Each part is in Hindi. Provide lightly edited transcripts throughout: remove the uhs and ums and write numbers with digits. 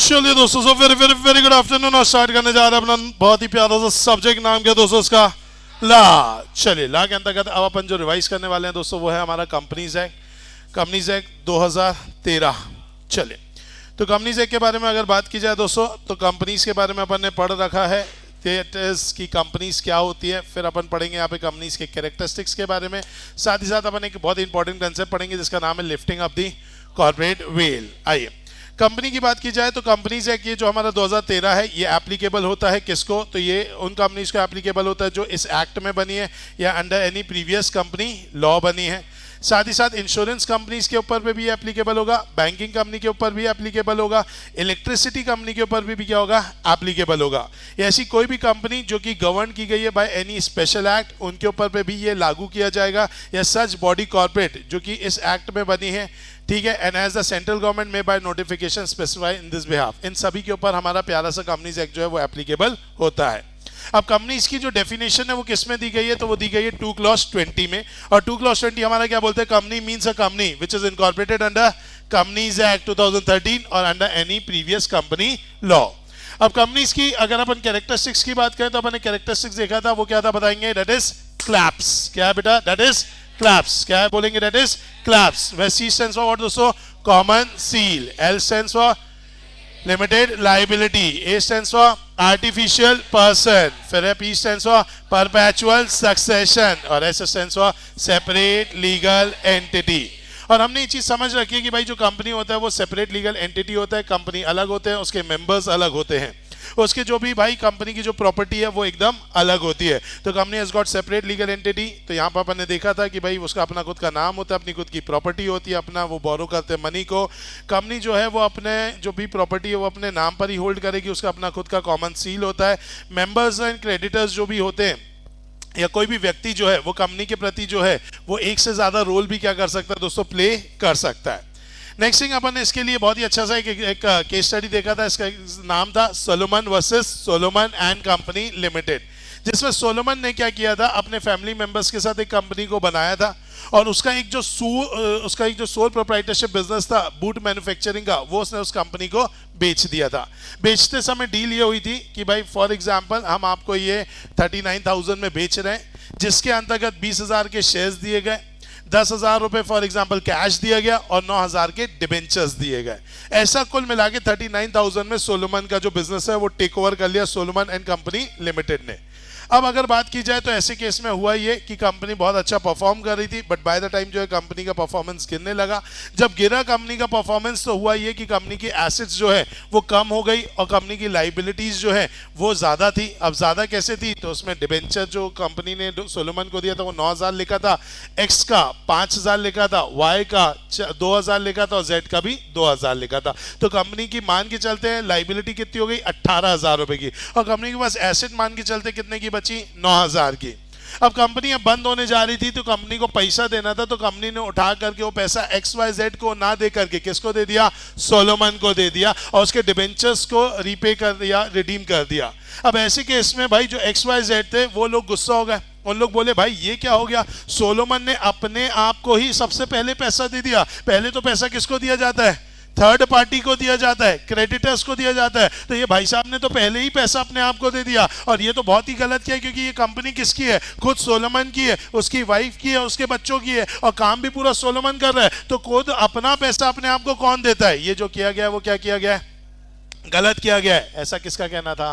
चलिए दोस्तों, so very very very good afternoon. और स्टार्ट करने जा रहे हैं अपना बहुत ही प्यारा सा सब्जेक्ट। नाम क्या दोस्तों इसका? ला। चलिए, ला के अंतर्गत अब अपन जो रिवाइज करने वाले हैं दोस्तों वो है हमारा कंपनीज एक्ट 2013। चलिए, तो कंपनीज एक्ट के बारे में अगर बात की जाए दोस्तों, तो कंपनीज के बारे में अपन ने पढ़ रखा है की कंपनीज क्या होती है। फिर अपन पढ़ेंगे यहाँ पे कंपनीज के कैरेक्टरिस्टिक्स के बारे में। साथ ही साथ अपन एक बहुत इंपॉर्टेंट कंसेप्ट पढ़ेंगे जिसका नाम है lifting up the corporate veil. आइए, कंपनी की बात की जाए तो कंपनीज एक्ट ये जो हमारा 2013 है ये एप्लीकेबल होता है किसको? तो ये उन कंपनीज को एप्लीकेबल होता है जो इस एक्ट में बनी है या under any previous company law बनी है। साथ ही साथ इंश्योरेंस कंपनीज के ऊपर भी एप्लीकेबल होगा, बैंकिंग कंपनी के ऊपर भी एप्लीकेबल होगा, इलेक्ट्रिसिटी कंपनी के ऊपर भी क्या होगा? एप्लीकेबल होगा। ऐसी कोई भी कंपनी जो कि गवर्न की गई है बाय एनी स्पेशल एक्ट, उनके ऊपर पे भी ये लागू किया जाएगा। या सच बॉडी कॉर्पोरेट जो कि इस एक्ट में बनी है, ठीक है, and as the central government में by notification specify in this behalf, इन सभी के ऊपर हमारा प्यारा सा कंपनीज एक्ट जो है वो एप्लीकेबल होता है। अब कंपनीज की जो डेफिनेशन है वो किस में दी गई है? तो वो दी गई है 2 क्लॉज 20 में। और 2 क्लॉज 20 हमारा क्या बोलते हैं? Company means a company which is incorporated under companies act 2013 और under any previous company law. अब कंपनीज की अगर अपन कैरेक्टरिस्टिक्स की बात करें तो अपन ने कैरेक्टरिस्टिक्स देखा था, वो क्या था बताएंगे? That is claps. क्या है बेटा? That is claps. क्या है बोलेंगे? That is claps. वह C स्टैंड्स फॉर व्हाट दोस्तों? Common seal. L stands for limited liability. A stands for artificial person. फिर है P stands for perpetual succession और S stands for separate legal entity. और हमने ये चीज समझ रखी है कि भाई जो कंपनी होता है वो सेपरेट लीगल एंटिटी होता है, कंपनी अलग होते हैं, उसके मेंबर्स अलग होते हैं, उसके जो भी भाई कंपनी की जो प्रॉपर्टी है वो एकदम अलग होती है। तो company has got separate legal entity. तो यहाँ पर अपन ने देखा था कि भाई उसका अपना खुद का नाम होता है, अपनी खुद की प्रॉपर्टी होती है, अपना वो बोरो करते हैं मनी को। कंपनी जो है वो अपने जो भी प्रॉपर्टी है वो अपने नाम पर ही होल्ड करेगी, उसका अपना खुद का कॉमन सील होता है। मेंबर्स एंड क्रेडिटर्स जो भी होते हैं या कोई भी व्यक्ति जो है वो कंपनी के प्रति जो है वो एक से ज्यादा रोल भी क्या कर सकता है दोस्तों? प्ले कर सकता है। नेक्स्ट थिंग अपन ने इसके लिए बहुत ही अच्छा सा एक केस स्टडी देखा था, इसका नाम था Solomon versus Solomon and company limited, जिसमें सोलोमन ने क्या किया था? अपने फैमिली मेंबर्स के साथ एक कंपनी को बनाया था और उसका एक जो सोल प्रोप्राइटरशिप बिजनेस था बूट मैन्युफैक्चरिंग का, वो उसने उस कंपनी को बेच दिया था। बेचते समय डील ये हुई थी कि भाई फॉर एग्जांपल हम आपको ये 39,000 में बेच रहे हैं, जिसके अंतर्गत 20,000 के शेयर्स दिए गए, 10,000 रुपए फॉर एग्जांपल कैश दिया गया और 9,000 के डिबेंचर्स दिए गए। ऐसा कुल मिला के 39,000 में सोलोमन का जो बिजनेस है वो टेक ओवर कर लिया सोलोमन एंड कंपनी लिमिटेड ने। अब अगर बात की जाए तो ऐसे केस में हुआ ये कि कंपनी बहुत अच्छा परफॉर्म कर रही थी, बट बाय द टाइम जो है कंपनी का परफॉर्मेंस गिरने लगा। जब गिरा कंपनी का परफॉर्मेंस तो हुआ ये कि कंपनी की एसेट्स जो है वो कम हो गई और कंपनी की लाइबिलिटीज जो है वो ज्यादा थी। अब ज्यादा कैसे थी? तो उसमें डिबेंचर जो कंपनी ने सोलोमन को दिया था वो 9,000 लिखा था, एक्स का 5,000 लिखा था, वाई का 2,000 लिखा था और जेड का भी 2,000 लिखा था। तो कंपनी की मान के चलते हैं लाइबिलिटी कितनी हो गई? 18,000 रुपए की, और कंपनी के पास एसेट मान के चलते कितने की बची? 9,000 की। अब कंपनी अब बंद होने जा रही थी तो कंपनी को पैसा देना था, तो कंपनी ने उठा करके वो पैसा XYZ को ना दे करके किसको दे दिया? सोलोमन को दे दिया और उसके डिबेंचर्स को रीपे कर दिया, रिडीम कर दिया। अब ऐसे केस में भाई जो XYZ थे वो लोग गुस्सा हो गए, उन लोग बोले भाई ये क्या हो गया? सोलोमन ने अपने आप को ही सबसे पहले पैसा दे दिया। पहले तो पैसा किसको दिया जाता है? थर्ड पार्टी को दिया जाता है, क्रेडिटर्स को दिया जाता है। तो ये भाई साहब ने तो पहले ही पैसा अपने आप को दे दिया, और ये तो बहुत ही गलत किया क्योंकि ये कंपनी किसकी है? खुद सोलोमन की है, उसकी वाइफ की है, उसके बच्चों की है, और काम भी पूरा सोलोमन कर रहा है। तो खुद अपना पैसा अपने आप को कौन देता है? ये जो किया गया है वो क्या किया गया है? गलत किया गया है। ऐसा किसका कहना था?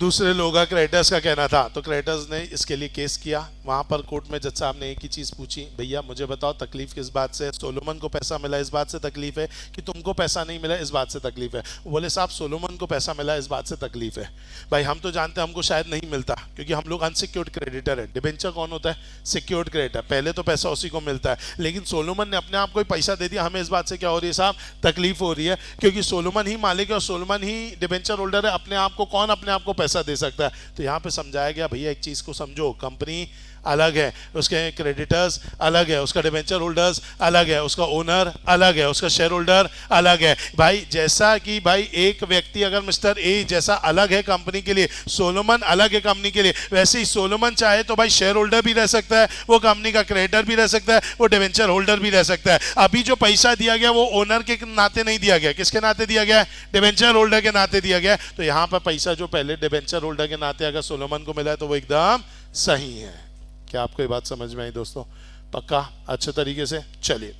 दूसरे लोगों का, क्रेडिटर्स का कहना था। तो क्रेडिटर्स ने इसके लिए केस किया। वहां पर कोर्ट में जज साहब ने एक ही चीज पूछी, भैया मुझे बताओ तकलीफ किस बात से? सोलोमन को पैसा मिला इस बात से तकलीफ है कि तुमको पैसा नहीं मिला इस बात से तकलीफ है? बोले साहब सोलोमन को पैसा मिला इस बात से तकलीफ है। भाई हम तो जानते हैं हमको शायद नहीं मिलता क्योंकि हम लोग अनसिक्योर्ड क्रेडिटर है। डिबेंचर कौन होता है? Secured creditor. पहले तो पैसा उसी को मिलता है, लेकिन सोलोमन ने अपने आप को ही पैसा दे दिया। हमें इस बात से क्या हो रही है साहब? तकलीफ हो रही है, क्योंकि सोलोमन ही मालिक है और सोलोमन ही डिबेंचर होल्डर है। अपने आप को कौन अपने आप को पैसा दे सकता है? तो यहाँ पे समझाया गया भैया एक चीज को समझो, कंपनी अलग है, उसके क्रेडिटर्स अलग है, उसका डिबेंचर होल्डर्स अलग है, उसका ओनर अलग है, उसका शेयर होल्डर अलग है। भाई जैसा कि भाई एक व्यक्ति अगर मिस्टर ए जैसा अलग है कंपनी के लिए, सोलोमन अलग है कंपनी के लिए, वैसे ही सोलोमन चाहे तो भाई शेयर होल्डर भी रह सकता है, वो कंपनी का क्रेडिटर भी रह सकता है, वो डिबेंचर होल्डर भी रह सकता है। अभी जो पैसा दिया गया वो ओनर के नाते नहीं दिया गया, किसके नाते दिया गया? डिबेंचर होल्डर के नाते दिया गया। तो यहां पर पैसा जो पहले डिबेंचर होल्डर के नाते अगर सोलोमन को मिला है तो वो एकदम सही है। क्या आपको ये बात समझ में आई दोस्तों? पक्का अच्छे तरीके से? चलिए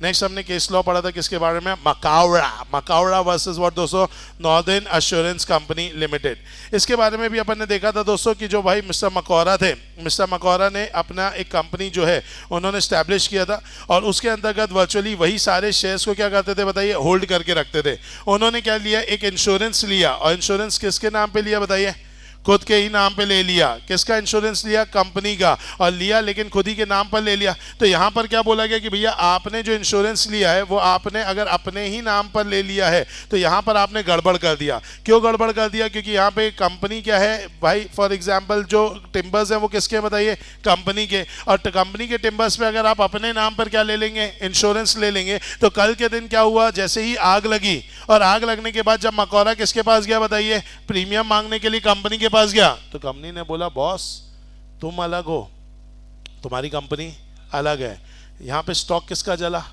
नेक्स्ट हमने केस लॉ पढ़ा था किसके बारे में? मकावड़ा वर्सेस व्हाट दोस्तों? Northern assurance company limited. इसके बारे में भी अपन ने देखा था दोस्तों कि जो भाई मिस्टर मकौरा थे, मिस्टर मकौरा ने अपना एक कंपनी जो है उन्होंने स्टैब्लिश किया था और उसके अंतर्गत वर्चुअली वही सारे शेयर्स को क्या करते थे बताइए? होल्ड करके रखते थे। उन्होंने क्या लिया? एक इंश्योरेंस लिया, और इंश्योरेंस किसके नाम पे लिया बताइए? खुद के ही नाम पे ले लिया। किसका इंश्योरेंस लिया? कंपनी का। और लिया लेकिन खुद ही के नाम पर ले लिया। तो यहां पर क्या बोला गया कि भैया आपने जो इंश्योरेंस लिया है वो आपने अगर अपने ही नाम पर ले लिया है तो यहां पर आपने गड़बड़ कर दिया। क्यों गड़बड़ कर दिया? क्योंकि यहां पे कंपनी क्या है भाई, फॉर एग्जांपल जो टिम्बर्स है वो किसके बताइए? कंपनी के। और कंपनी के टिम्बर्स पे अगर आप अपने नाम पर क्या ले लेंगे? इंश्योरेंस ले लेंगे। तो कल के दिन क्या हुआ? जैसे ही आग लगी, और आग लगने के बाद जब मकौरा किसके पास गया बताइए? प्रीमियम मांगने के लिए कंपनी के पास गया। तो कंपनी ने बोला बॉस तुम अलग हो, तुम्हारी कंपनी अलग है, यहां पे स्टॉक किसका जला?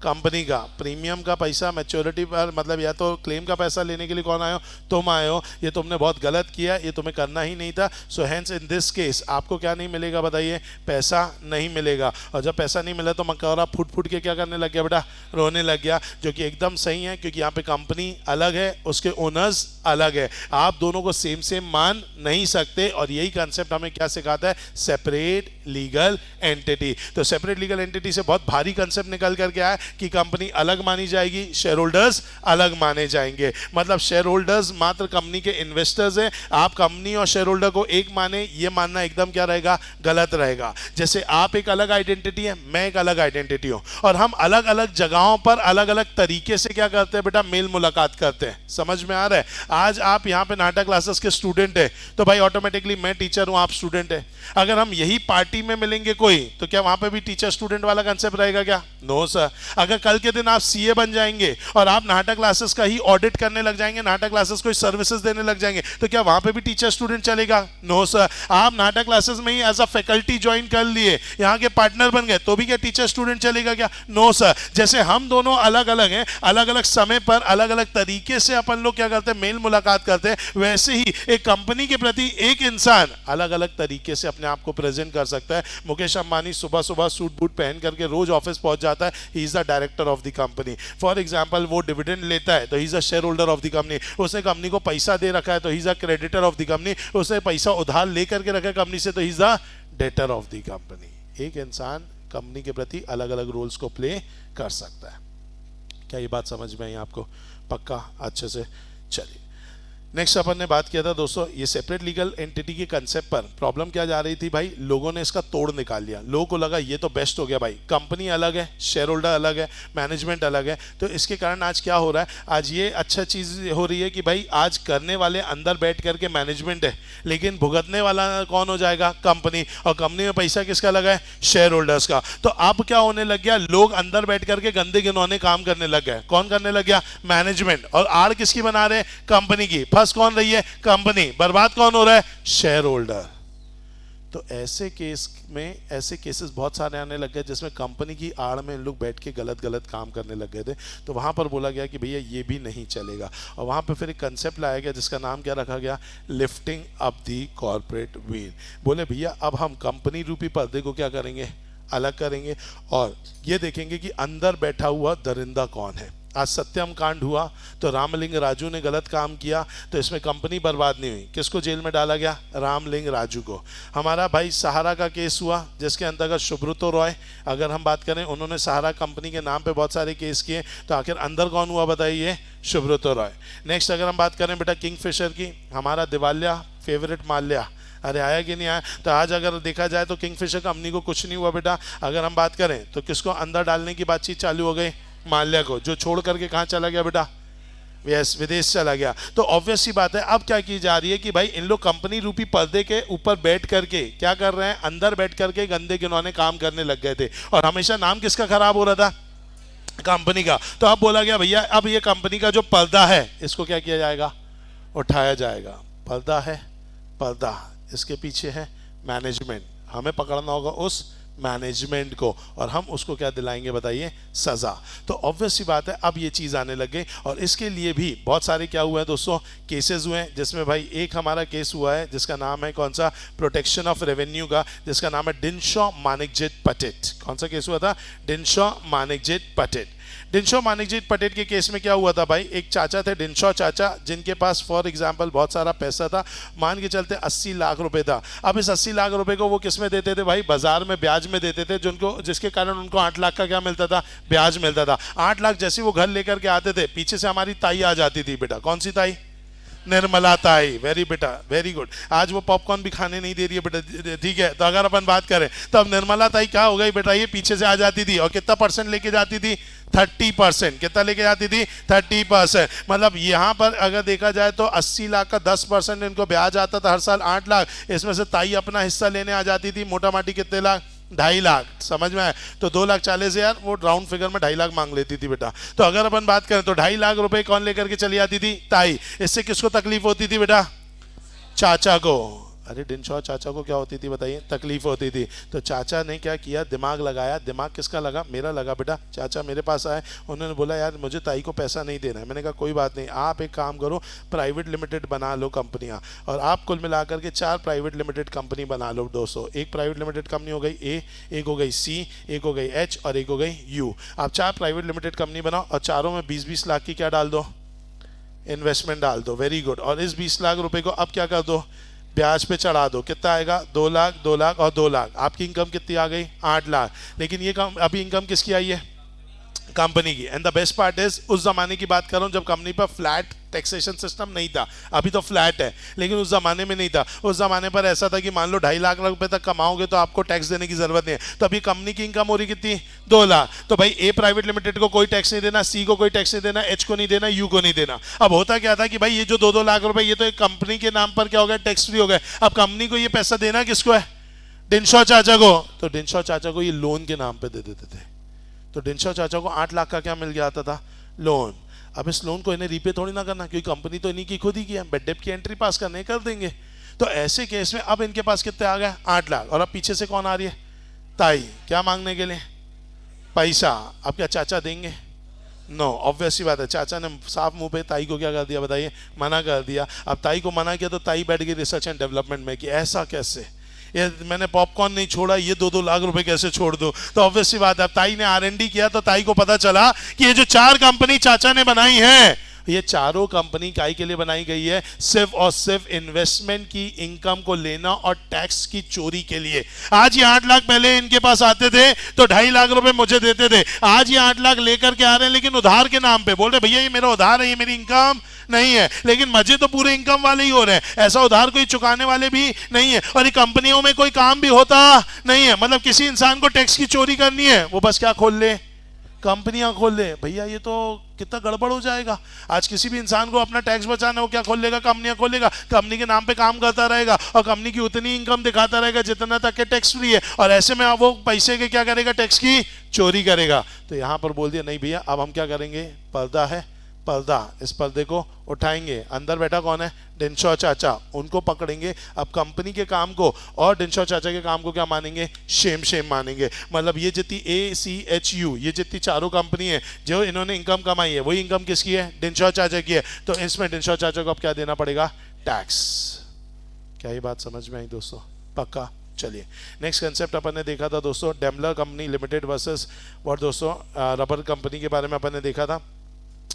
कंपनी का। प्रीमियम का पैसा मैच्योरिटी पर, मतलब या तो क्लेम का पैसा लेने के लिए कौन आए हो? तुम आए हो। ये तुमने बहुत गलत किया, ये तुम्हें करना ही नहीं था। So hence in this case आपको क्या नहीं मिलेगा बताइए? पैसा नहीं मिलेगा। और जब पैसा नहीं मिला तो मकौरा फुट फुट के क्या करने लग गया बेटा? रोने लग गया। जो कि एकदम सही है, क्योंकि यहाँ पे कंपनी अलग है, उसके ओनर्स अलग है, आप दोनों को सेम सेम मान नहीं सकते। और यही कंसेप्ट हमें क्या सिखाता है? Separate legal entity. तो सेपरेट लीगल एंटिटी से बहुत भारी कंसेप्ट निकल करके आया कि कंपनी अलग मानी जाएगी, शेयर होल्डर्स अलग माने जाएंगे। मतलब शेयर होल्डर्स मात्र कंपनी के इन्वेस्टर्स हैं, आप कंपनी और शेयर होल्डर को एक माने, ये मानना एकदम क्या रहेगा? गलत रहेगा। जैसे आप एक अलग आइडेंटिटी है, मैं एक अलग आइडेंटिटी हूं, और हम अलग अलग जगहों पर अलग अलग तरीके से क्या करते हैं बेटा? मेल मुलाकात करते हैं। समझ में आ रहा है? आज आप यहाँ पे नाटक क्लासेस के स्टूडेंट है तो भाई ऑटोमेटिकली मैं टीचर हूं, आप स्टूडेंट है। अगर हम यही पार्टी में मिलेंगे कोई, तो क्या वहां पे भी टीचर स्टूडेंट वाला कंसेप्ट रहेगा क्या? No sir. अगर कल के दिन आप सीए बन जाएंगे और आप नाटक क्लासेस का ही ऑडिट करने लग जाएंगे, नाटक क्लासेस को सर्विसेज देने लग जाएंगे, तो क्या वहां पे भी टीचर स्टूडेंट चलेगा? No sir. आप नाटक क्लासेस में ही एज अ फैकल्टी ज्वाइन कर लिए, यहाँ के पार्टनर बन गए, तो भी क्या टीचर स्टूडेंट चलेगा क्या? No sir. जैसे हम दोनों अलग अलग हैं, अलग अलग समय पर अलग अलग तरीके से अपन लोग क्या करते हैं? मेल मुलाकात करते हैं। वैसे ही एक कंपनी के प्रति एक इंसान अलग अलग तरीके से अपने आप को प्रेजेंट कर सकता है। मुकेश अंबानी सुबह सुबह सूट बूट पहन करके रोज ऑफिस पहुंच जाता है, he is the director of the company. For example वो डिविडेंड लेता है तो he is a share holder of the company. उसने कंपनी को पैसा दे रखा है तो he is a creditor of the company. उसने पैसा उधार लेकर के रखा है कंपनी से तो he is the debtor of the company. एक इंसान कंपनी के प्रति अलग अलग रोल्स को प्ले कर सकता है। क्या ये बात समझ में आई आपको? पक्का अच्छे से? चलिए नेक्स्ट अपन ने बात किया था दोस्तों ये सेपरेट लीगल एंटिटी के कंसेप्ट पर। प्रॉब्लम क्या जा रही थी भाई? लोगों ने इसका तोड़ निकाल लिया। लोगों को लगा ये तो बेस्ट हो गया भाई, कंपनी अलग है, शेयर होल्डर अलग है, मैनेजमेंट अलग है। तो इसके कारण आज क्या हो रहा है? आज ये अच्छा चीज़ हो रही है कि भाई आज करने वाले अंदर बैठ करके मैनेजमेंट है, लेकिन भुगतने वाला कौन हो जाएगा? कंपनी। और कंपनी में पैसा किसका लगा है? शेयर होल्डर्स का। तो अब क्या होने लग गया? लोग अंदर बैठ करके गंदे गिनौने काम करने लग गए। कौन करने लग गया? मैनेजमेंट। और आड़ किसकी बना रहे? कंपनी की। फंस कौन रही है? कंपनी। बर्बाद कौन हो रहा है? Share holder. तो ऐसे केस में, ऐसे केसेस बहुत सारे आने लग गए जिसमें कंपनी की आड़ में लोग बैठ के गलत गलत काम करने लग गए थे। तो वहां पर बोला गया कि भैया ये भी नहीं चलेगा, और वहां पर फिर एक कंसेप्ट लाया गया जिसका नाम क्या रखा गया? Lifting up the corporate veil. बोले भैया अब हम कंपनी रूपी पर्दे को क्या करेंगे? अलग करेंगे, और ये देखेंगे कि अंदर बैठा हुआ दरिंदा कौन है। आज सत्यम कांड हुआ तो रामलिंग राजू ने गलत काम किया, तो इसमें कंपनी बर्बाद नहीं हुई। किसको जेल में डाला गया? रामलिंग राजू को। हमारा भाई सहारा का केस हुआ जिसके अंतर्गत सुब्रतो रॉय, अगर हम बात करें, उन्होंने सहारा कंपनी के नाम पे बहुत सारे केस किए, तो आखिर अंदर कौन हुआ बताइए? सुब्रतो रॉय। नेक्स्ट अगर हम बात करें बेटा किंगफिशर की, हमारा दिवालिया फेवरेट माल्या, अरे आया कि नहीं आया? तो आज अगर देखा जाए तो किंगफिशर कंपनी को कुछ नहीं हुआ बेटा। अगर हम बात करें तो किसको अंदर डालने की बातचीत चालू हो गई? माल्या को, जो छोड़ करके कहाँ चला गया बेटा? यस विदेश चला गया। तो ऑब्वियस सी बात है अब क्या की जा रही है कि भाई इन लोग कंपनी रूपी पर्दे के ऊपर बैठ करके क्या कर रहे हैं, अंदर बैठ करके गंदे गिनौने काम करने लग गए थे। और हमेशा नाम किसका खराब हो रहा था, कंपनी का। तो अब बोला गया भैया अब ये कंपनी का जो पर्दा है इसको क्या किया जाएगा, उठाया जाएगा। पर्दा है, पर्दा, इसके पीछे है मैनेजमेंट, हमें पकड़ना होगा उस मैनेजमेंट को और हम उसको क्या दिलाएंगे बताइए, सजा। तो ऑब्वियस सी बात है अब ये चीज़ आने लग गई। और इसके लिए भी बहुत सारे क्या हुआ है दोस्तों, केसेस हुए हैं, जिसमें भाई एक हमारा केस हुआ है जिसका नाम है कौन सा, प्रोटेक्शन ऑफ रेवेन्यू का, जिसका नाम है डिनशॉ मानिकजेट पटेट। कौन सा केस हुआ था, डिनशॉ मानिकजेट पटेट। डिनशॉ मानिकजेट पटेट के केस में क्या हुआ था भाई, एक चाचा थे डिनशॉ चाचा, जिनके पास फॉर एग्जांपल बहुत सारा पैसा था, मान के चलते 80 लाख रुपए था। अब इस 80 लाख रुपए को वो किस में देते थे भाई, बाजार में ब्याज में देते थे, जिसके कारण उनको 8 लाख का क्या मिलता था, ब्याज मिलता था। 8 लाख जैसे वो घर लेकर के आते थे, पीछे से हमारी ताई आ जाती थी, बेटा कौन सी ताई, निर्मला ताई, वेरी बेटा वेरी गुड। आज वो पॉपकॉर्न भी खाने नहीं दे रही है बेटा, ठीक है। तो अगर अपन बात करें तो अब निर्मला ताई क्या हो गई बेटा, ये पीछे से आ जाती थी और कितना परसेंट लेके जाती थी, 30%। कितना लेके जाती थी, 30%। मतलब यहाँ पर अगर देखा जाए तो 80 लाख का 10% इनको ब्याज आता था हर साल 8 लाख, इसमें से ताई अपना हिस्सा लेने आ जाती थी, मोटा माटी कितने लाख, 2.5 लाख। समझ में आया, तो 2,40,000 वो राउंड फिगर में 2.5 लाख मांग लेती थी बेटा। तो अगर अपन बात करें तो 2.5 लाख रुपए कौन लेकर के चली आती थी, ताई। इससे किसको तकलीफ होती थी बेटा, चाचा को। अरे डिनशॉ चाचा को क्या होती थी बताइए, तकलीफ होती थी। तो चाचा ने क्या किया, दिमाग लगाया। दिमाग किसका लगा, मेरा लगा बेटा। चाचा मेरे पास आए, उन्होंने बोला यार मुझे ताई को पैसा नहीं देना है। मैंने कहा कोई बात नहीं, आप एक काम करो, प्राइवेट लिमिटेड बना लो कंपनियां, और आप कुल मिलाकर के 4 प्राइवेट लिमिटेड कंपनी बना लो दोस्तों। एक प्राइवेट लिमिटेड कंपनी हो गई ए, एक हो गई सी, एक हो गई एच और एक हो गई यू। आप 4 प्राइवेट लिमिटेड कंपनी बनाओ और चारों में 20-20 लाख की क्या डाल दो, इन्वेस्टमेंट डाल दो। Very good. और इस 20 लाख रुपए को अब क्या कर दो, ब्याज पे चढ़ा दो। कितना आएगा, 2 लाख, 2 लाख और 2 लाख। आपकी इनकम कितनी आ गई, 8 लाख। लेकिन ये अभी इनकम किसकी आई है, कंपनी की। And the best part is, उस जमाने की बात कर रहा हूं जब कंपनी पर फ्लैट टैक्सेशन सिस्टम नहीं था। अभी तो फ्लैट है, लेकिन उस जमाने में नहीं था। उस जमाने पर ऐसा था कि मान लो 2.5 लाख रुपए तक कमाओगे तो आपको टैक्स देने की जरूरत नहीं है। तो अभी कंपनी की इनकम हो रही कितनी, 2 लाख। तो भाई ए प्राइवेट लिमिटेड को कोई टैक्स नहीं देना, सी को कोई टैक्स नहीं देना, एच को नहीं देना, यू को नहीं देना। अब होता क्या था कि भाई ये जो 2-2 लाख रुपए ये तो एक कंपनी के नाम पर क्या हो गया, टैक्स फ्री हो गए। अब कंपनी को ये पैसा देना किसको है, डिनशॉ चाचा को। तो डिनशॉ चाचा को ये लोन के नाम पे दे देते थे। तो डिनशॉ चाचा को 8 लाख का क्या मिल गया आता था, लोन। अब इस लोन को इन्हें रीपे थोड़ी ना करना, क्योंकि कंपनी तो इन्हीं की खुद ही की है, बेड डेप्ट की एंट्री पास करने कर देंगे। तो ऐसे केस में अब इनके पास कितने आ गए, 8 लाख। और अब पीछे से कौन आ रही है, ताई, क्या मांगने के लिए, पैसा। अब क्या चाचा देंगे, नो। ऑब्वियस सी बात है, चाचा ने साफ मुंह पे ताई को क्या कर दिया बताइए, मना कर दिया। अब ताई को मना किया तो ताई बैठ गई रिसर्च एंड डेवलपमेंट में कि ऐसा कैसे, ये मैंने पॉपकॉर्न नहीं छोड़ा, ये 2-2 लाख रुपए कैसे छोड़ दूं। तो ऑब्वियस सी बात है, अब ताई ने R&D किया तो ताई को पता चला कि ये जो 4 कंपनी चाचा ने बनाई है, ये चारों कंपनी काई के लिए बनाई गई है, सिर्फ और सिर्फ इन्वेस्टमेंट की इनकम को लेना और टैक्स की चोरी के लिए। आज ये 8 लाख पहले इनके पास आते थे तो 2.5 लाख रुपए मुझे देते थे। आज ये 8 लाख लेकर के आ रहे हैं, लेकिन उधार के नाम पे। बोल रहे भैया ये मेरा उधार है, ये मेरी इनकम नहीं है, लेकिन मजे तो पूरे इनकम वाले ही हो रहे हैं। ऐसा उधार कोई चुकाने वाले भी नहीं है, और ये कंपनियों में कोई काम भी होता नहीं है। मतलब किसी इंसान को टैक्स की चोरी करनी है, वो बस क्या खोल ले, कंपनियां खोल ले। भैया ये तो कितना गड़बड़ हो जाएगा। आज किसी भी इंसान को अपना टैक्स बचाना है, वो क्या खोल लेगा, कंपनियां खोलेगा, कंपनी के नाम पे काम करता रहेगा और कंपनी की उतनी इनकम दिखाता रहेगा जितना तक के टैक्स फ्री है। और ऐसे में वो पैसे के क्या करेगा, टैक्स की चोरी करेगा। तो यहां पर बोल दिया नहीं भैया, अब हम क्या करेंगे, पर्दा है, पर्दा, इस पर्दे को उठाएंगे। अंदर बैठा कौन है, डिनशॉ चाचा, उनको पकड़ेंगे। अब कंपनी के काम को और डिनशॉ चाचा के काम को क्या मानेंगे, शेम मानेंगे। मतलब ये जितनी ACHU, ये जितनी चारों कंपनी है जो इन्होंने इनकम कमाई है, वही इनकम किसकी है, डिनशॉ चाचा की है। तो इसमें डिनशॉ चाचा को अब क्या देना पड़ेगा, टैक्स। क्या ये बात समझ में आई दोस्तों, पक्का। चलिए नेक्स्ट कंसेप्ट अपन ने देखा था दोस्तों, Daimler company limited versus what दोस्तों, रबर कंपनी के बारे में अपन ने देखा था।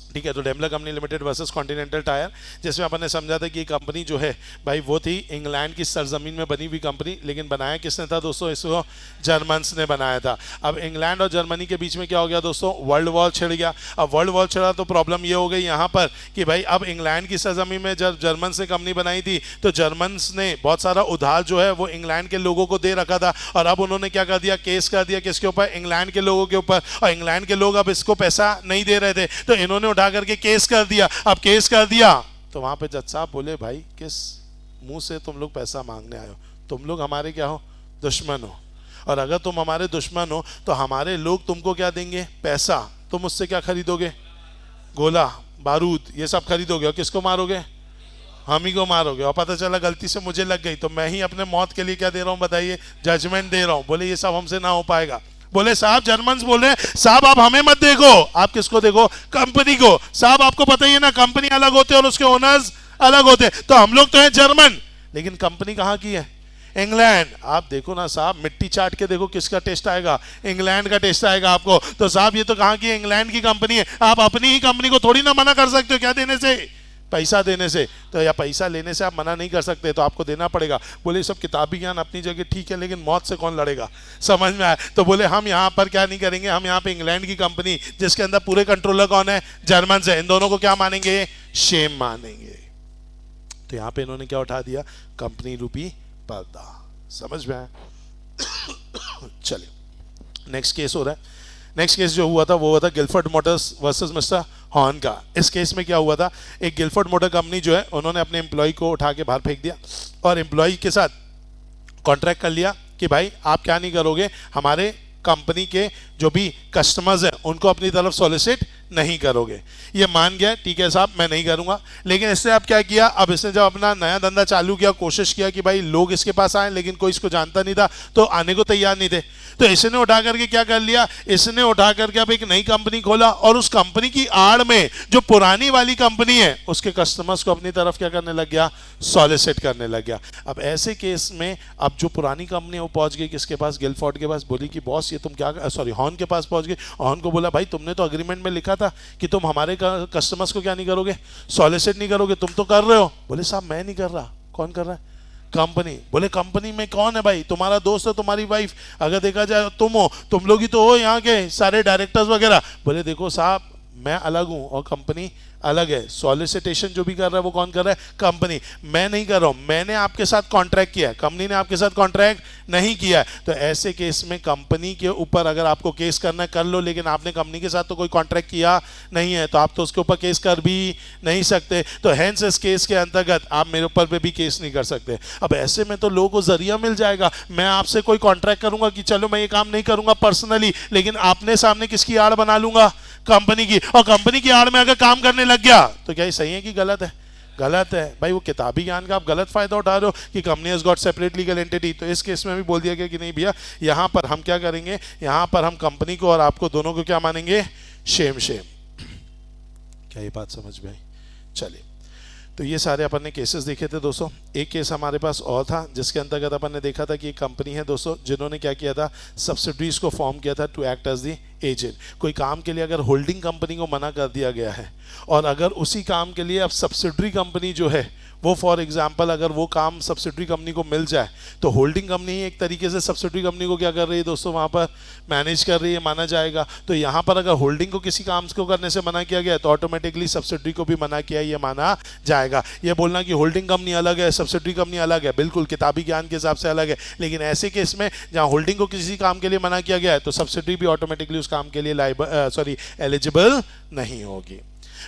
ठीक है, तो Daimler company limited versus continental tyre, जिसमें अपन ने समझा था कि ये कंपनी जो है भाई वो थी इंग्लैंड की सरजमीन में बनी हुई कंपनी, लेकिन बनाया किसने था दोस्तों, इसको जर्मन्स ने बनाया था। अब इंग्लैंड और जर्मनी के बीच में क्या हो गया दोस्तों, वर्ल्ड वॉर छिड़ गया। अब वर्ल्ड वॉर छिड़ा तो प्रॉब्लम ये हो गई यहाँ पर कि भाई अब इंग्लैंड की सरजमीन में जब जर्मन्स ने कंपनी बनाई थी तो जर्मन्स ने बहुत सारा उधार जो है वो इंग्लैंड के लोगों को दे रखा था। और अब उन्होंने क्या कर दिया, केस कर दिया किसके ऊपर, इंग्लैंड के लोगों के ऊपर। और इंग्लैंड के लोग अब इसको पैसा नहीं दे रहे थे, तो इन्होंने उठा करके केस कर दिया। अब केस कर दिया तो वहां पे जज साहब बोले भाई किस मुंह से तुम लोग पैसा मांगने आए हो, तुम लोग हमारे क्या हो, दुश्मन हो, और अगर तुम हमारे दुश्मन हो तो हमारे लोग तुमको क्या देंगे, पैसा, तुम उससे क्या खरीदोगे, गोला बारूद ये सब खरीदोगे, और किसको मारोगे, हम ही को मारोगे, और पता चला गलती से मुझे लग गई तो मैं ही अपने मौत के लिए क्या दे रहा हूं बताइए, जजमेंट दे रहा हूं। बोले ये सब हमसे ना हो पाएगा। बोले साहब जर्मन्स बोले साहब आप हमें मत देखो, आप किसको देखो, कंपनी को। साहब आपको पता ही है ना कंपनी अलग होते हैं और उसके ओनर्स अलग होते हैं, तो हम लोग तो हैं जर्मन, लेकिन कंपनी कहाँ की है, इंग्लैंड। आप देखो ना साहब, मिट्टी चाट के देखो किसका टेस्ट आएगा, इंग्लैंड का टेस्ट आएगा आपको। तो साहब ये तो कहाँ की है, इंग्लैंड की कंपनी है, आप अपनी ही कंपनी को थोड़ी ना मना कर सकते हो, क्या देने से, पैसा देने से। तो या पैसा लेने से आप मना नहीं कर सकते, तो आपको देना पड़ेगा। बोले सब किताबी ज्ञान अपनी जगह ठीक है, लेकिन मौत से कौन लड़ेगा, समझ में आया। तो बोले हम यहाँ पर क्या नहीं करेंगे, हम यहाँ पे इंग्लैंड की कंपनी जिसके अंदर पूरे कंट्रोलर कौन है, जर्मन से, इन दोनों को क्या मानेंगे, शेम मानेंगे। तो यहाँ पे इन्होंने क्या उठा दिया, कंपनी रूपी पर्दा, समझ में आया। चलिए नेक्स्ट केस हो रहा है। नेक्स्ट केस जो हुआ था वो हुआ था Gilford Motors versus mister Horne का। इस केस में क्या हुआ था, एक गिलफोर्ड मोटर कंपनी जो है उन्होंने अपने एम्प्लॉय को उठा के बाहर फेंक दिया और एम्प्लॉय के साथ कॉन्ट्रैक्ट कर लिया कि भाई आप क्या नहीं करोगे, हमारे कंपनी के जो भी कस्टमर्स हैं उनको अपनी तरफ सॉलिसिट नहीं करोगे। ये मान गया ठीक है साहब मैं नहीं करूंगा, लेकिन इससे आप क्या किया, अब इसने जब अपना नया धंधा चालू किया, कोशिश किया कि भाई लोग इसके पास आए, लेकिन कोई इसको जानता नहीं था तो आने को तैयार नहीं थे। तो इसने उठा करके क्या कर लिया, इसने उठा करके अब एक नई कंपनी खोला और उस कंपनी की आड़ में जो पुरानी वाली कंपनी है उसके कस्टमर्स को अपनी तरफ क्या करने लग गया, सॉलिसिट करने लग गया। अब ऐसे केस में अब जो पुरानी कंपनी है वो पहुंच गई किसके पास, गिलफोर्ड के पास। बोली कि बॉस ये तुम क्या, सॉरी हॉर्न के पास पहुंच गई। हॉर्न को बोला भाई तुमने तो अग्रीमेंट में लिखा था कि तुम हमारे कस्टमर्स को क्या नहीं करोगे, सॉलिसिट नहीं करोगे, तुम तो कर रहे हो। बोले साहब मैं नहीं कर रहा, कौन कर रहा है, कंपनी। बोले कंपनी में कौन है भाई, तुम्हारा दोस्त है, तुम्हारी वाइफ, अगर देखा जाए तुम हो, तुम लोग ही तो हो यहाँ के सारे डायरेक्टर्स वगैरह। बोले देखो साहब मैं अलग हूं और कंपनी अलग है, सॉलिसिटेशन जो भी कर रहा है वो कौन कर रहा है, कंपनी, मैं नहीं कर रहा हूं, मैंने आपके साथ कॉन्ट्रैक्ट किया है, कंपनी ने आपके साथ कॉन्ट्रैक्ट नहीं किया है। तो ऐसे केस में कंपनी के ऊपर अगर आपको केस करना है कर लो, लेकिन आपने कंपनी के साथ तो कोई कॉन्ट्रैक्ट किया नहीं है, तो आप तो उसके ऊपर केस कर भी नहीं सकते। तो हेंस इस केस के अंतर्गत आप मेरे ऊपर पे भी केस नहीं कर सकते। अब ऐसे में तो लोगों को जरिया मिल जाएगा, मैं आपसे कोई कॉन्ट्रैक्ट करूंगा कि चलो मैं ये काम नहीं करूंगा पर्सनली, लेकिन आपने सामने किसकी आड़ बना लूंगा, कंपनी की, और कंपनी की आड़ में अगर काम करने लग गया तो क्या ये सही है कि गलत है, गलत है भाई। वो किताबी ज्ञान का आप गलत फायदा उठा रहे हो कि company has got separate legal entity. तो इस केस में भी बोल दिया गया कि नहीं भैया, यहां पर हम क्या करेंगे, यहां पर हम कंपनी को और आपको दोनों को क्या मानेंगे, शेम शेम। क्या ये बात समझ में आई? चलिए तो ये सारे अपन ने केसेस देखे थे दोस्तों। एक केस हमारे पास और था जिसके अंतर्गत अपन ने देखा था कि एक कंपनी है दोस्तों जिन्होंने क्या किया था, सब्सिडरीज को फॉर्म किया था to act as the agent. कोई काम के लिए अगर होल्डिंग कंपनी को मना कर दिया गया है और अगर उसी काम के लिए अब सब्सिडरी कंपनी जो है वो फॉर एग्जांपल अगर वो काम सब्सिडरी कंपनी को मिल जाए तो होल्डिंग कंपनी ही एक तरीके से सब्सिडरी कंपनी को क्या कर रही है दोस्तों, वहाँ पर मैनेज कर रही है माना जाएगा। तो यहाँ पर अगर होल्डिंग को किसी काम को करने से मना किया गया तो ऑटोमेटिकली सब्सिडरी को भी मना किया ये माना जाएगा। ये बोलना कि होल्डिंग कंपनी अलग है सब्सिडरी कंपनी अलग है, बिल्कुल किताबी ज्ञान के हिसाब से अलग है, लेकिन ऐसे केस में जहाँ होल्डिंग को किसी काम के लिए मना किया गया है तो सब्सिडरी भी ऑटोमेटिकली उस काम के लिए एलिजिबल नहीं होगी।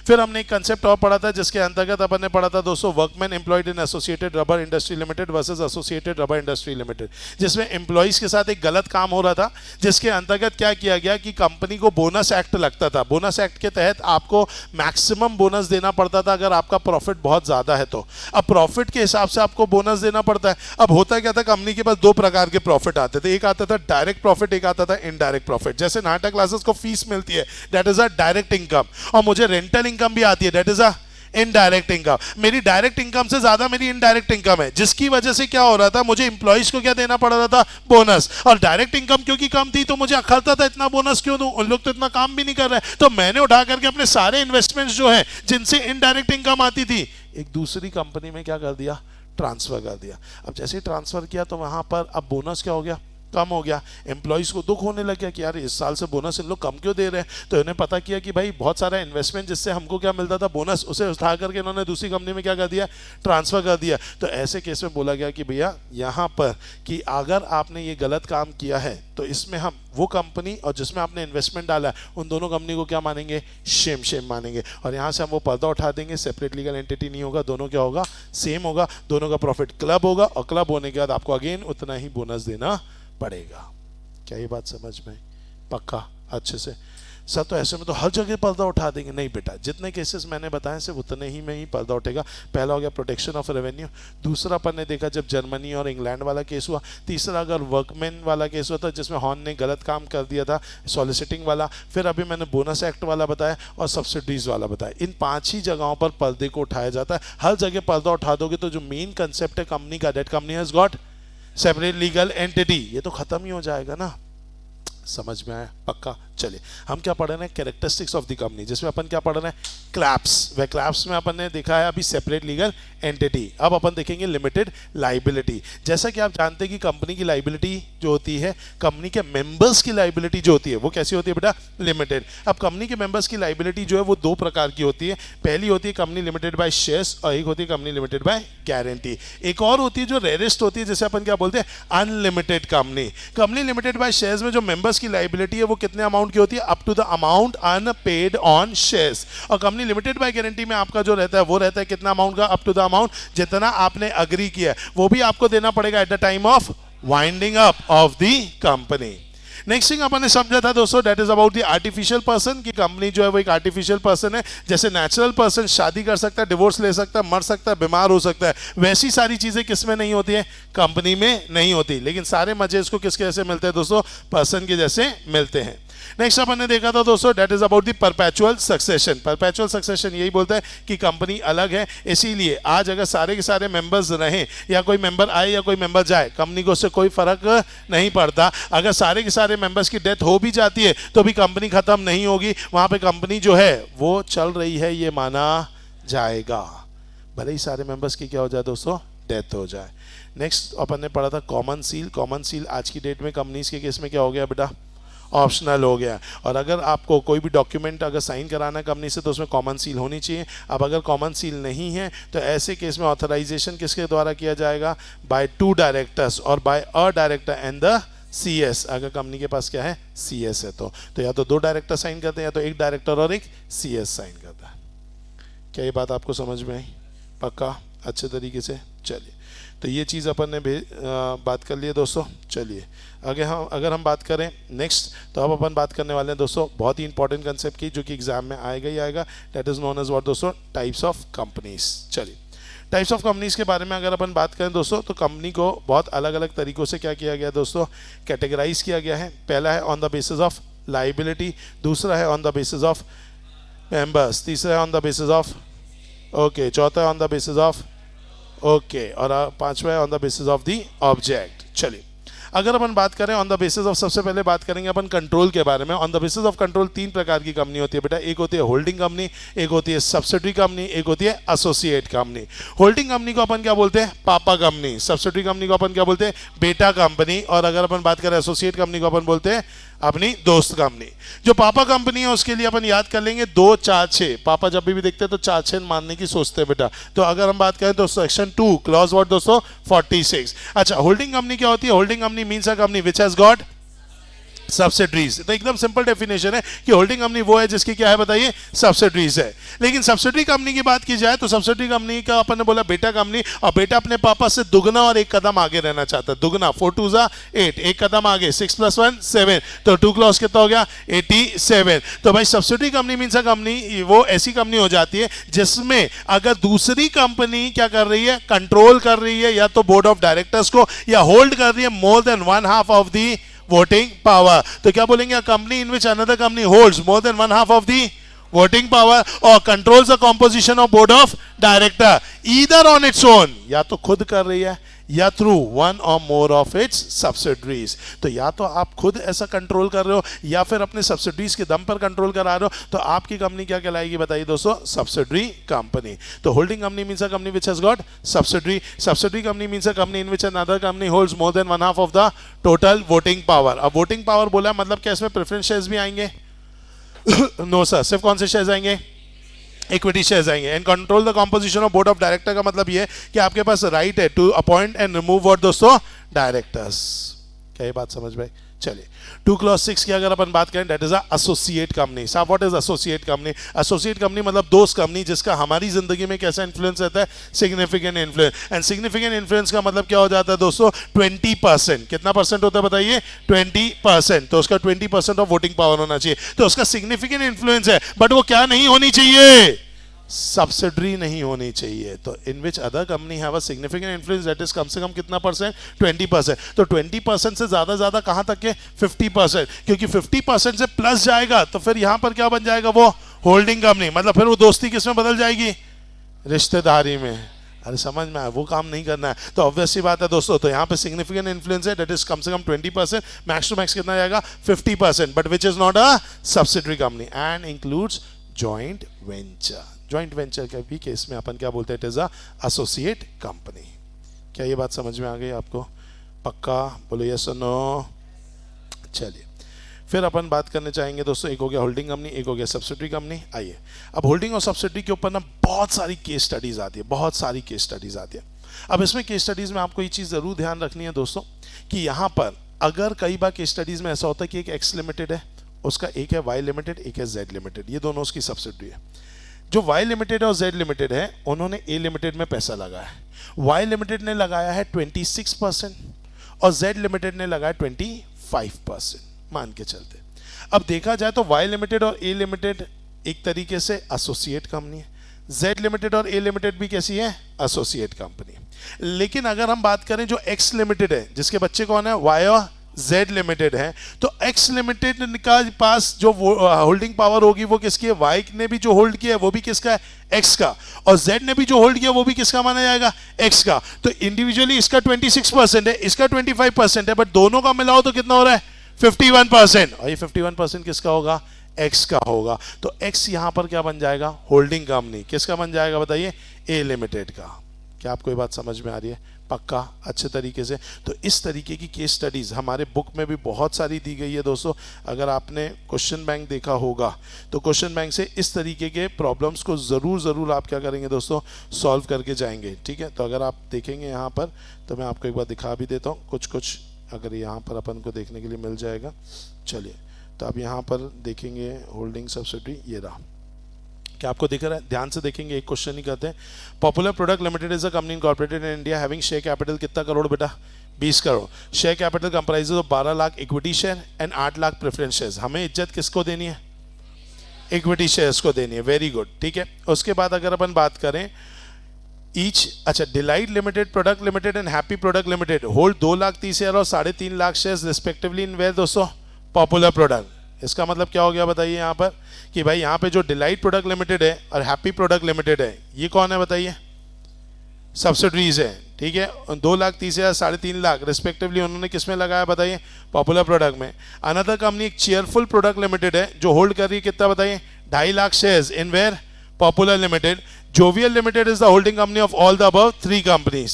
फिर हमने एक कंसेप्ट और पढ़ा था जिसके अंतर्गत अपन ने पढ़ा था दोस्तों workman employed in associated rubber industry limited versus associated rubber industry limited, जिसमें एम्प्लॉइज के साथ एक गलत काम हो रहा था जिसके अंतर्गत क्या किया गया कि कंपनी को बोनस एक्ट लगता था। बोनस एक्ट के तहत आपको मैक्सिमम बोनस देना पड़ता था अगर आपका प्रॉफिट बहुत ज्यादा है तो। अब प्रॉफिट के हिसाब से आपको बोनस देना पड़ता है। अब होता क्या था, कंपनी के पास दो प्रकार के प्रॉफिट आते थे, एक आता था डायरेक्ट प्रॉफिट, एक आता था इनडायरेक्ट प्रॉफिट। जैसे नाटा क्लासेस को फीस मिलती है that is a direct income, और मुझे रेंटल इनकम भी आती है that is a indirect income. मेरी डायरेक्ट इनकम से ज्यादा मेरी इनडायरेक्ट इनकम है, जिसकी वजह से क्या हो रहा था, मुझे इंप्लॉइज को क्या देना पड़ रहा था, बोनस। और डायरेक्ट इनकम क्योंकि कम थी तो मुझे अखरता था इतना बोनस क्यों दूं, उन लोग तो इतना काम भी नहीं कर रहे। तो मैंने उठा करके अपने सारे इन्वेस्टमेंट्स जो है जिनसे इनडायरेक्ट इनकम आती थी एक दूसरी कंपनी में क्या कर दिया, ट्रांसफर कर दिया। अब जैसे ही ट्रांसफर किया तो वहां पर अब बोनस क्या हो गया, कम हो गया, एम्प्लॉइज को दुख होने लग गया कि यार इस साल से बोनस इन लोग कम क्यों दे रहे हैं। तो इन्होंने पता किया कि भाई बहुत सारा इन्वेस्टमेंट जिससे हमको क्या मिलता था बोनस, उसे उठा करके इन्होंने दूसरी कंपनी में क्या कर दिया, ट्रांसफर कर दिया। तो ऐसे केस में बोला गया कि भैया यहाँ पर कि अगर आपने ये गलत काम किया है तो इसमें हम वो कंपनी और जिसमें आपने इन्वेस्टमेंट डाला है उन दोनों कंपनी को क्या मानेंगे, शेम मानेंगे, और यहाँ से हम वो पर्दा उठा देंगे। सेपरेट लीगल एंटिटी नहीं होगा, दोनों क्या होगा, सेम होगा, दोनों का प्रॉफिट क्लब होगा, और क्लब होने के बाद आपको अगेन उतना ही बोनस देना पड़ेगा। क्या ये बात समझ में पक्का अच्छे से? सर तो ऐसे में तो हर जगह पर्दा उठा देंगे। नहीं बेटा, जितने केसेस मैंने बताए सिर्फ उतने ही में ही पर्दा उठेगा। पहला हो गया प्रोटेक्शन ऑफ रेवेन्यू, दूसरा अपन ने देखा जब जर्मनी और इंग्लैंड वाला केस हुआ, तीसरा अगर वर्कमैन वाला केस हुआ था जिसमें हॉर्न ने गलत काम कर दिया था, सॉलिसिटिंग वाला, फिर अभी मैंने बोनस एक्ट वाला बताया और सब्सिडीज वाला बताया। इन 5 ही जगहों पर पर्दे को उठाया जाता है। हर जगह पर्दा उठा दोगे तो जो मेन कंसेप्ट है कंपनी का, that company has got separate legal entity, ये तो खत्म ही हो जाएगा ना। समझ में आया पक्का? चलिए हम क्या पढ़ रहे हैं, कैरेक्टरिस्टिक्स ऑफ द कंपनी, जिसमें अपन क्या पढ़ रहे हैं, क्लैप्स। वह क्लैप्स में अपन ने देखा है अभी सेपरेट लीगल एंटिटी। अब अपन देखेंगे लिमिटेड लाइबिलिटी। जैसा कि आप जानते हैं कि कंपनी की लाइबिलिटी जो होती है, कंपनी के मेंबर्स की लाइबिलिटी जो होती है वो कैसी होती है बेटा, लिमिटेड। अब कंपनी के मेंबर्स की लाइबिलिटी जो है वो 2 प्रकार की होती है। पहली होती है कंपनी लिमिटेड बाय शेयर्स और एक होती है कंपनी लिमिटेड बाय गारंटी। एक और होती है जो रेयरेस्ट होती है, जैसे अपन क्या बोलते हैं, unlimited company. Company limited by shares में जो मेंबर्स की लाइबिलिटी है वो कितने अमाउंट की होती है, up to the amount unpaid on shares. और कंपनी लिमिटेड बाय गारंटी में आपका जो रहता है वो रहता है कितना अमाउंट का, अप टू द अमाउंट जितना आपने अग्री किया है वो भी आपको देना पड़ेगा at the time of winding up of the company. Next thing अपन ने समझा था दोस्तों, that is about the artificial person, की कंपनी जो है वो एक आर्टिफिशियल पर्सन है। जैसे नेचुरल पर्सन शादी कर सकता है, डिवोर्स ले सकता है, मर सकता है, बीमार हो सकता है, वैसी सारी चीजें किसमें नहीं होती है, कंपनी में नहीं होती। लेकिन सारे मजे इसको किसके जैसे मिलते हैं दोस्तों, पर्सन के जैसे मिलते हैं। नेक्स्ट अपन ने देखा था दोस्तों, that is about the perpetual succession. Perpetual succession यही बोलता है कि कंपनी अलग है, इसीलिए आज अगर सारे के सारे मेंबर्स रहें या कोई मेंबर आए या कोई मेंबर जाए, कंपनी को उससे कोई फर्क नहीं पड़ता। अगर सारे के सारे मेंबर्स की डेथ हो भी जाती है तो भी कंपनी खत्म नहीं होगी, वहां पे कंपनी जो है वो चल रही है ये माना जाएगा, भले ही सारे मेंबर्स की क्या हो जाए दोस्तों, डेथ हो जाए। नेक्स्ट अपन ने पढ़ा था कॉमन सील। कॉमन सील आज की डेट में कंपनीज के केस में क्या हो गया बेटा, ऑप्शनल हो गया। और अगर आपको कोई भी डॉक्यूमेंट अगर साइन कराना है कंपनी से तो उसमें कॉमन सील होनी चाहिए। अब अगर कॉमन सील नहीं है तो ऐसे केस में ऑथराइजेशन किसके द्वारा किया जाएगा, बाय 2 डायरेक्टर्स और by a director and the CS। अगर कंपनी के पास क्या है, CS है तो या तो 2 डायरेक्टर साइन करते हैं या तो 1 डायरेक्टर और 1 CS साइन करता है। क्या ये बात आपको समझ में आई पक्का अच्छे तरीके से? चलिए तो ये चीज़ अपन ने बात कर लिए दोस्तों। चलिए अगर हम बात करें नेक्स्ट, तो अब अपन बात करने वाले हैं दोस्तों बहुत ही इंपॉर्टेंट कंसेप्ट की, जो कि एग्जाम में आएगा ही आएगा। That is known as what दोस्तों, टाइप्स ऑफ कंपनीज। चलिए टाइप्स ऑफ कंपनीज के बारे में अगर अपन बात करें दोस्तों, तो कंपनी को बहुत अलग अलग तरीक़ों से क्या किया गया दोस्तों, कैटेगराइज किया गया है। पहला है on the basis of liability, दूसरा है on the basis of members, तीसरा है on the basis of okay, चौथा है on the basis of okay, और 5वां है on the basis of the object. चलिए अगर अपन बात करें ऑन द बेसिस ऑफ, सबसे पहले बात करेंगे अपन कंट्रोल के बारे में। On the basis of control 3 प्रकार की कंपनी होती है बेटा, एक होती है होल्डिंग कंपनी, एक होती है सब्सिडरी कंपनी, एक होती है एसोसिएट कंपनी। होल्डिंग कंपनी को अपन क्या बोलते हैं, पापा कंपनी। सब्सिडरी कंपनी को अपन क्या बोलते हैं, बेटा कंपनी। और अगर अपन बात करें एसोसिएट कंपनी को अपन बोलते हैं अपनी दोस्त कंपनी। जो पापा कंपनी है उसके लिए अपन याद कर लेंगे 2 4 6। पापा जब भी देखते हैं तो 4 6 मानने की सोचते हैं बेटा। तो अगर हम बात करें तो सेक्शन 2 क्लॉज व्हाट दोस्तों, 46। अच्छा होल्डिंग कंपनी क्या होती है, holding company means a company which has got subsidiaries. तो एकदम सिंपल डेफिनेशन है कि होल्डिंग कंपनी वो है जिसकी क्या है बताइए, सब्सिडरीज है। लेकिन सब्सिडरी कंपनी की बात की जाए तो सब्सिडरी कंपनी का अपन ने बोला बेटा कंपनी, और बेटा अपने पापा से दुगना और 1 कदम आगे रहना चाहता है। दुगना 4 2 8, 1 कदम आगे, 6 + 1 7, तो 2 क्लॉज कितना हो गया 87। तो भाई subsidiary company means a company वो ऐसी कंपनी हो जाती है जिसमें अगर दूसरी कंपनी क्या कर रही है, कंट्रोल कर रही है या तो बोर्ड ऑफ डायरेक्टर्स को, या होल्ड कर रही है more than 1/2 of the voting power. तो क्या बोलेंगे, company in which another company holds more than 1/2 of the voting power और controls the composition of board of director either on its own, या तो खुद कर रही है या थ्रू वन और मोर ऑफ इट्स सब्सिडरीज। तो या तो आप खुद ऐसा कंट्रोल कर रहे हो या फिर अपने सब्सिडरीज के दम पर कंट्रोल करा रहे हो, तो आपकी कंपनी क्या कहलाएगी बताइए दोस्तों? Subsidiary company. तो holding company means a company which has got subsidiary. Subsidiary company means a company in which another company holds more than one half of the total voting power. अब वोटिंग पावर बोला मतलब क्या इसमें प्रेफरेंस शेयर्स भी आएंगे? नो सर, सिर्फ कौन से शेयर्स आएंगे? इक्विटी शेयर्स आएंगे। And control the composition of board of director का मतलब ये है कि आपके पास राइट है to appoint and remove what दोस्तों? डायरेक्टर्स। क्या ये बात समझ में? चलिए 2 क्लॉज 6 की अगर अपन बात करें, दैट इज एसोसिएट कंपनी। साहब what is associate company? Associate company मतलब दोस्त कंपनी जिसका हमारी जिंदगी में कैसा इन्फ्लुएंस रहता है? Significant influence. And significant influence का मतलब क्या हो जाता है दोस्तों? 20%। कितना परसेंट होता है बताइए? 20%। तो उसका 20% ऑफ वोटिंग पावर होना चाहिए। तो उसका सिग्निफिकेंट इन्फ्लुएंस है, बट वो क्या नहीं होनी चाहिए? सब्सिडरी नहीं होनी चाहिए। तो in which other company have a significant influence, that is कम से कम कितना परसेंट? 20%। तो 20% से ज्यादा कहां तक के? 50%। क्योंकि 50% से प्लस जाएगा तो फिर यहां पर क्या बन जाएगा? वो होल्डिंग कंपनी। मतलब फिर वो दोस्ती किस में बदल जाएगी? रिश्तेदारी में। अरे समझ में आया? वो काम नहीं करना है। तो ऑब्वियस सी बात है दोस्तों, तो यहाँ पे सिग्निफिकेंट इन्फ्लुएंस है, दैट इज कम से कम 20%। मैक्स टू मैक्स कितना जाएगा? 50%। But which is not a subsidiary company and includes joint venture. Joint venture के भी केस में अपन क्या बोलते हैं? It is a associate company. क्या ये बात समझ में आ गई आपको? पक्का बोलो यस और नो। चलिए फिर अपन बात करने चाहेंगे दोस्तों, एक हो गया होल्डिंग कंपनी, एक हो गया सब्सिडरी कंपनी। आइए अब होल्डिंग और सब्सिडरी के ऊपर ना बहुत सारी केस स्टडीज आती है, बहुत सारी केस स्टडीज आती है। अब इसमें केस स्टडीज में आपको ये चीज़ ज़रूर ध्यान रखनी है दोस्तों कि यहाँ पर अगर कई बार केस स्टडीज में ऐसा होता है कि एक एक्स लिमिटेड है, उसका एक है वाई लिमिटेड, एक है जेड लिमिटेड, ये दोनों उसकी सब्सिडरी है। जो वाई लिमिटेड और जेड लिमिटेड है उन्होंने ए लिमिटेड में पैसा लगाया है। वाई लिमिटेड ने लगाया है 26% और जेड लिमिटेड ने लगाया 25%, मान के चलते। अब देखा जाए तो वाई लिमिटेड और ए लिमिटेड एक तरीके से एसोसिएट कंपनी है, जेड लिमिटेड और ए लिमिटेड भी कैसी है? Associate company. लेकिन अगर हम बात करें जो एक्स लिमिटेड है, जिसके बच्चे कौन है? वाई और जेड लिमिटेड है, तो एक्स लिमिटेड का पास जो होल्डिंग पावर होगी वो किसकी है? वाई ने भी जो होल्ड किया है वो भी किसका है? एक्स का। और जेड ने भी जो होल्ड किया वो भी किसका माना जाएगा? एक्स का। तो इंडिविजुअली इसका 26% है, इसका 25% है, बट दोनों का मिलाओ तो कितना हो रहा है? 51%। और ये 51% किसका होगा? एक्स का होगा। तो एक्स यहां पर क्या बन जाएगा? Holding company. किसका बन जाएगा बताइए? ए लिमिटेड का। क्या आपको ये बात समझ में आ रही है? पक्का अच्छे तरीके से। तो इस तरीके की केस स्टडीज़ हमारे बुक में भी बहुत सारी दी गई है दोस्तों। अगर आपने क्वेश्चन बैंक देखा होगा तो क्वेश्चन बैंक से इस तरीके के प्रॉब्लम्स को ज़रूर आप क्या करेंगे दोस्तों? सॉल्व करके जाएंगे। ठीक है, तो अगर आप देखेंगे यहाँ पर तो मैं आपको एक बार दिखा भी देता हूँ कुछ अगर यहाँ पर अपन को देखने के लिए मिल जाएगा। चलिए तो अब यहाँ पर देखेंगे होल्डिंग सब्सिडरी, ये रहा। क्या आपको दिख रहा है? ध्यान से देखेंगे, एक क्वेश्चन ही करते हैं। Popular product limited is a company incorporated in India having share capital कितना करोड़ बेटा? 20 crore. Share capital comprises of 12 lakh equity share and 8 lakh preference shares. हमें इज्जत किसको देनी है? इक्विटी शेयर्स को देनी है। वेरी गुड, ठीक है। उसके बाद अगर अपन बात करें अच्छा, Delight Limited, Product Limited and Happy Product Limited hold 2,30,000 और 3.5 lakh shares respectively in where दोस्तों? Popular Product. इसका मतलब क्या हो गया बताइए यहाँ पर कि भाई यहाँ पे जो डिलाइट प्रोडक्ट लिमिटेड है और हैप्पी प्रोडक्ट लिमिटेड है, ये कौन है बताइए? सब्सिडरीज है। ठीक है, 2,30,000 3.5 लाख रिस्पेक्टिवली उन्होंने किस में लगाया बताइए? पॉपुलर प्रोडक्ट में। अनदर कंपनी एक चेयरफुल प्रोडक्ट लिमिटेड है जो होल्ड कर रही है कितना बताइए? 2.5 lakh shares in where? Popular limited. Jovial limited is the holding company of all the above 3 companies.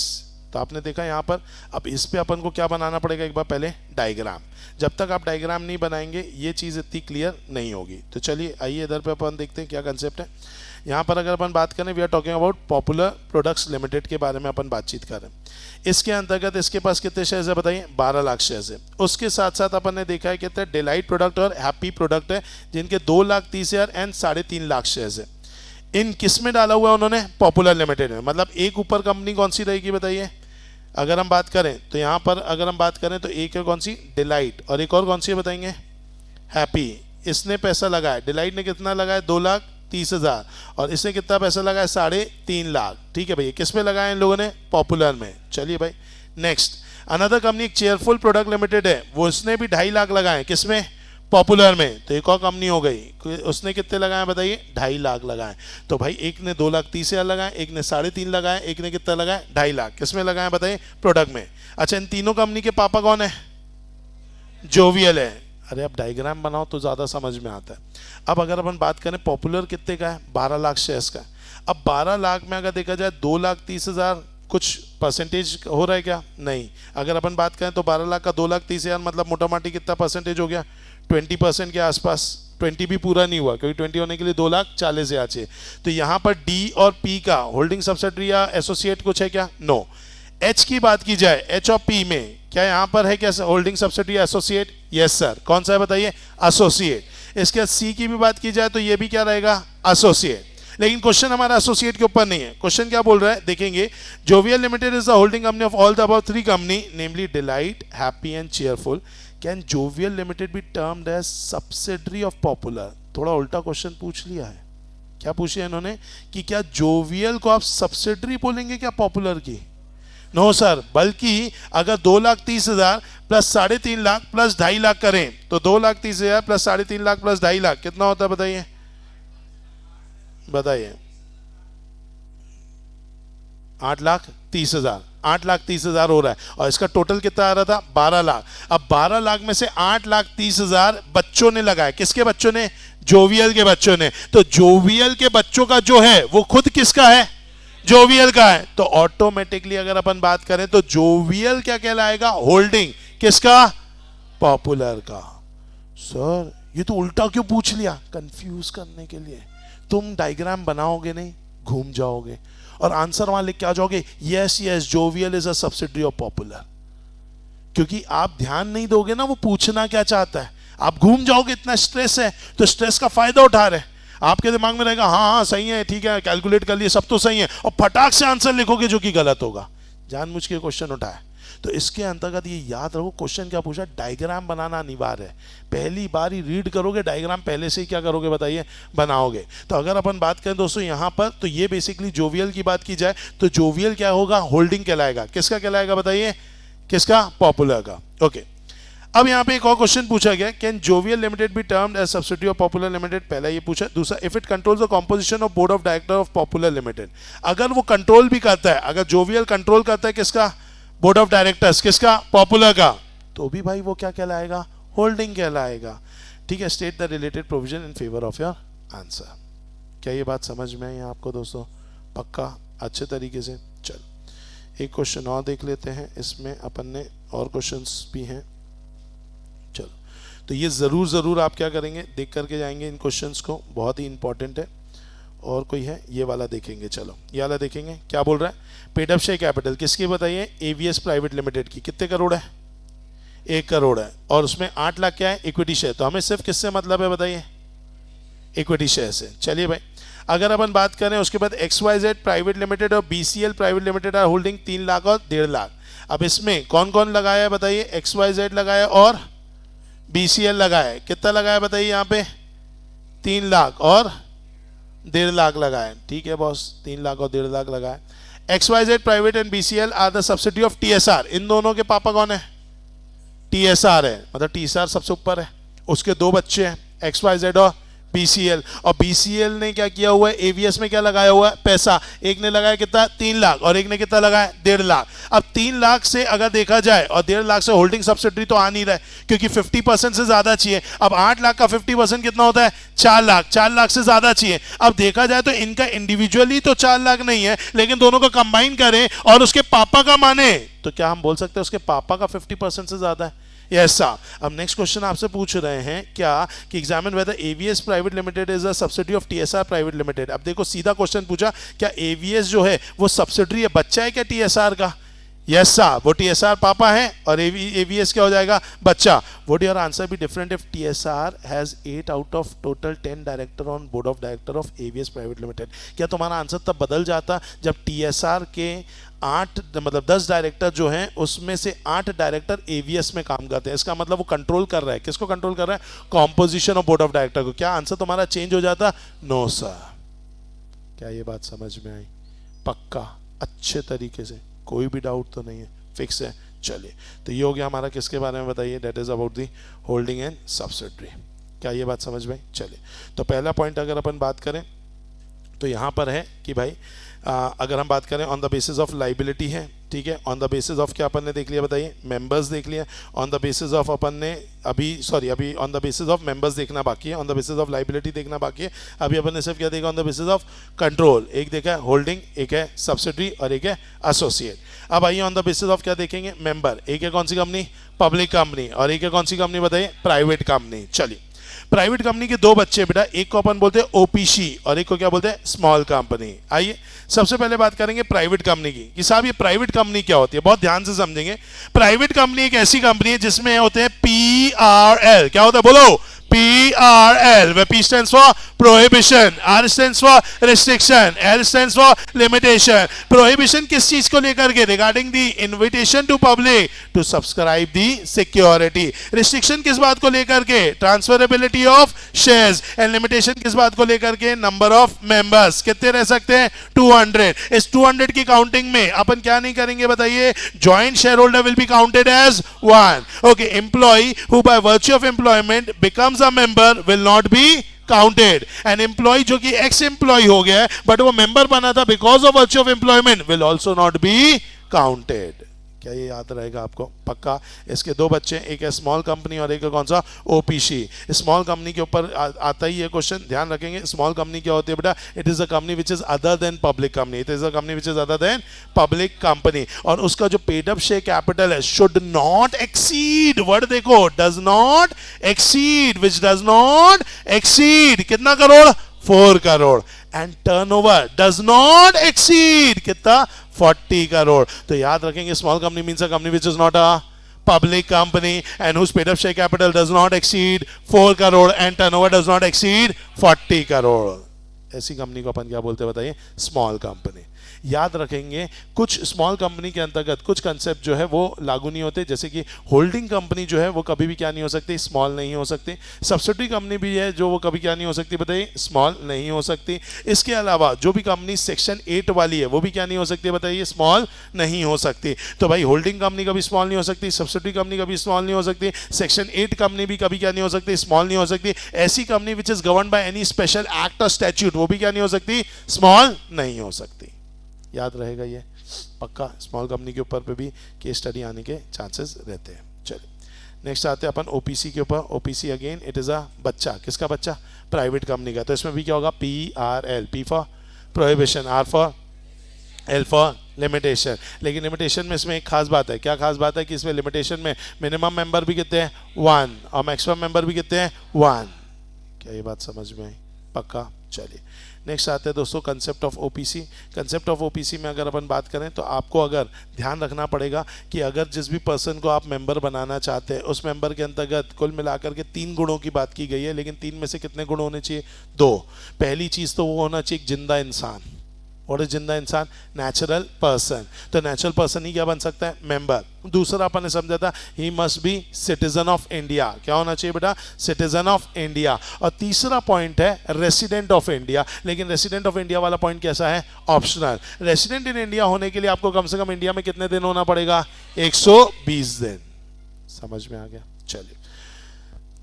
तो आपने देखा यहाँ पर। अब इस पे अपन को क्या बनाना पड़ेगा? एक बार पहले डायग्राम। जब तक आप डायग्राम नहीं बनाएंगे ये चीज़ इतनी क्लियर नहीं होगी। तो चलिए आइए इधर पे अपन देखते हैं क्या कंसेप्ट है। यहाँ पर अगर अपन बात करें, we are talking about Popular products limited के बारे में अपन बातचीत कर रहे हैं। इसके अंतर्गत इसके पास कितने शेयर्स है बताइए? 12 लाख शेयर्स है। उसके साथ साथ अपन ने देखा है कितने डिलाइट प्रोडक्ट और हैप्पी प्रोडक्ट है जिनके 2,30,000 एंड 3.5 लाख शेयर्स है। इन किस में डाला हुआ है उन्होंने? पॉपुलर लिमिटेड में। मतलब एक ऊपर कंपनी कौन सी रहेगी बताइए? अगर हम बात करें तो यहाँ पर अगर हम बात करें तो एक है कौन सी? डिलाइट, और एक और कौन सी है बताएंगे? हैप्पी। इसने पैसा लगाया, डिलाइट ने कितना लगाया? 2,30,000 और इसने कितना पैसा लगाया? 3.5 लाख। ठीक है भैया, किस में लगाया इन लोगों ने? पॉपुलर में। चलिए भाई नेक्स्ट। अनदर कंपनी एक चेयरफुल प्रोडक्ट लिमिटेड है, वो इसने भी 2.5 लाख लगाए किस में? पॉपुलर में, तो एक और कंपनी हो गई, उसने कितने लगाए बताइए, 2.5 लाख लगाए। तो भाई एक ने 2,30,000 लगाए, एक ने 3.5 लगाए, एक ने कितना लगाए, 2.5 लाख। किस में लगाए बताइए, प्रोडक्ट में। अच्छा, इन तीनों कंपनी के पापा कौन है, जोवियल है। अरे अब डायग्राम बनाओ तो ज़्यादा समझ में आता है। अब अगर अपन बात करें पॉपुलर कितने का है, 12 लाख शेयर्स का है। अब 12 लाख में अगर देखा जाए 2,30,000 कुछ परसेंटेज हो रहा है क्या, नहीं। अगर अपन बात करें तो 12 लाख का 2,30,000 मतलब मोटा मोटी कितना परसेंटेज हो गया, 20% के आसपास। 20 भी पूरा नहीं हुआ, क्योंकि 20 होने के लिए 2,40,000 चाहिए। तो यहाँ पर डी और पी का होल्डिंग सब्सिडरी या एसोसिएट कुछ है क्या, नो। एच की बात की जाए, एच और पी में क्या यहाँ पर है क्या holding subsidiary associate, yes sir. कौन सा है बताइए, एसोसिएट। इसके बाद सी की भी बात की जाए तो ये भी क्या रहेगा, एसोसिएट। लेकिन क्वेश्चन हमारा एसोसिएट के ऊपर नहीं है। क्वेश्चन क्या बोल रहा है देखेंगे, Jovial limited is the holding company of all the above 3 company namely Delight, Happy and Cheerful. Can Jovial limited be termed as subsidiary of Popular. थोड़ा उल्टा क्वेश्चन पूछ लिया है। क्या पूछ लिया इन्होंने कि क्या जोवियल को आप सब्सिडरी बोलेंगे क्या पॉपुलर की, नो सर। बल्कि अगर 2,30,000 प्लस 3.5 लाख प्लस 2.5 लाख करें तो 2,30,000 प्लस 3.5 लाख प्लस 2.5 लाख कितना होता है बताइए, बताइए। 8,30,000, 8,30,000 हो रहा है। और इसका टोटल कितना आ रहा था, 12 लाख। अब 12 लाख में से 8,30,000 बच्चों ने लगाया। किसके बच्चों ने, जोवियल के बच्चों ने। तो जोवियल के बच्चों का जो है वो खुद किसका है, जोवियल का है। तो ऑटोमेटिकली अगर अपन बात करें तो जोवियल क्या कहलाएगा, होल्डिंग किसका, पॉपुलर का। सर ये तो उल्टा क्यों पूछ लिया, कंफ्यूज करने के लिए। तुम डायग्राम बनाओगे नहीं, घूम जाओगे और आंसर वहां लिख के आ जाओगे, yes yes jovial is a subsidiary of popular. क्योंकि आप ध्यान नहीं दोगे ना वो पूछना क्या चाहता है, आप घूम जाओगे। इतना स्ट्रेस है तो स्ट्रेस का फायदा उठा रहे। आपके दिमाग में रहेगा हाँ हाँ सही है, ठीक है, कैलकुलेट कर लिए, सब तो सही है, और फटाक से आंसर लिखोगे जो कि गलत होगा। जानबूझ के क्वेश्चन उठाया। तो इसके अंतर्गत ये याद रखो, क्वेश्चन क्या पूछा, डायग्राम बनाना अनिवार्य है। पहली बार ही रीड करोगे डायग्राम, पहले से ही क्या करोगे बताइए, बनाओगे। तो अगर अपन बात करें दोस्तों यहाँ पर, तो ये बेसिकली जोवियल की बात की जाए तो जोवियल क्या होगा, होल्डिंग कहलाएगा। किसका कहलाएगा बताइए, किसका, पॉपुलर का। ओके, अब यहाँ पे एक और क्वेश्चन पूछा गया, can Jovial limited be termed as subsidiary of Popular limited. पहला ये पूछा। दूसरा, if it controls the composition of board of director of Popular limited. अगर वो कंट्रोल भी करता है, अगर जोवियल कंट्रोल करता है किसका, बोर्ड ऑफ डायरेक्टर्स, किसका, पॉपुलर का, तो भी भाई वो क्या कहलाएगा, होल्डिंग कहलाएगा। ठीक है, state the related provision in favour of your answer. क्या ये बात समझ में आई आपको दोस्तों, पक्का, अच्छे तरीके से। चल एक क्वेश्चन और देख लेते हैं, इसमें अपन ने और क्वेश्चंस भी हैं। चलो, तो ये ज़रूर आप क्या करेंगे, देख करके जाएंगे इन क्वेश्चंस को, बहुत ही इंपॉर्टेंट है। और कोई है, ये वाला देखेंगे। चलो ये वाला देखेंगे, क्या बोल रहा है, पेड अप शेयर कैपिटल किसकी बताइए, एवीएस प्राइवेट लिमिटेड की। कितने करोड़ है, 1 करोड़ है। और उसमें 8 लाख क्या है, इक्विटी शेयर। तो हमें सिर्फ किससे मतलब है बताइए, इक्विटी शेयर से। चलिए भाई, अगर अपन बात करें उसके बाद XYZ प्राइवेट लिमिटेड और BCL private limited are holding 3 lakh और 1.5 लाख। अब इसमें कौन कौन लगाया है बताइए, XYZ लगाया और BCL लगाया है। कितना लगाया बताइए यहाँ पे, 3 लाख और 1.5 लाख लगाए। ठीक है बॉस, 3 लाख और 1.5 लाख लगाए। XYZ private and BCL are the subsidy of TSR। इन दोनों के पापा कौन है, TSR है, मतलब TSR सबसे ऊपर है। उसके 2 बच्चे हैं, XYZ और BCL। और BCL ने क्या किया हुआ है, AVS में क्या लगाया हुआ है, पैसा। एक ने लगाया कितना, 3 लाख, और एक ने कितना लगाया, 1.5 लाख। अब 3 लाख से अगर देखा जाए और 1.5 लाख से होल्डिंग सब्सिडी तो आ नहीं रहा है, क्योंकि 50% से ज्यादा चाहिए। अब 8 लाख का 50% कितना होता है, 4 लाख। 4 लाख से ज्यादा चाहिए। अब देखा जाए तो इनका इंडिविजुअली तो 4 लाख नहीं है, लेकिन दोनों को कंबाइन करें और उसके पापा का माने तो क्या हम बोल सकते हैं उसके पापा का 50% से ज्यादा है। ऐसा। अब नेक्स्ट क्वेश्चन आपसे पूछ रहे हैं क्या, कि examine whether AVS private limited is a subsidy of TSR private limited. अब देखो सीधा क्वेश्चन पूछा, क्या एवीएस जो है वो सब्सिडी है, बच्चा है क्या टीएसआर का। यस सर, वो टीएसआर पापा है और एवीएस क्या हो जाएगा, बच्चा। Would your answer be different if TSR has 8 out of total 10 director on board of director of ABS private limited. क्या तुम्हारा आंसर तब बदल जाता जब टीएसआर के 8 मतलब 10 डायरेक्टर जो हैं उसमें से 8 डायरेक्टर एवीएस में काम करते हैं। इसका मतलब वो कंट्रोल कर रहा है, किसको कंट्रोल कर रहा है, composition of board of director को। क्या आंसर तुम्हारा चेंज हो जाता, नो सर। क्या ये बात समझ में आई, पक्का, अच्छे तरीके से, कोई भी डाउट तो नहीं है, फिक्स है। चलिए, तो ये हो गया हमारा किसके बारे में बताइए, that is about the holding and subsidiary. क्या ये बात समझ में? चलिए, तो पहला पॉइंट अगर अपन बात करें तो यहाँ पर है कि भाई अगर हम बात करें on the basis of liability है, ठीक है, ऑन द बेसिस ऑफ क्या अपन ने देख लिया बताइए, मेंबर्स देख लिया, ऑन द बेसिस ऑफ अपन ने अभी on the basis of members देखना बाकी है, on the basis of liability देखना बाकी है, अभी अपन ने सिर्फ क्या देखा, on the basis of control, एक देखा है होल्डिंग, एक है सब्सिडरी और एक है एसोसिएट। अब आइए ऑन द बेसिस ऑफ क्या देखेंगे, मेंबर, एक है कौन सी कंपनी, पब्लिक कंपनी, और एक है कौन सी कंपनी बताइए, प्राइवेट कंपनी। चलिए, प्राइवेट कंपनी के दो बच्चे बेटा, एक को अपन बोलते हैं ओपीसी और एक को क्या बोलते हैं, स्मॉल कंपनी। आइए सबसे पहले बात करेंगे प्राइवेट कंपनी की कि साहब ये प्राइवेट कंपनी क्या होती है, बहुत ध्यान से समझेंगे। प्राइवेट कंपनी एक ऐसी कंपनी है जिसमें होते हैं PRL, क्या होता है बोलो, PRL, where P stands for prohibition, R stands for restriction, L stands for limitation। prohibition किस चीज को लेकर के, regarding the invitation to public to subscribe the security। restriction किस बात को लेकर के, transferability of shares, and limitation किस बात को लेकर के, number of members, कितने रह सकते हैं, 200। इस 200 की काउंटिंग में अपन क्या नहीं करेंगे बताइए, joint shareholder will be counted as 1। okay, employee who by virtue of employment becomes a member will not be counted। an employee जो कि ex employee हो गया है बट वो member बना था because of virtue of employment will also not be counted। क्या ये याद रहेगा आपको पक्का? इसके दो बच्चे, एक है स्मॉल कंपनी और एक है कौन सा, ओपीसी। स्मॉल कंपनी के ऊपर आता ही ये क्वेश्चन, ध्यान रखेंगे। स्मॉल कंपनी क्या होती है बेटा, it is a company which is other than public company, it is a company which is other than public company, और उसका जो पेड अप शेयर कैपिटल है शुड नॉट एक्सीड, वर्ड देखो, does not exceed, which does not exceed कितना crore, 4 crore, and turnover does not exceed कितना, 40 करोड़। तो याद रखेंगे small company means a company which is not a public company and whose paid up share capital does not exceed 4 crore and turnover does not exceed 40 crore। ऐसी कंपनी को अपन क्या बोलते हैं बताइए, स्मॉल कंपनी। याद रखेंगे कुछ स्मॉल कंपनी के अंतर्गत कुछ कंसेप्ट जो है वो लागू नहीं होते, जैसे कि होल्डिंग कंपनी जो है वो कभी भी क्या नहीं हो सकती, स्मॉल नहीं हो सकती। सब्सिडरी कंपनी भी है जो वो कभी क्या नहीं हो सकती बताइए, स्मॉल नहीं हो सकती। इसके अलावा जो भी कंपनी सेक्शन 8 वाली है वो भी क्या नहीं हो सकती बताइए, स्मॉल नहीं हो सकती। तो भाई होल्डिंग कंपनी कभी स्मॉल नहीं हो सकती, सब्सिडरी कंपनी कभी स्मॉल नहीं हो सकती, सेक्शन 8 कंपनी भी कभी क्या नहीं हो सकती, स्मॉल नहीं हो सकती। ऐसी company which is govern by any special act और स्टैट्यूट वो भी क्या नहीं हो सकती, स्मॉल नहीं हो सकती। याद रहेगा ये पक्का, स्मॉल कंपनी के ऊपर पे भी केस स्टडी आने के चांसेस रहते हैं। चलिए नेक्स्ट आते हैं अपन ओपीसी के ऊपर। ओपीसी अगेन इट इज अ बच्चा, किसका बच्चा, प्राइवेट कंपनी का। तो इसमें भी क्या होगा, PRL, P for prohibition, R for, L for limitation. लेकिन लिमिटेशन में इसमें एक खास बात है, क्या खास बात है कि इसमें लिमिटेशन में मिनिमम मेंबर भी कितने हैं, 1, और मैक्सिमम मेंबर भी कितने हैं, 1। क्या ये बात समझ में आई पक्का? चलिए नेक्स्ट आते हैं दोस्तों concept of OPC. Concept of OPC में अगर अपन बात करें तो आपको अगर ध्यान रखना पड़ेगा कि अगर जिस भी पर्सन को आप मेंबर बनाना चाहते हैं उस मेंबर के अंतर्गत कुल मिलाकर के 3 गुणों की बात की गई है, लेकिन 3 में से कितने गुण होने चाहिए, 2। पहली चीज़ तो वो होना चाहिए एक जिंदा इंसान। और जिंदा इंसान, नेचुरल पर्सन। तो नेचुरल पर्सन ही क्या बन सकता है, मेंबर। दूसरा अपन ने समझा था he must be citizen of India, क्या होना चाहिए बेटा, सिटीजन ऑफ इंडिया। और तीसरा पॉइंट है रेसिडेंट ऑफ इंडिया, लेकिन रेसिडेंट ऑफ इंडिया वाला पॉइंट कैसा है, ऑप्शनल। रेसिडेंट इन इंडिया होने के लिए आपको कम से कम इंडिया में कितने दिन होना पड़ेगा, 120 दिन। समझ में आ गया? चलिए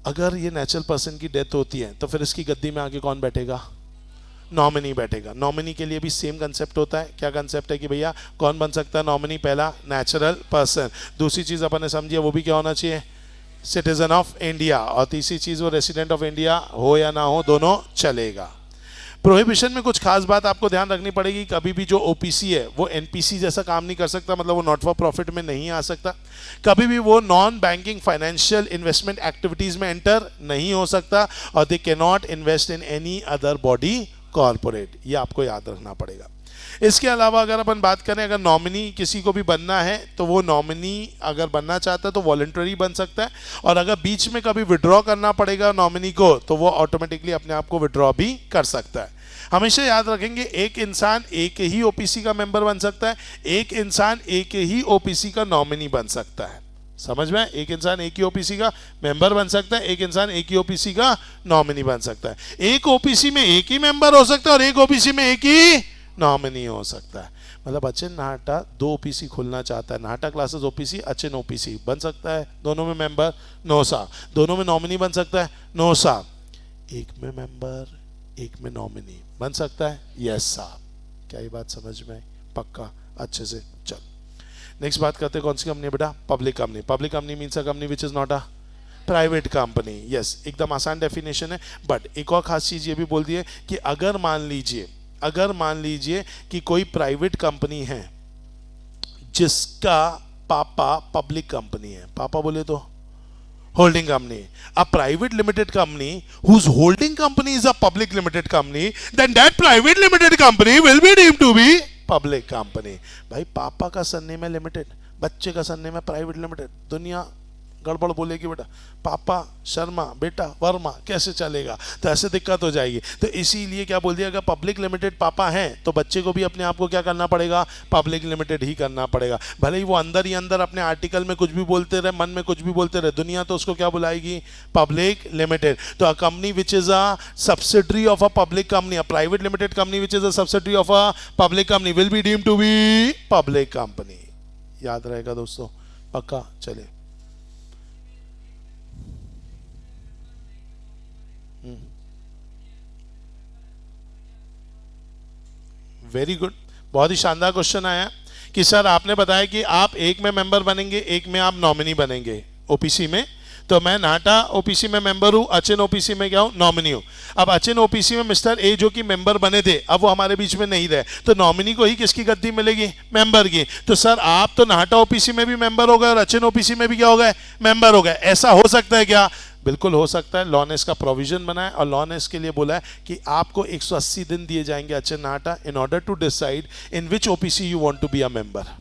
अगर ये नेचुरल पर्सन की डेथ होती है तो फिर इसकी गद्दी में आगे कौन बैठेगा, नॉमिनी बैठेगा। नॉमिनी के लिए भी सेम कंसेप्ट होता है। क्या कंसेप्ट है कि भैया कौन बन सकता है नॉमिनी, पहला नेचुरल पर्सन, दूसरी चीज अपन ने समझी है वो भी क्या होना चाहिए, सिटीजन ऑफ इंडिया, और तीसरी चीज वो रेसिडेंट ऑफ इंडिया हो या ना हो, दोनों चलेगा। प्रोहिबिशन में कुछ खास बात आपको ध्यान रखनी पड़ेगी, कभी भी जो ओपीसी है वो एनपीसी जैसा काम नहीं कर सकता, मतलब वो नॉट फॉर प्रॉफिट में नहीं आ सकता। कभी भी वो non banking financial investment activities में एंटर नहीं हो सकता, और they can not invest in any other body corporate, ये आपको याद रखना पड़ेगा। इसके अलावा अगर अपन बात करें, अगर नॉमिनी किसी को भी बनना है तो वो नॉमिनी अगर बनना चाहता है तो वॉलंटरी बन सकता है, और अगर बीच में कभी विड्रॉ करना पड़ेगा नॉमिनी को तो वो ऑटोमेटिकली अपने आप को विड्रॉ भी कर सकता है। हमेशा याद रखेंगे एक इंसान एक ही ओपीसी का मेंबर बन सकता है, एक इंसान एक ही ओपीसी का नॉमिनी बन सकता है। समझ में? एक इंसान एक ही ओपीसी का मेंबर बन सकता है, एक इंसान एक ही ओपीसी का नॉमिनी बन सकता है। एक ओपीसी में एक ही मेंबर हो सकता है और एक ओपीसी में एक ही नॉमिनी हो सकता है। मतलब अचिन नाहटा 2 ओपीसी खोलना चाहता है, Nahata classes OPC, Achin OPC बन सकता है, दोनों में मेंबर, नो साहब। दोनों में नॉमिनी बन सकता है, नो साहब। एक में मेंबर, एक में नॉमिनी बन सकता है, यस साहब। क्या ये बात समझ में आई? पक्का, अच्छे से। चल नेक्स्ट बात करते हैं, कौन सी कंपनी है बेटा? Public company. Public company means a company which is not a private company. Yes, एकदम आसान डेफिनेशन है। बट एक और खास चीज ये भी बोल दी है कि अगर मान लीजिए कि कोई प्राइवेट कंपनी है जिसका पापा पब्लिक कंपनी है, पापा बोले तो holding company, a private limited company whose holding company is a public limited company, then that private limited company will be deemed to be public company. भाई पापा का सरनेम है लिमिटेड, बच्चे का सरनेम है प्राइवेट लिमिटेड, दुनिया गड़बड़ बोलेगी बेटा, पापा शर्मा बेटा वर्मा, कैसे चलेगा? तो ऐसे दिक्कत हो जाएगी। तो इसीलिए क्या बोल दिया, अगर पब्लिक लिमिटेड पापा हैं तो बच्चे को भी अपने आप को क्या करना पड़ेगा? पब्लिक लिमिटेड ही करना पड़ेगा। भले ही वो अंदर ही अंदर अपने आर्टिकल में कुछ भी बोलते रहे, मन में कुछ भी बोलते रहे, दुनिया तो उसको क्या बुलाएगी? Public limited. तो a company which is a subsidiary of a public company, a private limited company which is a subsidiary of a public company will be deemed to be public company. याद रहेगा दोस्तों, पक्का। चलिए वेरी गुड, बहुत ही शानदार क्वेश्चन आया कि सर आपने बताया कि आप एक में मेंबर बनेंगे, एक में आप नॉमिनी बनेंगे ओपीसी में। तो मैं नाटा ओपीसी में मेंबर हूं, अचिन ओपीसी में क्या हूं? नॉमिनी हूं। अब अचिन ओपीसी में मिस्टर ए जो कि मेंबर बने थे, अब वो हमारे बीच में नहीं रहे, तो नॉमिनी को ही किसकी गद्दी मिलेगी? मेंबर की। तो सर आप तो नाटा ओपीसी में भी मेंबर हो गए और अचिन ओपीसी में भी क्या हो गए? मेंबर हो गए। ऐसा हो सकता है क्या? बिल्कुल हो सकता है। लॉ ने इसका प्रोविजन बनाया और लॉ ने इसके लिए बोला है कि आपको 180 दिन दिए जाएंगे Achin Nata in order to decide in which OPC you want to be a member.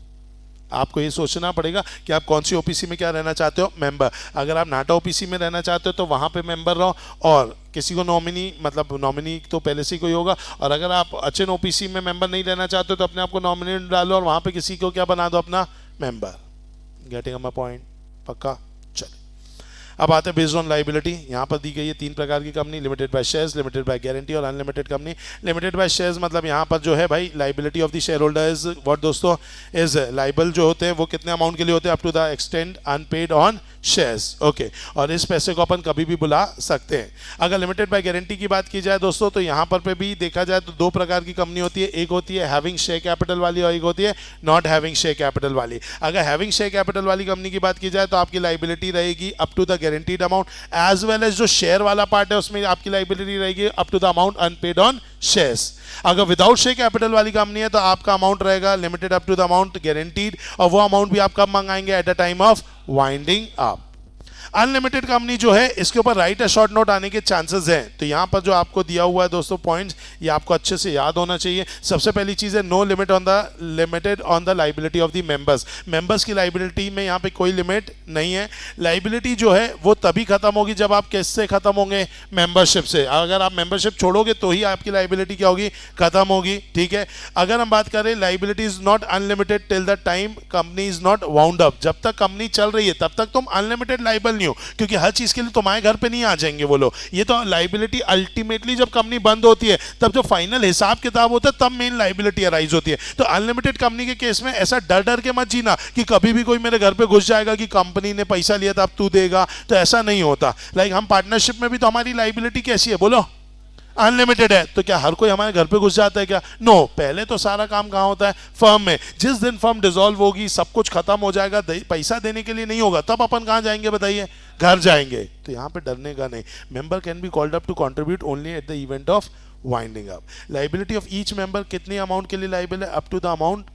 आपको ये सोचना पड़ेगा कि आप कौन सी ओपीसी में क्या रहना चाहते हो? मेंबर। अगर आप नाटा ओपीसी में रहना चाहते हो तो वहां पे मेंबर रहो और किसी को नॉमिनी, मतलब नॉमिनी तो पहले से कोई होगा। और अगर आप अचिन ओपीसी में मेंबर नहीं रहना चाहते हो तो अपने आप को नॉमिनी डालो और वहां पे किसी को क्या बना दो? अपना मेंबर। Getting my point? पक्का। चलिए अब आते हैं बेस्ड ऑन लाइबिलिटी। यहाँ पर दी गई है 3 प्रकार की company, limited by shares, limited by guarantee और unlimited company. Limited by shares मतलब यहाँ पर जो है भाई liability of the share holder is what दोस्तों? इज लाइबल जो होते हैं वो कितने अमाउंट के लिए होते हैं? Up to the extend unpaid on shares. Okay, और इस पैसे को अपन कभी भी बुला सकते हैं। अगर लिमिटेड बाय गारंटी की बात की जाए दोस्तों तो यहाँ पर पे भी देखा जाए तो 2 प्रकार की कंपनी होती है। एक होती है हैविंग शेयर कैपिटल वाली और एक होती है नॉट हैविंग शेयर कैपिटल वाली। अगर हैविंग शेयर कैपिटल वाली कंपनी की बात की जाए तो आपकी लाइबिलिटी रहेगी up to the guaranteed amount, as well as जो शेयर वाला पार्ट है उसमें आपकी लाइबिलिटी रहेगी up to the amount unpaid on shares. अगर विदाउट शेयर कैपिटल वाली कंपनी है तो आपका अमाउंट रहेगा limited up to the amount guaranteed, और वो अमाउंट भी आप कब मंगाएंगे? At the time of winding up. Unlimited company जो है इसके ऊपर राइट अ शॉर्ट नोट आने के चांसेस हैं। तो यहाँ पर जो आपको दिया हुआ है दोस्तों पॉइंट्स, ये आपको अच्छे से याद होना चाहिए। सबसे पहली चीज़ है no limit on the limited on the liability of the members. Members की लाइबिलिटी में यहाँ पे कोई लिमिट नहीं है। लाइबिलिटी जो है वो तभी खत्म होगी जब आप किससे खत्म होंगे? मेंबरशिप से। अगर आप मेंबरशिप छोड़ोगे तो ही आपकी लाइबिलिटी क्या होगी? खत्म होगी। ठीक है, अगर हम बात करें liability is not unlimited till the time company is not wound up. जब तक कंपनी चल रही है तब तक तुम अनलिमिटेड लाइबल नहीं हो, क्योंकि हर चीज के लिए तुम्हारे घर पे नहीं आ जाएंगे वो लोग। ये तो लाइबिलिटी अल्टीमेटली जब कंपनी बंद होती है तब जो फाइनल हिसाब किताब होता है तब मेन लाइबिलिटी अराइज होती है। तो अनलिमिटेड कंपनी के केस में ऐसा डर डर के मत जीना कि कभी भी कोई मेरे घर पे घुस जाएगा कि कंपनी ने पैसा लिया था अब तू देगा, तो ऐसा नहीं होता। लाइक हम पार्टनरशिप में भी तो हमारी लाइबिलिटी कैसी है बोलो? अनलिमिटेड है। तो क्या हर कोई हमारे घर पे घुस जाता है क्या? नो। पहले तो सारा काम कहाँ होता है? फर्म में। जिस दिन फर्म डिसॉल्व होगी, सब कुछ खत्म हो जाएगा, पैसा देने के लिए नहीं होगा, तब अपन कहाँ जाएंगे बताइए? घर जाएंगे। तो यहाँ पे डरने का नहीं। Member can be called up to contribute only at the event of winding up. Liability of each member कितनी अमाउंट के लिए लाइबल है? Up to the amount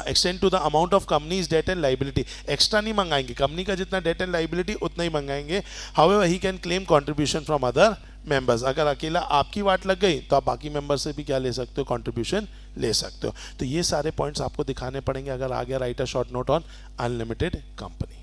extend to the amount of companies debt and liability. Extra नहीं मंगाएंगे, कंपनी का जितना डेट एंड लाइबिलिटी उतना ही मंगाएंगे। However he can claim contribution from other members. अगर अकेला आपकी वाट लग गई तो आप बाकी मेंबर से भी क्या ले सकते हो? कंट्रीब्यूशन ले सकते हो। तो ये सारे पॉइंट्स आपको दिखाने पड़ेंगे अगर आ गया right a short note on unlimited company.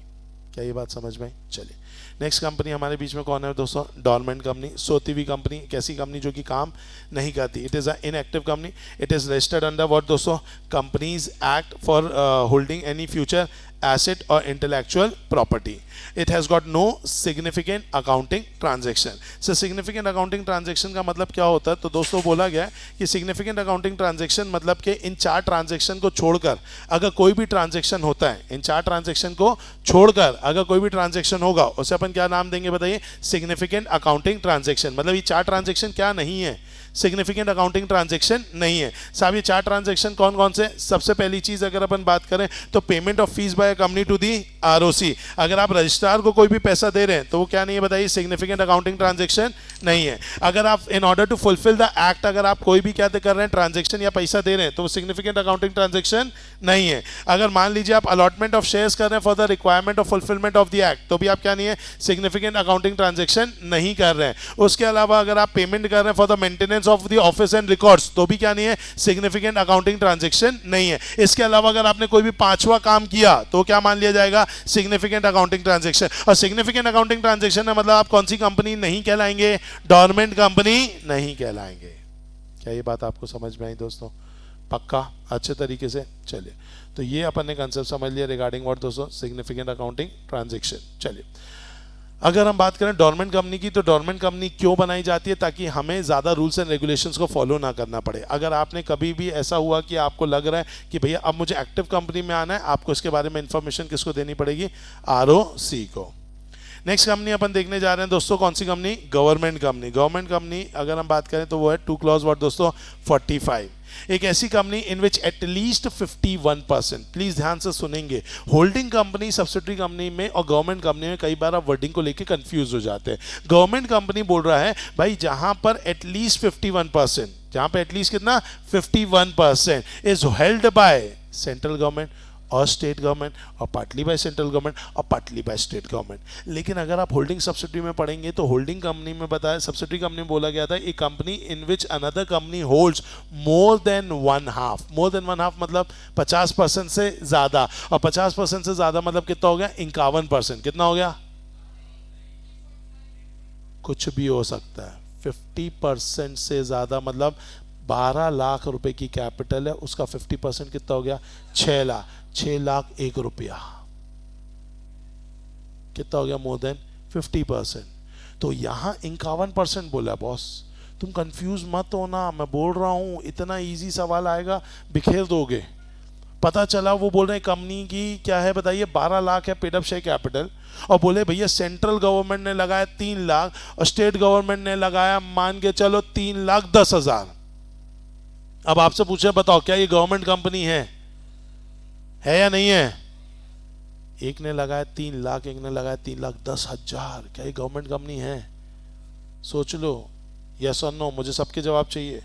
क्या ये बात समझ में आई? चलिए नेक्स्ट कंपनी हमारे बीच में कौन है दोस्तों? डॉर्मेंट कंपनी, सोती हुई कंपनी। कैसी कंपनी? जो कि काम नहीं करती। It is a inactive company. It is registered under what दोस्तों? Companies act for holding any future asset or intellectual property. It has got no significant accounting transaction. So significant accounting transaction का मतलब क्या होता है? तो दोस्तों बोला गया है कि significant accounting transaction मतलब कि इन 4 ट्रांजेक्शन को छोड़कर अगर कोई भी ट्रांजेक्शन होता है, इन 4 ट्रांजेक्शन को छोड़कर अगर कोई भी ट्रांजेक्शन होगा उसे अपन क्या नाम देंगे बताइए? Significant accounting transaction. मतलब ये 4 ट्रांजेक्शन क्या नहीं है? सिग्निफिकेंट अकाउंटिंग ट्रांजैक्शन नहीं है। साहब ये 4 ट्रांजैक्शन कौन कौन से? सबसे पहली चीज अगर अपन बात करें तो payment of fees by company to the ROC. अगर आप रजिस्ट्रार को कोई भी पैसा दे रहे हैं तो वो क्या नहीं है बताइए? सिग्निफिकेंट अकाउंटिंग ट्रांजैक्शन नहीं है। अगर आप in order to fulfil the act अगर आप कोई भी क्या कर रहे हैं ट्रांजैक्शन या पैसा दे रहे हैं तो वो सिग्निफिकेंट अकाउंटिंग ट्रांजैक्शन नहीं है। अगर मान लीजिए आप अलॉटमेंट ऑफ शेयर्स कर रहे हैं for the requirement of fulfilment of the act तो भी आप क्या नहीं है? सिग्निफिकेंट अकाउंटिंग ट्रांजैक्शन नहीं कर रहे हैं। उसके अलावा अगर आप पेमेंट कर रहे हैं for the maintenance of the office and records तो भी क्या नहीं है? सिग्निफिकेंट अकाउंटिंग ट्रांजैक्शन नहीं है। इसके अलावा अगर आपने कोई भी 5वां काम किया तो क्या मान लिया जाएगा? Significant accounting transaction. और सिग्निफिकेंट अकाउंटिंग ट्रांजैक्शन है मतलब आप कौन सी कंपनी नहीं कहलाएंगे? डोरमेंट कंपनी नहीं कहलाएंगे। क्या ये बात आपको समझ में आई दोस्तों? पक्का अच्छे तरीके से? चलिए, तो ये अपन ने कंसेप्ट समझ लिया रिगार्डिंग व्हाट दोस्तों? Significant accounting transaction. चलिए, अगर हम बात करें डोरमेंट कंपनी की तो डोरमेंट कंपनी क्यों बनाई जाती है? ताकि हमें ज़्यादा रूल्स एंड रेगुलेशंस को फॉलो ना करना पड़े। अगर आपने कभी भी ऐसा हुआ कि आपको लग रहा है कि भैया अब मुझे एक्टिव कंपनी में आना है, आपको इसके बारे में इंफॉर्मेशन किसको देनी पड़ेगी? आरओसी को। नेक्स्ट कंपनी अपन देखने जा रहे हैं दोस्तों, कौन सी company? Government company. Government company अगर हम बात करें तो वो है 2 क्लॉज व्हाट दोस्तों? 45। एक ऐसी company in which at least 51%, please ध्यान से सुनेंगे, होल्डिंग कंपनी, सब्सिडरी कंपनी में और गवर्नमेंट कंपनी में कई बार आप वर्डिंग को लेके कंफ्यूज हो जाते हैं। गवर्नमेंट कंपनी बोल रहा है भाई जहां पर एटलीस्ट 51%, जहां पर एटलीस्ट कितना? 51% is held by central government और स्टेट गवर्नमेंट और पार्टली बाय सेंट्रल गवर्नमेंट और पार्टली बाय स्टेट गवर्नमेंट। लेकिन अगर आप होल्डिंग सब्सिडी में पढ़ेंगे तो होल्डिंग कंपनी में बताया, सब्सिडी कंपनी में बोला गया था a company in which another company holds more than 1/2। More than 1/2 मतलब 50% से ज्यादा, और 50% से ज्यादा मतलब कितना हो गया? 51%। कितना हो गया? कुछ भी हो सकता है। 50% से ज्यादा मतलब 12 लाख रुपए की कैपिटल है, उसका 50% कितना हो गया? 6 लाख। 6 लाख 1 रुपया कितना हो गया? More than 50%। तो यहां 51% बोला बॉस। तुम कंफ्यूज मत होना, मैं बोल रहा हूं इतना इजी सवाल आएगा बिखेर दोगे। पता चला वो बोल रहे हैं कंपनी की क्या है बताइए? 12 लाख है पेड अप शेयर कैपिटल, और बोले भैया सेंट्रल गवर्नमेंट ने लगाया 3 लाख और स्टेट गवर्नमेंट ने लगाया मान के चलो 3,10,000। अब आपसे पूछे बताओ क्या ये गवर्नमेंट कंपनी है या नहीं है? एक ने लगाया 3 लाख, एक ने लगाया 3,10,000। क्या ये गवर्नमेंट कंपनी है? सोच लो, यस और नो, मुझे सबके जवाब चाहिए।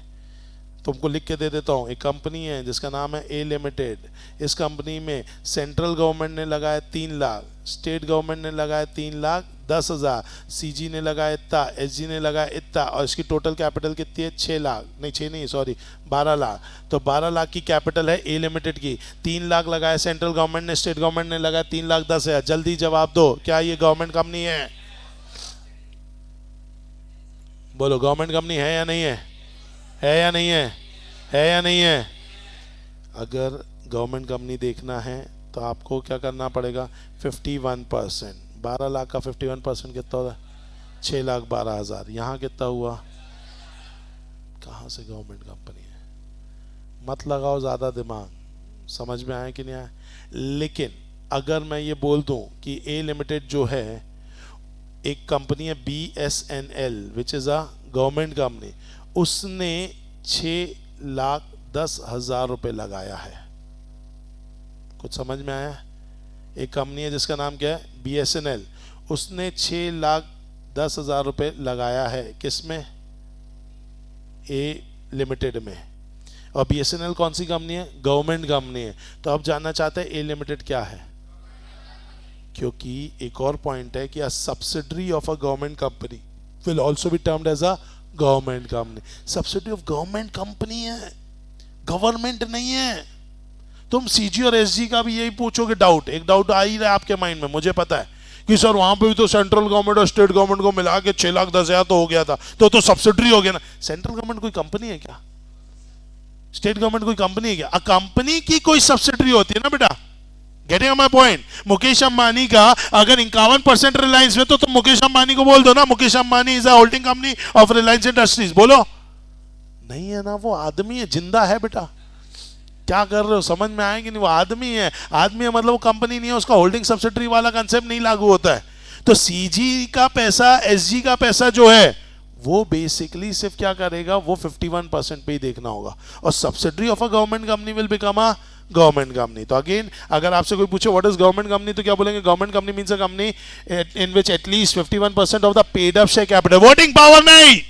तुमको लिख के दे देता हूँ। एक कंपनी है जिसका नाम है ए लिमिटेड। इस कंपनी में सेंट्रल गवर्नमेंट ने लगाया 3 लाख, स्टेट गवर्नमेंट ने लगाया 3,10,000, सीजी ने लगाया इतना, एसजी ने लगाया इतना, और इसकी टोटल कैपिटल कितनी है? 6 लाख, नहीं 6 नहीं सॉरी 12 लाख। तो 12 लाख की कैपिटल है ए लिमिटेड की। 3 लाख लगाया सेंट्रल गवर्नमेंट ने, स्टेट गवर्नमेंट ने लगाया 3,10,000। जल्दी जवाब दो, क्या ये गवर्नमेंट कंपनी है? बोलो, गवर्नमेंट कंपनी है या नहीं है? है या नहीं है? है या नहीं है? अगर गवर्नमेंट कंपनी देखना है तो आपको क्या करना पड़ेगा? 51%। 12 लाख का 51% कितना होगा? 6,12,000। यहाँ कितना हुआ? कहाँ से गवर्नमेंट कंपनी है? मत लगाओ ज़्यादा दिमाग, समझ में आया कि नहीं आया? लेकिन अगर मैं ये बोल दूं कि ए लिमिटेड जो है एक कंपनी है BSNL which is a government company, उसने 6,10,000 रुपये लगाया है। कुछ समझ में आया? एक कंपनी है जिसका नाम क्या है? BSNL। उसने 6,10,000 रुपये लगाया है किस में? ए लिमिटेड में। और BSNL कौन सी कंपनी है? गवर्नमेंट कंपनी है। तो अब जानना चाहते हैं ए लिमिटेड क्या है? क्योंकि एक और पॉइंट है कि a subsidiary of a government company will also be termed as a government company. Subsidiary of government company है, गवर्नमेंट नहीं है। तुम सीजी और एसजी का भी यही पूछोगे डाउट, एक डाउट आ ही रहा है आपके माइंड में, मुझे पता है कि सर वहां पे भी तो सेंट्रल गवर्नमेंट और स्टेट गवर्नमेंट को मिला के 6,10,000 तो हो गया था, तो सब्सिडरी हो गया ना। सेंट्रल गवर्नमेंट कोई कंपनी है क्या? स्टेट गवर्नमेंट कोई कंपनी है क्या? कंपनी की कोई सब्सिडरी होती है ना बेटा, getting my point? Mukesh Ambani का अगर 51% रिलायंस में, तो मुकेश अंबानी को बोल दो ना, Mukesh Ambani is a holding company of Reliance industries, बोलो। नहीं है ना, वो आदमी है, जिंदा है बेटा। क्या कर रहे हो, समझ में आएगी नहीं? वो आदमी है, आदमी है मतलब वो कंपनी नहीं है, उसका होल्डिंग सब्सिडरी वाला कंसेप्ट नहीं लागू होता है। तो सीजी का पैसा, एसजी का पैसा जो है वो बेसिकली सिर्फ क्या करेगा, वो 51% पे ही देखना होगा, और subsidiary of a government company will become a government company. तो अगेन अगर आपसे कोई पूछे व्हाट इज गवर्नमेंट कंपनी, तो क्या बोलेंगे? Government company means a company in which at least 51% of the paid up share capital, voting power नहीं,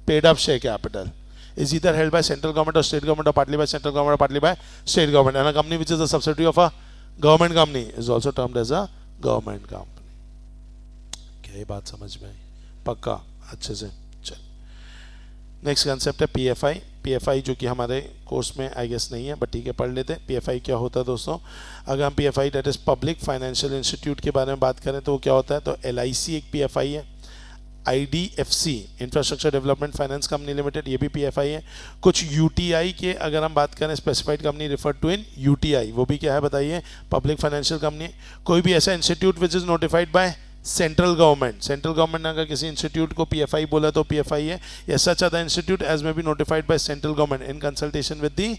paid up share capital is either held by central government or state government, or partly by central government or partly by state government, and a company which is a subsidiary of a government company is also termed as a government company. क्या ये बात समझ में आई? पक्का अच्छे से? चल, नेक्स्ट कंसेप्ट है पीएफआई। पीएफआई जो कि हमारे कोर्स में आई गेस नहीं है, बट ठीक है पढ़ लेते हैं। पीएफआई क्या होता है दोस्तों? अगर हम PFI that is public financial institute के बारे में बात करें तो वो क्या होता है? तो एलआईसी एक पीएफआई है, IDFC infrastructure development finance company limited, ये भी पीएफआई है। कुछ यूटीआई के अगर हम बात करें, specified company referred to in UTI, वो भी क्या है बताइए? Public financial company. कोई भी ऐसा institute which is notified by central government, central government ने अगर किसी इंस्टीट्यूट को पीएफआई बोला तो पीएफआई है। या such other institute as may be notified by central government in consultation with the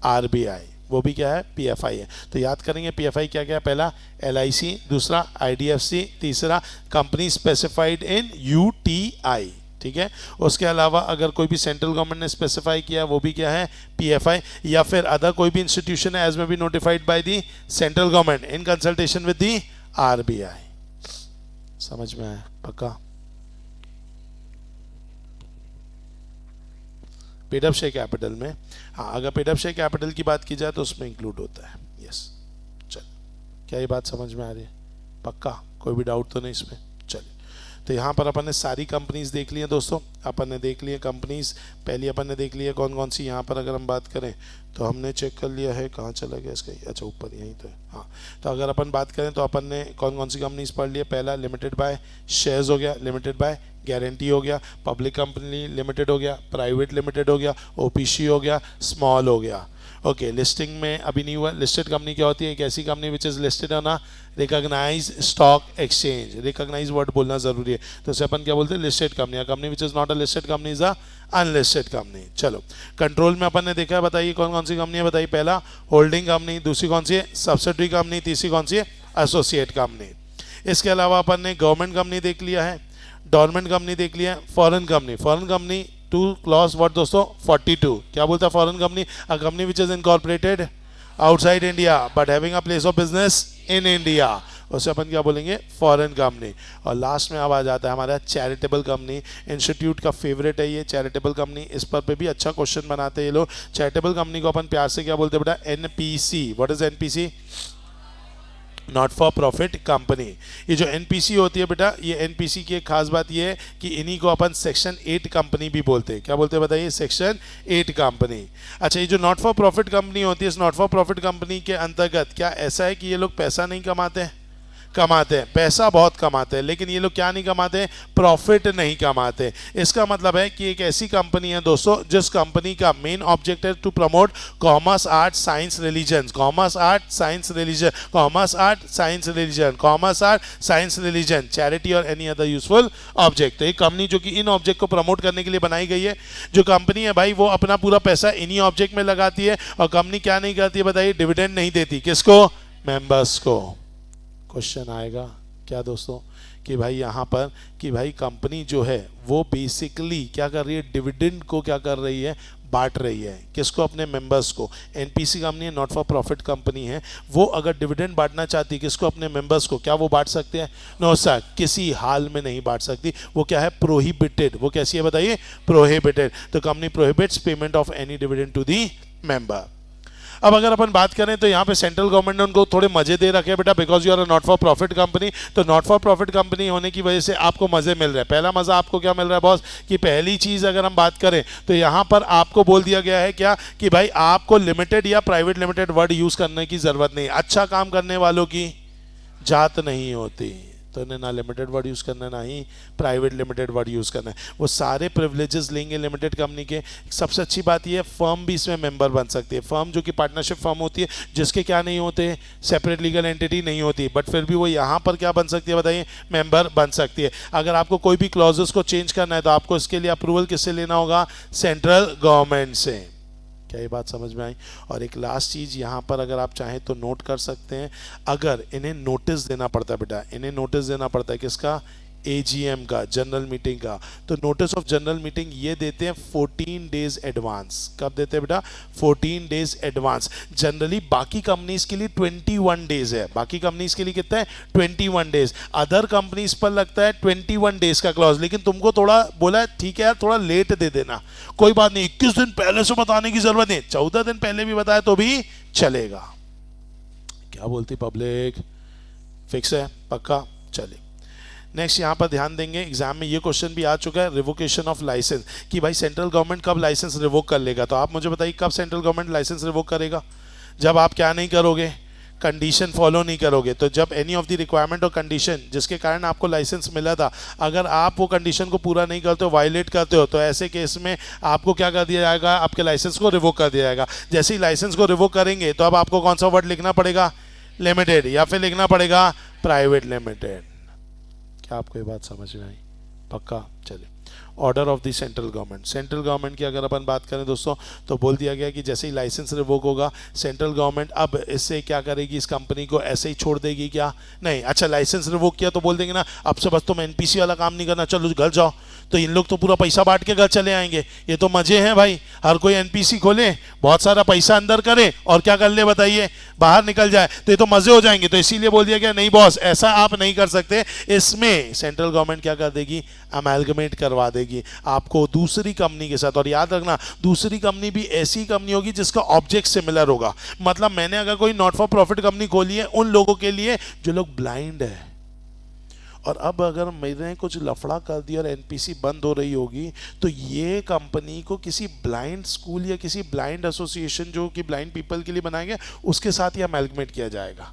RBI, वो भी क्या है? पीएफआई है। तो याद करेंगे पीएफआई क्या क्या? पहला एलआईसी, दूसरा आईडीएफसी, तीसरा कंपनी स्पेसिफाइड इन यूटीआई, ठीक है। उसके अलावा अगर कोई भी सेंट्रल गवर्नमेंट ने स्पेसिफाई किया वो भी क्या है? पीएफआई। या फिर अदर कोई भी इंस्टीट्यूशन है as may be notified by the central government in consultation with the RBI. समझ में आया? पक्का? पेड अप शेयर कैपिटल में, हाँ अगर पेड अप शेयर कैपिटल की बात की जाए तो उसमें इंक्लूड होता है। यस, चल, क्या ये बात समझ में आ रही है? पक्का? कोई भी डाउट तो नहीं इसमें? चलिए, तो यहाँ पर अपन ने सारी कंपनीज देख ली हैं दोस्तों। अपन ने देख लिए कंपनीज, पहली अपन ने देख लिया कौन कौन सी। यहाँ पर अगर हम बात करें तो हमने चेक कर लिया है, कहाँ चला गया इसका? अच्छा ऊपर यहीं तो है, हाँ। तो अगर अपन बात करें तो अपन ने कौन कौन सी कंपनीज पढ़ ली है? पहला लिमिटेड बाय शेयर्स हो गया, लिमिटेड बाय गारंटी हो गया, पब्लिक कंपनी लिमिटेड हो गया, प्राइवेट लिमिटेड हो गया, ओपीसी हो गया, स्मॉल हो गया। ओके, लिस्टिंग में अभी नहीं हुआ। लिस्टेड कंपनी क्या होती है? एक ऐसी company which is listed on a recognise stock exchange. Recognise word बोलना जरूरी है, तो उसे अपन क्या बोलते हैं? Listed company. Company which is not a listed company is a unlisted company. चलो, कंट्रोल में अपन ने देखा है, बताइए कौन कौन सी कंपनी है? बताइए, पहला होल्डिंग कंपनी, दूसरी कौन सी है? सब्सिडरी कंपनी, तीसरी कौन सी है? Associate company. इसके अलावा अपन ने गवर्नमेंट कंपनी देख लिया है, डोरमेंट कंपनी देख लिया है, foreign company. Foreign company two clause word दोस्तों 42 क्या बोलता है? Foreign company a company which is incorporated outside India but having a place of business in India, उसे अपन क्या बोलेंगे? Foreign company. और लास्ट में अब आ जाता है हमारा चैरिटेबल कंपनी। इंस्टीट्यूट का फेवरेट है ये चैरिटेबल कंपनी, इस पर भी अच्छा क्वेश्चन बनाते हैं ये लोग। चैरिटेबल कंपनी को अपन प्यार से क्या बोलते हैं बेटा? NPC. What is NPC? Not for profit company. ये जो एनपीसी होती है बेटा, ये एनपीसी की एक खास बात ये है कि इन्हीं को अपन सेक्शन 8 कंपनी भी बोलते हैं। क्या बोलते हैं बताइए? Section 8 company. अच्छा, ये जो नॉट फॉर प्रॉफिट कंपनी होती है, इस नॉट फॉर प्रॉफिट कंपनी के अंतर्गत क्या ऐसा है कि ये लोग पैसा नहीं कमाते हैं? कमाते हैं, पैसा बहुत कमाते हैं, लेकिन ये लोग क्या नहीं कमाते? प्रॉफिट नहीं कमाते। इसका मतलब है कि एक ऐसी कंपनी है दोस्तों जिस कंपनी का मेन ऑब्जेक्ट है to promote commerce, art, science, religion, commerce, art, science, religion, commerce, art, science, religion, commerce, art, science, religion, charity और एनी अदर यूजफुल ऑब्जेक्ट। तो एक कंपनी जो कि इन ऑब्जेक्ट को प्रमोट करने के लिए बनाई गई है। जो कंपनी है भाई वो अपना पूरा पैसा इन्हीं ऑब्जेक्ट में लगाती है, और कंपनी क्या नहीं करती है बताइए? डिविडेंड नहीं देती। किसको? मेंबर्स को। क्वेश्चन आएगा क्या दोस्तों कि भाई यहाँ पर कि भाई कंपनी जो है वो बेसिकली क्या कर रही है? डिविडेंड को क्या कर रही है? बांट रही है। किसको? अपने मेंबर्स को। एनपीसी कंपनी है, नॉट फॉर प्रॉफिट कंपनी है, वो अगर डिविडेंड बांटना चाहती है किसको? अपने मेंबर्स को। क्या वो बांट सकते हैं? नो सर, किसी हाल में नहीं बांट सकती। वो क्या है? प्रोहिबिटेड। वो कैसी है बताइए? प्रोहिबिटेड। तो company prohibits payment of any dividend to the member. अब अगर अपन बात करें तो यहाँ पे सेंट्रल गवर्नमेंट ने उनको थोड़े मजे दे रखे हैं बेटा, because you are a not for profit company. तो नॉट फॉर प्रॉफिट कंपनी होने की वजह से आपको मजे मिल रहे हैं। पहला मजा आपको क्या मिल रहा है बॉस? कि पहली चीज अगर हम बात करें तो यहाँ पर आपको बोल दिया गया है क्या कि भाई आपको लिमिटेड या प्राइवेट लिमिटेड वर्ड यूज करने की जरूरत नहीं। अच्छा काम करने वालों की जात नहीं होती। तो इन्हें ना लिमिटेड वर्ड यूज़ करना है ना ही प्राइवेट लिमिटेड वर्ड यूज़ करना है। वो सारे प्रिविलेजेस लेंगे लिमिटेड कंपनी के। सबसे अच्छी बात ये है फर्म भी इसमें मेंबर बन सकती है। फर्म जो कि पार्टनरशिप फर्म होती है, जिसके क्या नहीं होते, सेपरेट लीगल एंटिटी नहीं होती, बट फिर भी वो यहाँ पर क्या बन सकती है बताइए, मेंबर बन सकती है। अगर आपको कोई भी क्लॉजेस को चेंज करना है तो आपको इसके लिए अप्रूवल किससे लेना होगा, सेंट्रल गवर्नमेंट से। क्या ये बात समझ में आई? और एक लास्ट चीज़ यहाँ पर अगर आप चाहें तो नोट कर सकते हैं, अगर इन्हें नोटिस देना पड़ता है बेटा, इन्हें नोटिस देना पड़ता है किसका, AGM का, जनरल मीटिंग का, तो नोटिस ऑफ जनरल मीटिंग ये देते हैं 14 डेज एडवांस। कब देते हैं बेटा, 14 डेज एडवांस। जनरली बाकी कंपनीज के लिए 21 डेज है, बाकी कंपनीज के लिए कितना है, 21 डेज। अदर कंपनीज पर लगता है 21 डेज का क्लॉज, लेकिन तुमको थोड़ा बोला ठीक है यार थोड़ा लेट दे देना, कोई बात नहीं, 21 दिन पहले से बताने की जरूरत नहीं, 14 दिन पहले भी बताए तो भी चलेगा। क्या बोलती पब्लिक, फिक्स है, पक्का? चलिए नेक्स्ट यहाँ पर ध्यान देंगे, एग्जाम में ये क्वेश्चन भी आ चुका है, रिवोकेशन ऑफ लाइसेंस, कि भाई सेंट्रल गवर्नमेंट कब लाइसेंस रिवोक कर लेगा। तो आप मुझे बताइए कब सेंट्रल गवर्नमेंट लाइसेंस रिवोक करेगा, जब आप क्या नहीं करोगे, कंडीशन फॉलो नहीं करोगे। तो जब एनी ऑफ द रिक्वायरमेंट और कंडीशन जिसके कारण आपको लाइसेंस मिला था, अगर आप वो कंडीशन को पूरा नहीं करते हो, वायलेट करते हो, तो ऐसे केस में आपको क्या कर दिया जाएगा, आपके लाइसेंस को रिवोक कर दिया जाएगा। जैसे ही लाइसेंस को रिवोक करेंगे तो अब आपको कौन सा वर्ड लिखना पड़ेगा, लिमिटेड, या फिर लिखना पड़ेगा प्राइवेट लिमिटेड। क्या आपको ये बात समझ में आई, पक्का? चलिए order of the central government, central government की अगर अपन बात करें दोस्तों, तो बोल दिया गया कि जैसे ही लाइसेंस रिवोक होगा, सेंट्रल गवर्नमेंट अब इससे क्या करेगी, इस कंपनी को ऐसे ही छोड़ देगी क्या, नहीं। अच्छा लाइसेंस रिवोक किया तो बोल देंगे ना अब से बस तुम NPC वाला काम नहीं करना, चलो घर जाओ। तो इन लोग तो पूरा पैसा बांट के घर चले आएंगे, ये तो मजे हैं भाई, हर कोई NPC खोले, बहुत सारा पैसा अंदर करे और क्या कर ले बताइए, बाहर निकल जाए, तो ये तो मजे हो जाएंगे। तो इसीलिए बोल दिया गया नहीं बॉस ऐसा आप नहीं कर सकते, इसमें सेंट्रल गवर्नमेंट क्या कर देगी, अमेलगमेट करवा देगी आपको दूसरी कंपनी के साथ। और याद रखना दूसरी कंपनी भी ऐसी कंपनी होगी जिसका ऑब्जेक्ट सिमिलर होगा। मतलब मैंने अगर कोई नॉट फॉर प्रॉफिट कंपनी खोली है उन लोगों के लिए जो लोग ब्लाइंड है, और अब अगर मैंने कुछ लफड़ा कर दिया और NPC बंद हो रही होगी, तो ये कंपनी को किसी ब्लाइंड स्कूल या किसी ब्लाइंड एसोसिएशन जो कि ब्लाइंड पीपल के लिए बनाएंगे उसके साथ ही अमेलगमेट किया जाएगा।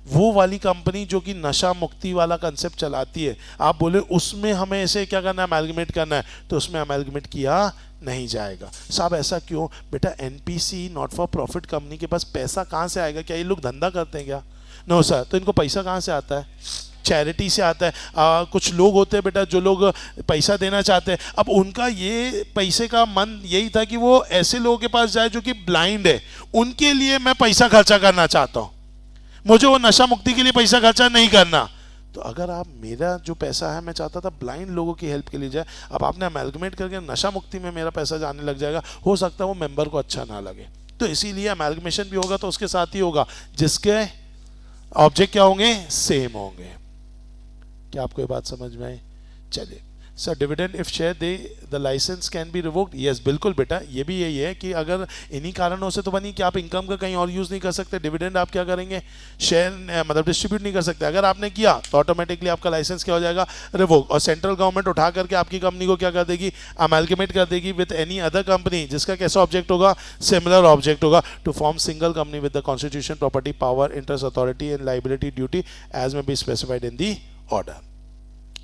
वो वाली कंपनी जो कि नशा मुक्ति वाला कंसेप्ट चलाती है, आप बोले उसमें हमें ऐसे क्या करना है, अमेलगमेट करना है, तो उसमें अमेलगमेट किया नहीं जाएगा। साहब ऐसा क्यों बेटा, NPC not for profit company के पास पैसा कहाँ से आएगा, क्या ये लोग धंधा करते हैं क्या, नो सर। तो इनको पैसा कहाँ से आता है, चैरिटी से आता है। कुछ लोग होते हैं बेटा जो लोग पैसा देना चाहते हैं, अब उनका ये पैसे का मन यही था कि वो ऐसे लोगों के पास जाए जो कि ब्लाइंड है, उनके लिए मैं पैसा खर्चा करना चाहता हूँ, मुझे वो नशा मुक्ति के लिए पैसा खर्चा नहीं करना। तो अगर आप, मेरा जो पैसा है मैं चाहता था ब्लाइंड लोगों की हेल्प के लिए जाए, अब आपने अमेलगमेट करके नशा मुक्ति में मेरा पैसा जाने लग जाएगा, हो सकता है वो मेंबर को अच्छा ना लगे। तो इसीलिए अमेलगमेशन भी होगा तो उसके साथ ही होगा जिसके ऑब्जेक्ट क्या होंगे, सेम होंगे। क्या आपको ये बात समझ में आई? चलिए sir, dividend if share they the licence can be revoked, yes बिल्कुल बेटा, ये भी यही है कि अगर इन्हीं कारणों से तो बनी कि आप इनकम का कहीं और यूज़ नहीं कर सकते, डिविडेंड आप क्या करेंगे, शेयर मतलब डिस्ट्रीब्यूट नहीं कर सकते। अगर आपने किया तो ऑटोमेटिकली आपका लाइसेंस क्या हो जाएगा, रिवोक, और सेंट्रल गवर्नमेंट उठा करके आपकी कंपनी को क्या कर देगी, अमेलगमेट कर देगी विद एनी अदर कंपनी जिसका कैसा ऑब्जेक्ट होगा, सिमिलर ऑब्जेक्ट होगा, to form single company with the constitution, property, power, interest, authority and liability, duty as may be specified in the order.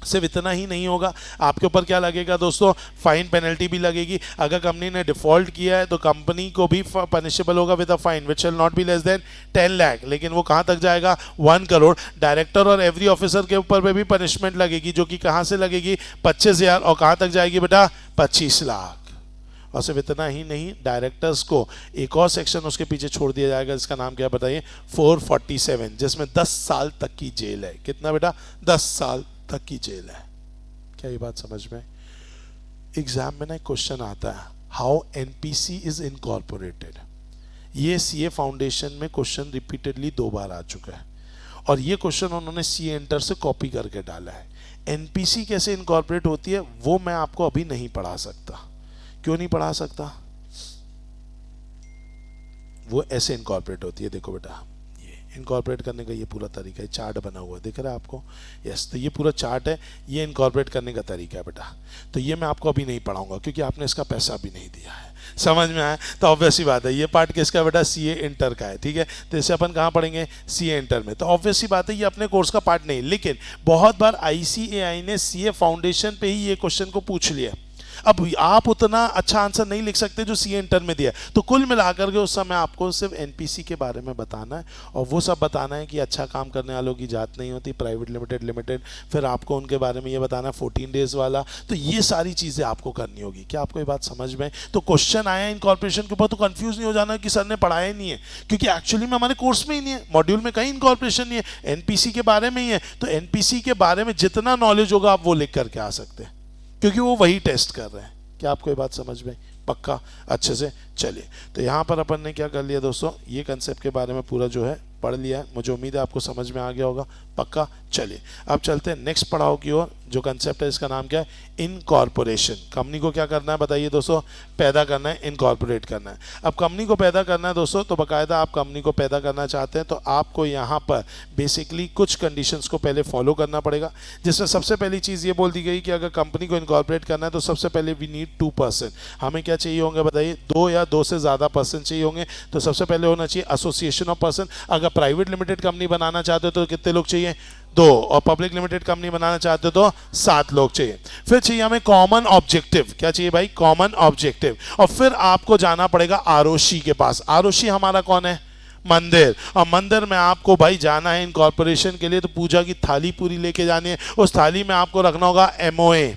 सिर्फ इतना ही नहीं होगा, आपके ऊपर क्या लगेगा दोस्तों, फाइन पेनल्टी भी लगेगी। अगर कंपनी ने डिफॉल्ट किया है तो कंपनी को भी पनिशेबल होगा with a fine which shall not be less than 10 lakh, लेकिन वो कहाँ तक जाएगा, 1 करोड़। डायरेक्टर और एवरी ऑफिसर के ऊपर भी पनिशमेंट लगेगी जो कि कहाँ से लगेगी, 25,000, और कहाँ तक जाएगी बेटा, 25 लाख। और सिर्फ इतना ही नहीं, डायरेक्टर्स को एक और सेक्शन उसके पीछे छोड़ दिया जाएगा जिसका नाम क्या बताइए, 447, जिसमें 10 साल तक की जेल है। कितना बेटा, 10 साल तक की जेल है। क्या ये बात समझ में? एग्जाम में ना एक क्वेश्चन आता है, हाउ NPC इज इनकॉर्पोरेटेड। ये CA फाउंडेशन में क्वेश्चन रिपीटेडली 2 बार आ चुका है, और ये क्वेश्चन उन्होंने CA एंटर से कॉपी करके डाला है। NPC कैसे इनकॉर्पोरेट होती है वो मैं आपको अभी नहीं पढ़ा सकता। क्यों नहीं पढ़ा सकता? वो ऐसे इनकॉर्पोरेट होती है, देखो बेटा, इनकॉर्पोरेट करने का ये पूरा तरीका है, चार्ट बना हुआ है, दिख रहा है आपको? यस, तो ये पूरा चार्ट है, ये इनकॉर्पोरेट करने का तरीका है बेटा। तो ये मैं आपको अभी नहीं पढ़ाऊंगा क्योंकि आपने इसका पैसा भी नहीं दिया है, समझ में आया? तो ऑब्वियस ही बात है, ये पार्ट किसका बेटा? सीए इंटर का है, ठीक है। तो इसे अपन कहाँ पढ़ेंगे? सीए इंटर में। तो ऑब्वियस ही बात है, ये अपने कोर्स का पार्ट नहीं, लेकिन बहुत बार आईसीएआई ने सीए फाउंडेशन पे ही ये क्वेश्चन को पूछ लिया। अब आप उतना अच्छा आंसर नहीं लिख सकते जो सीए इंटर में दिया, तो कुल मिलाकर के उस समय आपको सिर्फ एनपीसी के बारे में बताना है और वो सब बताना है कि अच्छा काम करने वालों की जात नहीं होती, प्राइवेट लिमिटेड लिमिटेड, फिर आपको उनके बारे में ये बताना है 14 डेज वाला। तो ये सारी चीज़ें आपको करनी होगी। क्या आपको ये बात समझ में? तो क्वेश्चन आया इनकॉर्पोरेशन के ऊपर तो कंफ्यूज नहीं हो जाना कि सर ने पढ़ाया ही नहीं है, क्योंकि एक्चुअली में हमारे कोर्स में ही नहीं है, मॉड्यूल में कहीं इनकॉर्पोरेशन नहीं है, एनपीसी के बारे में ही है। तो एनपीसी के बारे में जितना नॉलेज होगा आप वो लिख करके आ सकते हैं, क्योंकि वो वही टेस्ट कर रहे हैं। क्या आपको ये बात समझ में? पक्का? अच्छे से। चलिए, तो यहाँ पर अपन ने क्या कर लिया दोस्तों, ये कंसेप्ट के बारे में पूरा जो है पढ़ लिया है। मुझे उम्मीद है आपको समझ में आ गया होगा। पक्का? चलिए अब चलते हैं नेक्स्ट पढ़ाओ की ओर। जो कंसेप्ट है इसका नाम क्या है? इनकॉर्पोरेशन। कंपनी को क्या करना है बताइए दोस्तों? पैदा करना है, इनकॉर्पोरेट करना है। अब कंपनी को पैदा करना है दोस्तों, तो बाकायदा आप कंपनी को पैदा करना चाहते हैं तो आपको यहाँ पर बेसिकली कुछ कंडीशंस को पहले फॉलो करना पड़ेगा, जिसमें सबसे पहली चीज़ ये बोल दी गई कि अगर कंपनी को इनकॉर्पोरेट करना है तो सबसे पहले वी नीड 2%। हमें क्या चाहिए होंगे बताइए? 2 या 2 से ज़्यादा पर्सन चाहिए होंगे। तो सबसे पहले होना चाहिए एसोसिएशन ऑफ पर्सन। अगर प्राइवेट लिमिटेड कंपनी बनाना चाहते हो तो कितने लोग चाहिए? 2। और पब्लिक लिमिटेड कंपनी बनाना चाहते हो तो 7 लोग चाहिए। फिर चाहिए हमें कॉमन ऑब्जेक्टिव। क्या चाहिए भाई? Common objective. और फिर आपको जाना पड़ेगा आरओसी के पास। आरओसी हमारा कौन है? मंदिर। और मंदिर में आपको भाई जाना है इनकॉर्पोरेशन के लिए, तो पूजा की थाली पूरी लेके जानी है। उस थाली में आपको रखना होगा एमओए,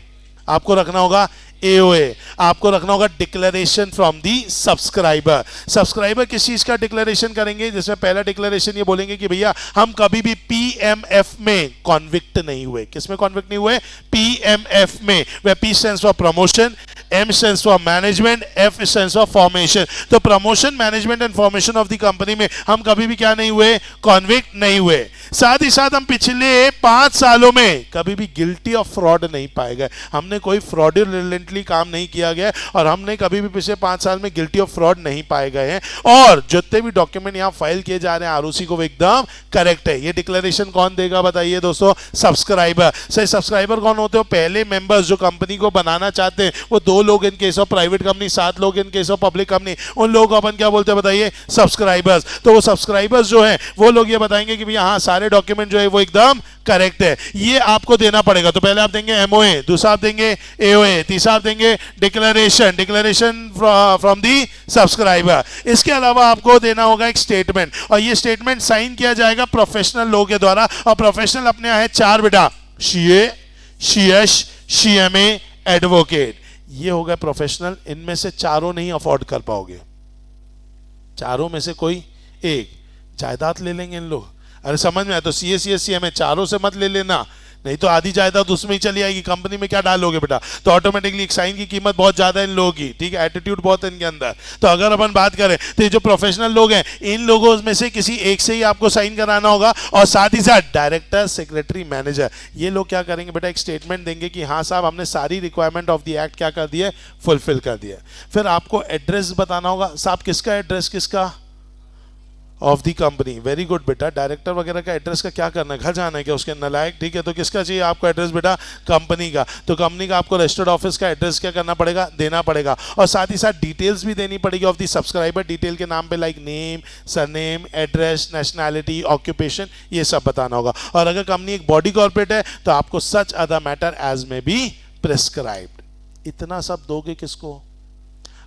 आपको रखना होगा एओए, आपको रखना होगा declaration from the subscriber. Subscriber किस चीज का डिक्लेरेशन करेंगे? जिसमें पहला डिक्लेरेशन ये बोलेंगे कि भैया हम कभी भी पीएमएफ में कॉन्विक्ट नहीं हुए। किसमें कॉन्विक्ट नहीं हुए? पीएमएफ में। Where P stands for promotion, M stands for management, F stands for formation. तो promotion, management and formation of the company में हम कभी भी क्या नहीं हुए? कॉन्विक्ट नहीं हुए। साथ ही साथ हम पिछले 5 सालों में कभी भी गिल्टी ऑफ फ्रॉड नहीं पाए गए। हमने कोई फ्रॉडुलेंटली काम नहीं किया गया और हमने कभी भी पिछले 5 साल में गिल्टी ऑफ फ्रॉड नहीं पाए गए हैं। और जितने भी डॉक्यूमेंट यहाँ फाइल किए जा रहे हैं आरओसी को वो एकदम करेक्ट है। ये डिक्लेरेशन कौन देगा बताइए दोस्तों? सब्सक्राइबर। सही, सब्सक्राइबर कौन होते हो? पहले मेंबर्स जो कंपनी को बनाना चाहते हैं। वो 2 लोग इन केस ऑफ प्राइवेट कंपनी, 7 लोग इन केस ऑफ पब्लिक कंपनी। उन लोगों को अपन क्या बोलते हैं बताइए? सब्सक्राइबर्स। तो वो सब्सक्राइबर्स जो है वो लोग ये बताएंगे कि भैया हाँ सारे डॉक्यूमेंट जो है वो एकदम करेक्ट है। ये आपको देना पड़ेगा। तो पहले आप देंगे एमओए, दूसरा आप देंगे एओए, तीसरा आप देंगे डिक्लेरेशन फ्रॉम दी सब्सक्राइबर। इसके अलावा आपको देना होगा एक स्टेटमेंट, और ये स्टेटमेंट साइन किया जाएगा प्रोफेशनल लोग के द्वारा। और प्रोफेशनल अपने है 4 बेटा, सीए, सीएस, सीएमए, एडवोकेट। ये हो गए प्रोफेशनल। इनमें से चारों नहीं अफोर्ड कर पाओगे, चारों में से कोई एक। जायदाद ले लेंगे इन लोग। अरे समझ में आया? तो सीए, सीएस, सीएमए चारों से मत ले लेना, नहीं तो आधी जायदाद उसमें ही चली आएगी। कंपनी में क्या डालोगे बेटा? तो ऑटोमेटिकली एक साइन की कीमत बहुत ज्यादा है इन लोगों की, ठीक है? एटीट्यूड बहुत है इनके अंदर। तो अगर अपन बात करें तो ये जो प्रोफेशनल लोग हैं इन लोगों में से किसी एक से ही आपको साइन कराना होगा। और साथ ही साथ डायरेक्टर, सेक्रेटरी, मैनेजर, ये लोग क्या करेंगे बेटा? एक स्टेटमेंट देंगे कि हाँ साहब हमने सारी रिक्वायरमेंट ऑफ द एक्ट क्या कर दी है? फुलफिल कर दिया। फिर आपको एड्रेस बताना होगा। साहब किसका एड्रेस? किसका? Of the company. Very good बेटा। डायरेक्टर वगैरह का एड्रेस का क्या करना है? घर जाना है क्या उसके? नलायक, ठीक है। तो किसका चाहिए आपको एड्रेस बेटा? कंपनी का। तो कंपनी का आपको रजिस्टर्ड ऑफिस का एड्रेस क्या करना पड़ेगा? देना पड़ेगा। और साथ ही साथ डिटेल्स भी देनी पड़ेगी ऑफ दी सब्सक्राइबर। डिटेल के नाम पे like name, surname, address, nationality, occupation, ये सब बताना होगा। और अगर कंपनी एक बॉडी कॉर्पोरेट है तो आपको such other matter as may be prescribed. इतना सब दोगे किसको?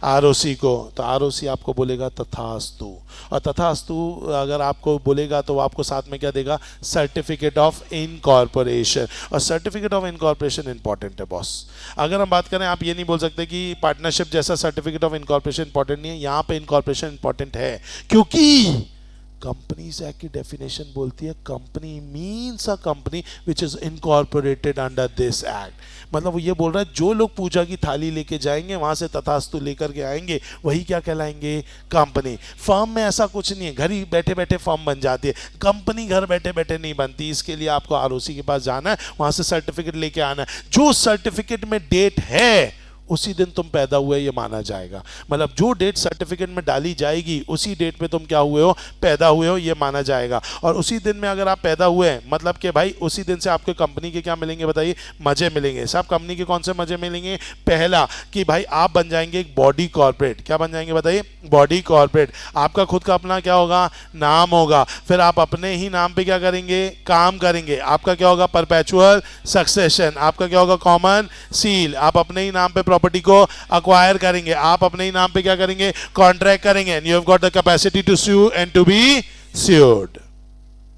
आरओसी को। तो आरओसी आपको बोलेगा तथास्तु। और तथास्तु अगर आपको बोलेगा तो आपको साथ में क्या देगा? Certificate of incorporation. और सर्टिफिकेट ऑफ इनकॉर्पोरेशन इंपॉर्टेंट है बॉस। अगर हम बात करें, आप ये नहीं बोल सकते कि पार्टनरशिप जैसा सर्टिफिकेट ऑफ इनकॉर्पोरेशन इंपॉर्टेंट नहीं है। यहाँ पे इनकॉर्पोरेशन इंपॉर्टेंट है, क्योंकि कंपनीज एक्ट की डेफिनेशन बोलती है company means a company which is incorporated under this act. मतलब वो ये बोल रहा है जो लोग पूजा की थाली लेके जाएंगे, वहां से तथास्तु लेकर के आएंगे, वही क्या कहलाएंगे? कंपनी। फर्म में ऐसा कुछ नहीं है, घर ही बैठे बैठे फर्म बन जाती है। कंपनी घर बैठे बैठे नहीं बनती। इसके लिए आपको आरओसी के पास जाना है, वहां से सर्टिफिकेट लेके आना है। जो सर्टिफिकेट में डेट है उसी दिन तुम पैदा हुए ये माना जाएगा। मतलब जो डेट सर्टिफिकेट में डाली जाएगी उसी डेट पे तुम क्या हुए हो, पैदा हुए हो, ये माना जाएगा। और उसी दिन में अगर आप पैदा हुए हैं मतलब कि भाई उसी दिन से आपके कंपनी के क्या मिलेंगे बताइए, मजे मिलेंगे। सब कंपनी के कौन से मजे मिलेंगे? पहला कि भाई आप बन जाएंगे एक बॉडी कॉर्पोरेट। क्या बन जाएंगे बताइए? Body corporate. आपका खुद का अपना क्या होगा, नाम होगा। फिर आप अपने ही नाम पे क्या करेंगे, काम करेंगे। आपका क्या होगा, परपेचुअल सक्सेशन। आपका क्या होगा, कॉमन सील। आप अपने ही नाम पे प्रॉपर्टी को अक्वायर करेंगे। आप अपने ही नाम पे क्या करेंगे, कॉन्ट्रैक्ट करेंगे। And you have got the capacity to sue and to be sued।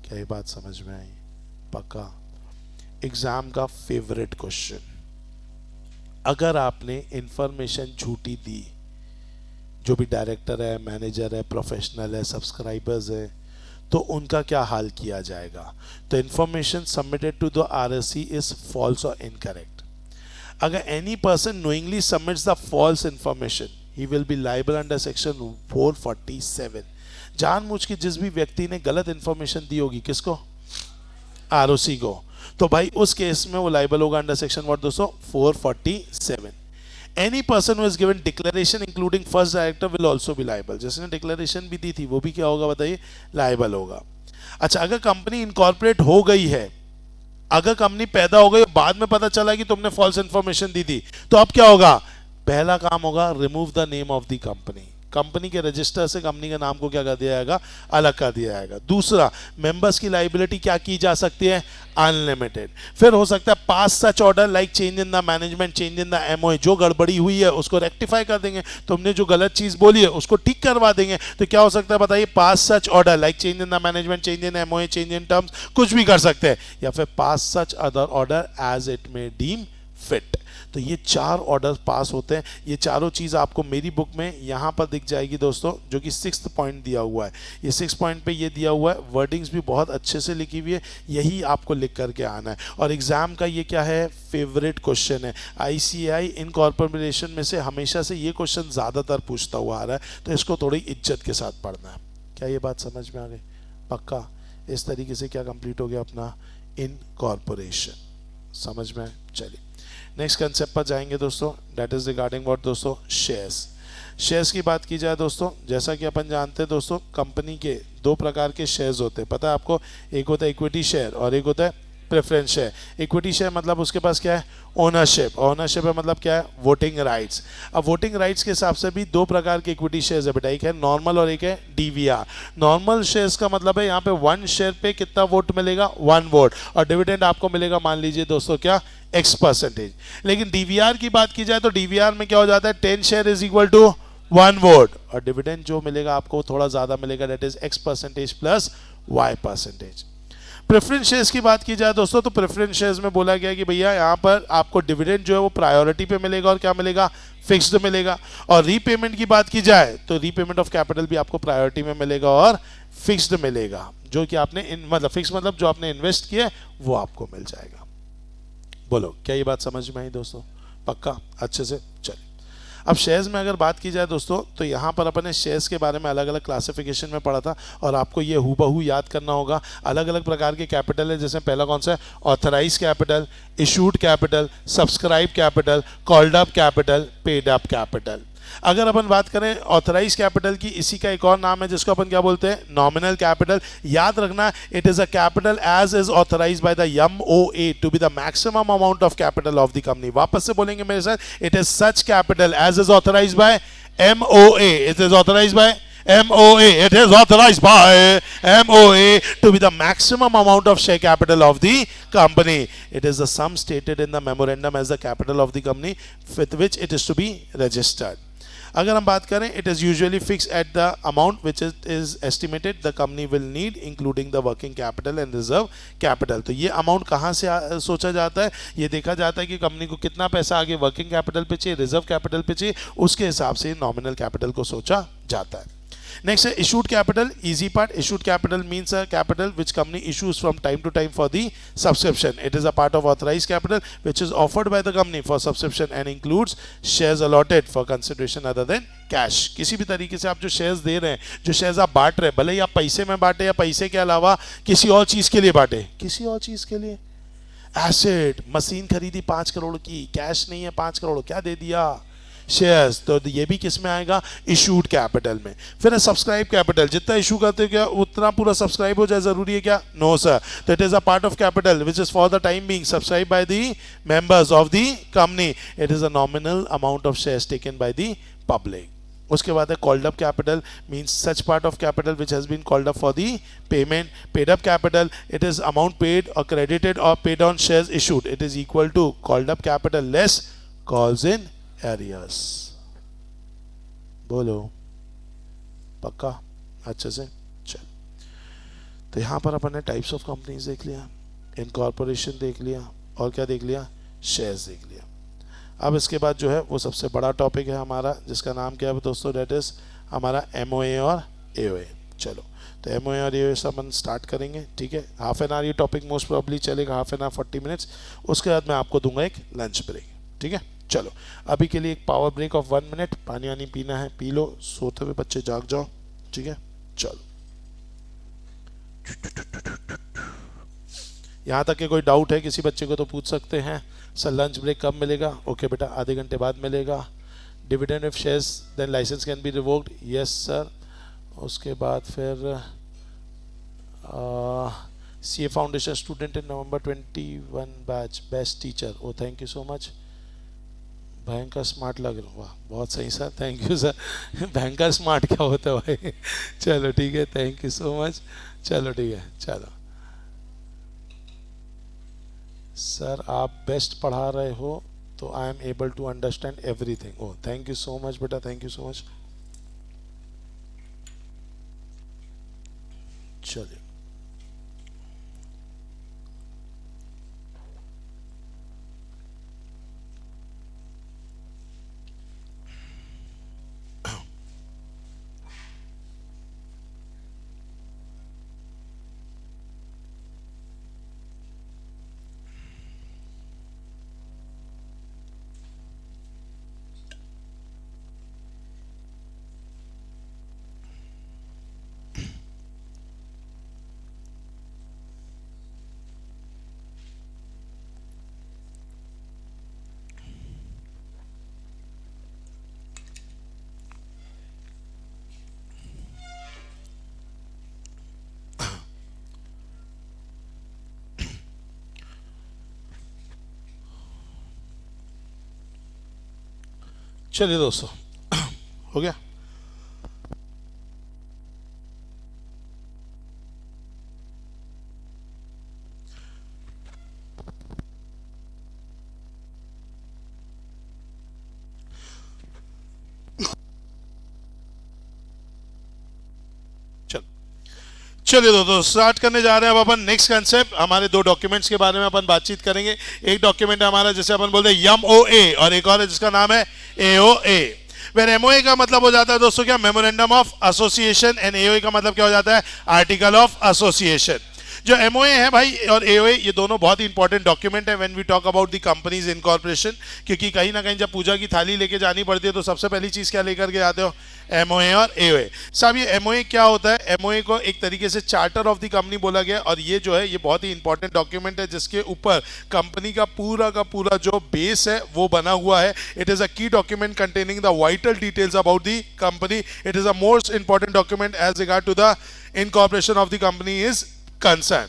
क्या ये बात समझ में आई? पक्का। एग्जाम का फेवरेट क्वेश्चन, अगर आपने इंफॉर्मेशन झूठी दी, जो भी डायरेक्टर है, मैनेजर है, प्रोफेशनल है, सब्सक्राइबर्स है, तो उनका क्या हाल किया जाएगा? तो information submitted to the RSC is false और इनकरेक्ट। अगर any person knowingly submits the false information he will be liable under section 447। जानबूझ के जिस भी व्यक्ति ने गलत इंफॉर्मेशन दी होगी, किसको, आरओसी को, तो भाई उस केस में वो लाइबल होगा अंडर सेक्शन व्हाट दोस्तों, 447। Any person who has given declaration including first director will also be liable. जिसने डिक्लेरेशन भी दी थी वो भी क्या होगा बताइए, लाइबल होगा। अच्छा, अगर कंपनी इनकॉर्पोरेट हो गई है, अगर कंपनी पैदा हो गई, बाद में पता चला कि तुमने फॉल्स इंफॉर्मेशन दी थी, तो अब क्या होगा? पहला काम होगा remove the name of the company. Company के रजिस्टर से कंपनी के नाम को क्या कर दिया जाएगा, अलग कर दिया जाएगा। दूसरा, मेंबर्स की लाइबिलिटी क्या की जा सकती है, अनलिमिटेड। फिर हो सकता है pass such order like change in the management, change in the MOA. जो गड़बड़ी हुई है उसको रेक्टिफाई कर देंगे, तुमने जो गलत चीज बोली है उसको ठीक करवा देंगे। तो क्या हो सकता है बताइए, pass such order like change in the management, change in MOA, change in terms, कुछ भी कर सकते हैं। या फिर pass such other order as it may deem fit. तो ये 4 ऑर्डर पास होते हैं। ये चारों चीज़ आपको मेरी बुक में यहाँ पर दिख जाएगी दोस्तों, जो कि 6th पॉइंट दिया हुआ है। ये 6 पॉइंट पे ये दिया हुआ है, वर्डिंग्स भी बहुत अच्छे से लिखी हुई है, यही आपको लिख करके आना है। और एग्जाम का ये क्या है, फेवरेट क्वेश्चन है। आईसीआई इनकॉर्पोरेशन में से हमेशा से ये क्वेश्चन ज़्यादातर पूछता हुआ आ रहा है, तो इसको थोड़ी इज्जत के साथ पढ़ना है। क्या ये बात समझ में आ गई? पक्का। इस तरीके से क्या कंप्लीट हो गया अपना इनकॉर्पोरेशन, समझ में? चलिए नेक्स्ट कंसेप्ट पर जाएंगे दोस्तों, डेट इज रिगार्डिंग व्हाट दोस्तों, शेयर्स। शेयर्स की बात की जाए दोस्तों, जैसा कि अपन जानते हैं दोस्तों, कंपनी के 2 प्रकार के शेयर्स होते हैं, पता है आपको। एक होता है इक्विटी शेयर और एक होता है प्रेफरेंस शेयर। इक्विटी शेयर मतलब उसके पास क्या है, ओनरशिप। ओनरशिप है मतलब क्या है, वोटिंग राइट्स। अब वोटिंग राइट्स के हिसाब से भी 2 प्रकार के इक्विटी शेयर्स है बेटा, एक है नॉर्मल और एक है डीवीआर। नॉर्मल शेयर्स का मतलब है यहाँ पे 1 शेयर पे कितना वोट मिलेगा, 1 वोट, और डिविडेंड आपको मिलेगा मान लीजिए दोस्तों क्या, X%। लेकिन डीवीआर की बात की जाए तो डीवीआर में क्या हो जाता है, 10 share is equal to 1 vote, और डिविडेंड जो मिलेगा आपको थोड़ा ज्यादा मिलेगा, that is X% plus Y%। Preference shares की बात की जाए दोस्तों, तो प्रेफरेंस शेयर्स में बोला गया कि भैया यहाँ पर आपको डिविडेंड जो है वो प्रायोरिटी पे मिलेगा, और क्या मिलेगा, फिक्स्ड मिलेगा। और रीपेमेंट की बात की जाए तो रीपेमेंट ऑफ कैपिटल भी आपको प्रायोरिटी में मिलेगा और फिक्स्ड मिलेगा, जो कि आपने मतलब फिक्स मतलब जो आपने इन्वेस्ट किया है वो आपको मिल जाएगा। बोलो क्या ये बात समझ में आई दोस्तों? पक्का, अच्छे से। चलिए अब शेयर्स में अगर बात की जाए दोस्तों, तो यहाँ पर अपन ने शेयर्स के बारे में अलग अलग क्लासिफिकेशन में पढ़ा था, और आपको ये हूबहू याद करना होगा। अलग अलग प्रकार के कैपिटल है, जैसे पहला कौन सा है, authorise capital, issued capital, subscribe capital, called up capital, paid up capital. अगर अपन बात करें ऑथराइज कैपिटल की, इसी का एक और नाम है जिसको अपन क्या बोलते हैं, नॉमिनल कैपिटल। याद रखना, it is a capital as is authorised by the MOA to be the maximum amount of capital of the company. वापस से बोलेंगे मेरे साथ, it is such capital as is authorised by MOA, it is authorised by MOA, it is authorized by MOA to be the maximum amount of share capital of the company. It is the sum stated in the memorandum as the capital of the company with which it is to be registered. अगर हम बात करें, it is usually fixed at the amount which is estimated the company will need including the working capital and reserve capital. तो ये अमाउंट कहाँ से सोचा जाता है, ये देखा जाता है कि कंपनी को कितना पैसा आगे वर्किंग कैपिटल पे चाहिए, रिजर्व कैपिटल पे चाहिए, उसके हिसाब से नॉमिनल कैपिटल को सोचा जाता है। Next है issued capital, easy part. Issued capital means a capital which company issues from time to time for the subscription. It is a part of authorized capital which is offered by the company for subscription and includes shares allotted for consideration other than cash. किसी भी तरीके से आप जो शेयर्स दे रहे हैं, जो शेयर्स आप बांट रहे हैं, भले ही आप पैसे में बांटे या पैसे के अलावा किसी और चीज़ के लिए बांटे, किसी और चीज़ के लिए, एसेट, मशीन खरीदी 5 करोड़ की, कैश नहीं है 5 करोड़, क्या दे दिया, शेयर्स, तो ये भी किस में आएगा, इशूड कैपिटल में। फिर सब्सक्राइब कैपिटल, जितना इशू करते हो क्या उतना पूरा सब्सक्राइब हो जाए जरूरी है क्या, नो सर, तो it is a part of capital which is for the time being subscribe by the members of the company, it is a nominal amount of shares taken by the public. उसके बाद है called up capital, means such part of capital which has been called up for the payment. Paid up capital, it is amount paid और क्रेडिटेड और paid on shares issued, it is equal to called up capital less calls in arrears. बोलो पक्का अच्छे से, चल। तो यहां पर अपन ने टाइप्स ऑफ कंपनीज देख लिया, इनकॉर्पोरेशन देख लिया, और क्या देख लिया, शेयर्स देख लिया। अब इसके बाद जो है वो सबसे बड़ा टॉपिक है हमारा, जिसका नाम क्या है दोस्तों, डेट इज हमारा एमओए और एओए। चलो, तो एमओए और एओए से अपन स्टार्ट करेंगे, ठीक है। हाफ एन आवर ये टॉपिक मोस्ट प्रॉब्ली चलेगा, हाफ एन आवर 40 मिनट्स। उसके बाद मैं आपको दूंगा एक लंच ब्रेक, ठीक है। चलो, अभी के लिए एक पावर ब्रेक ऑफ 1 मिनट, पानी वानी पीना है पी लो, सोते हुए बच्चे जाग जाओ, ठीक है। चलो, यहाँ तक के कोई डाउट है किसी बच्चे को तो पूछ सकते हैं। सर लंच ब्रेक कब मिलेगा, ओके बेटा आधे घंटे बाद मिलेगा। Dividend if shares then licence can be revoked, yes sir. उसके बाद फिर CA foundation student in November 21 batch, best teacher, oh thank you so much, भयंकर स्मार्ट लग रहा, वाह बहुत सही सर, थैंक यू सर। भयंकर स्मार्ट क्या होता है भाई, चलो ठीक है, थैंक यू सो मच, चलो ठीक है। चलो सर आप बेस्ट पढ़ा रहे हो, तो I am able to understand everything, oh thank you so much बेटा, थैंक यू सो मच। चलिए, चलिए दोस्तों, हो गया। चलिए दोस्तों, स्टार्ट करने जा रहे हैं अब अपन नेक्स्ट कंसेप्ट। हमारे दो डॉक्यूमेंट्स के बारे में अपन बातचीत करेंगे। एक डॉक्यूमेंट है हमारा जिसे अपन बोलते हैं एमओए, और एक और है जिसका नाम है एओए। वेर एमओए का मतलब हो जाता है दोस्तों क्या, memorandum of association, and AOA का मतलब क्या हो जाता है, आर्टिकल ऑफ एसोसिएशन। जो एमओए है भाई और एओए, ये दोनों बहुत ही इंपॉर्टेंट डॉक्यूमेंट है when we talk about the companies incorporation, क्योंकि कहीं ना कहीं जब पूजा की थाली लेके जानी पड़ती है तो सबसे पहली चीज क्या लेकर के जाते हो, एमओए और एओए। साहब ये एमओए क्या होता है, एमओए को एक तरीके से चार्टर ऑफ द कंपनी बोला गया, और ये जो है ये बहुत ही इंपॉर्टेंट डॉक्यूमेंट है जिसके ऊपर कंपनी का पूरा जो बेस है वो बना हुआ है। It is a key document containing the vital details about the company. It is a most important document as regard to the incorporation of the company is concern.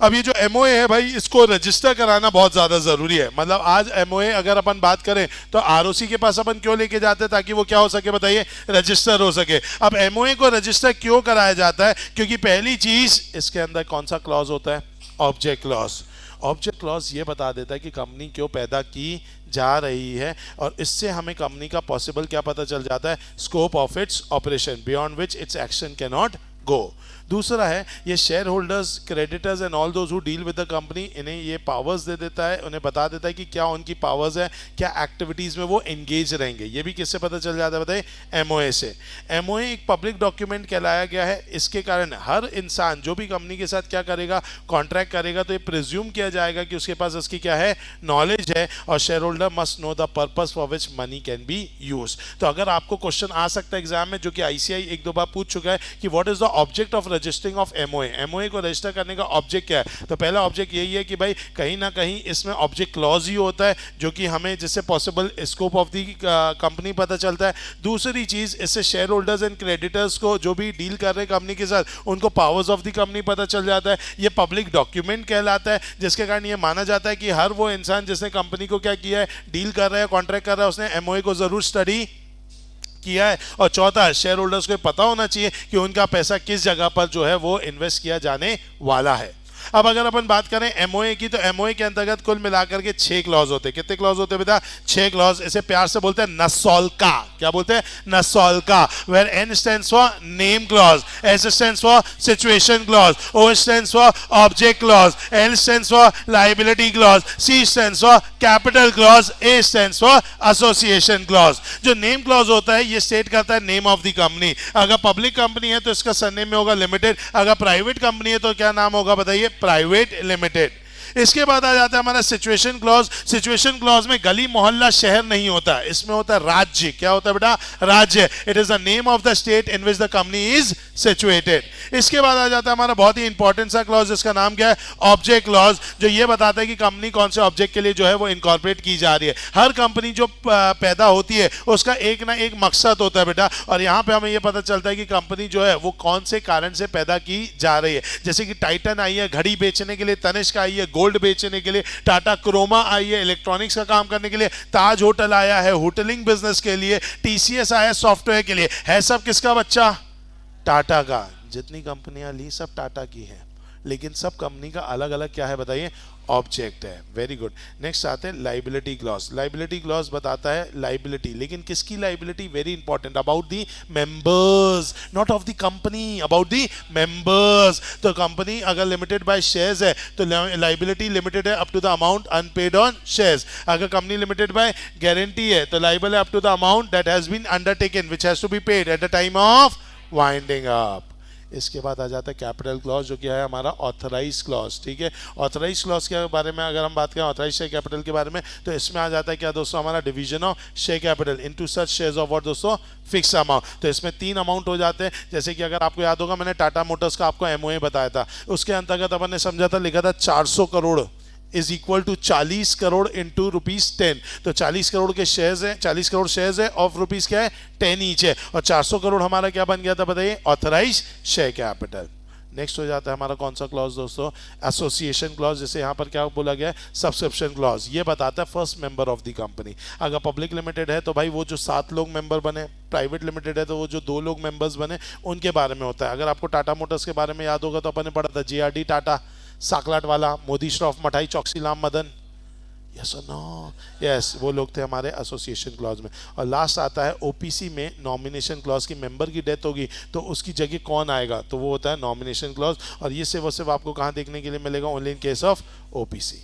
अब ये जो एमओए है भाई, इसको रजिस्टर कराना बहुत ज्यादा जरूरी है। मतलब आज एमओए अगर अपन बात करें तो आरओसी के पास अपन क्यों लेके जाते हैं, ताकि वो क्या हो सके बताइए, रजिस्टर हो सके। अब एमओए को रजिस्टर क्यों कराया जाता है, क्योंकि पहली चीज इसके अंदर कौन सा क्लॉज होता है, ऑब्जेक्ट क्लॉज। ऑब्जेक्ट क्लॉज ये बता देता है कि कंपनी क्यों पैदा की जा रही है, और इससे हमें कंपनी का पॉसिबल क्या पता चल जाता है, scope of its operation beyond which it's action can not go. दूसरा है ये share holders, creditors and all those who deal with the company, इन्हें ये पावर्स दे देता है, उन्हें बता देता है कि क्या उनकी पावर्स है, क्या एक्टिविटीज में वो एंगेज रहेंगे। ये भी किससे पता चल जाता है बताइए, एमओए से। एमओए एक पब्लिक डॉक्यूमेंट कहलाया गया है, इसके कारण हर इंसान जो भी कंपनी के साथ क्या करेगा, कॉन्ट्रैक्ट करेगा, तो ये प्रिज्यूम किया जाएगा कि उसके पास इसकी क्या है, नॉलेज है, और share holder must know the purpose for which money can be use. तो अगर आपको क्वेश्चन आ सकता है एग्जाम में, जो कि आईसीआई एक दो बार पूछ चुका है कि what is the object of registering of MOA, MOA को रजिस्टर करने का ऑब्जेक्ट क्या है? तो पहला ऑब्जेक्ट यही है कि भाई कहीं ना कहीं इसमें ऑब्जेक्ट क्लॉज ही होता है जो कि हमें जिससे possible scope of the company पता चलता है। दूसरी चीज, इससे शेयर होल्डर्स एंड क्रेडिटर्स को जो भी डील कर रहे हैं कंपनी के साथ उनको पावर्स ऑफ द कंपनी पता चल जाता है। ये पब्लिक डॉक्यूमेंट कहलाता है, जिसके कारण ये माना जाता है कि हर वो इंसान जिसने कंपनी को क्या किया है, डील कर रहा है, कॉन्ट्रैक्ट कर रहा है, उसने एमओए को जरूर स्टडी किया है। और चौथा, शेयर होल्डर्स को पता होना चाहिए कि उनका पैसा किस जगह पर जो है वो इन्वेस्ट किया जाने वाला है। अब अगर अपन बात करें एमओए की, तो एमओए के अंतर्गत कुल मिलाकर के 6 क्लॉज होते हैं। कितने क्लॉज होते हैं बेटा? 6 क्लॉज। इसे प्यार से बोलते हैं नसोल्का। क्या बोलते हैं? नसोल्का। Where N stands for name clause, S stands for situation clause, O stands for object clause, L stands for liability clause, C stands for capital clause, A stands for association clause. जो नेम क्लॉज होता है ये स्टेट करता है नेम ऑफ द कंपनी। अगर पब्लिक कंपनी है तो इसका सरनेम में होगा लिमिटेड, अगर प्राइवेट कंपनी है तो क्या नाम होगा बताइए? Private limited. इसके बाद आ जाता है हमारा सिचुएशन क्लॉज। सिचुएशन क्लॉज में गली मोहल्ला शहर नहीं होता, इसमें होता है राज्य। क्या होता है बेटा? राज्य। It is the name of the state in which the company is situated. इसके बाद आ जाता है हमारा बहुत ही इंपॉर्टेंट सा क्लॉज, जिसका नाम क्या है? ऑब्जेक्ट क्लॉज, जो ये बताता है कि कंपनी कौन से ऑब्जेक्ट के लिए जो है वो इनकॉर्पोरेट की जा रही है। हर कंपनी जो पैदा होती है उसका एक ना एक मकसद होता है बेटा, और यहाँ पे हमें ये पता चलता है कि कंपनी जो है वो कौन से कारण से पैदा की जा रही है। जैसे कि टाइटन आई है घड़ी बेचने के लिए, तनिष्क आई है गोल्ड बेचने के लिए, टाटा क्रोमा आई है इलेक्ट्रॉनिक्स का काम करने के लिए, ताज होटल आया है होटलिंग बिजनेस के लिए, टीसीएस आया सॉफ्टवेयर के लिए। है सब किसका बच्चा? टाटा का। जितनी कंपनियां ली सब टाटा की है, लेकिन सब कंपनी का अलग अलग क्या है बताइए? ऑब्जेक्ट है। Very good. नेक्स्ट आते हैं लाइबिलिटी क्लॉज। लाइबिलिटी क्लॉज बताता है लाइबिलिटी, लेकिन किसकी liability? Very important, about the members, not of the company, about the members. तो कंपनी अगर लिमिटेड बाय शेयर्स है तो लाइबिलिटी लिमिटेड है up to the amount unpaid on shares. अगर कंपनी लिमिटेड बाय गारंटी है तो लाइबल है up to the amount that has been undertaken which has to be paid at the time of winding up. इसके बाद आ जाता है कैपिटल क्लॉज, जो क्या है हमारा ऑथराइज क्लॉज। ठीक है, ऑथराइज क्लॉज के बारे में अगर हम बात करें ऑथराइज शेयर कैपिटल के बारे में, तो इसमें आ जाता है क्या दोस्तों? हमारा division of share capital into such shares of what दोस्तों? Fix amount. तो इसमें 3 अमाउंट हो जाते हैं। जैसे कि अगर आपको याद होगा मैंने टाटा मोटर्स का आपको एमओए बताया था, उसके अंतर्गत अपन ने समझा था, लिखा था 400 crore is equal to 40 crore into ₹10। तो 40 करोड़ के शेयर्स हैं, 40 करोड़ शेयर्स है ऑफ रुपीज क्या है? 10 ईच है, और 400 करोड़ हमारा क्या बन गया था बताइए? Authorise share capital. नेक्स्ट हो जाता है हमारा कौन सा क्लॉज दोस्तों? एसोसिएशन क्लॉज, जिसे यहाँ पर क्या बोला गया है? Subscription clause. ये बताता है first member of the company. अगर पब्लिक लिमिटेड है तो भाई वो जो 7 लोग मेंबर बने, प्राइवेट लिमिटेड है तो वो जो 2 लोग मेंबर्स बने, उनके बारे में होता है। अगर आपको टाटा मोटर्स के बारे में याद होगा तो अपन ने पढ़ा था JRD टाटा, साकलाट वाला, मोदी श्रॉफ, मठाई, चौकसीलाम मदन। यस और नो? यस, वो लोग थे हमारे एसोसिएशन क्लॉज में। और लास्ट आता है ओपीसी में नॉमिनेशन क्लॉज की मेंबर की डेथ होगी तो उसकी जगह कौन आएगा? तो वो होता है नॉमिनेशन क्लॉज, और ये सिर्फ आपको कहाँ देखने के लिए मिलेगा? Only in case of OPC.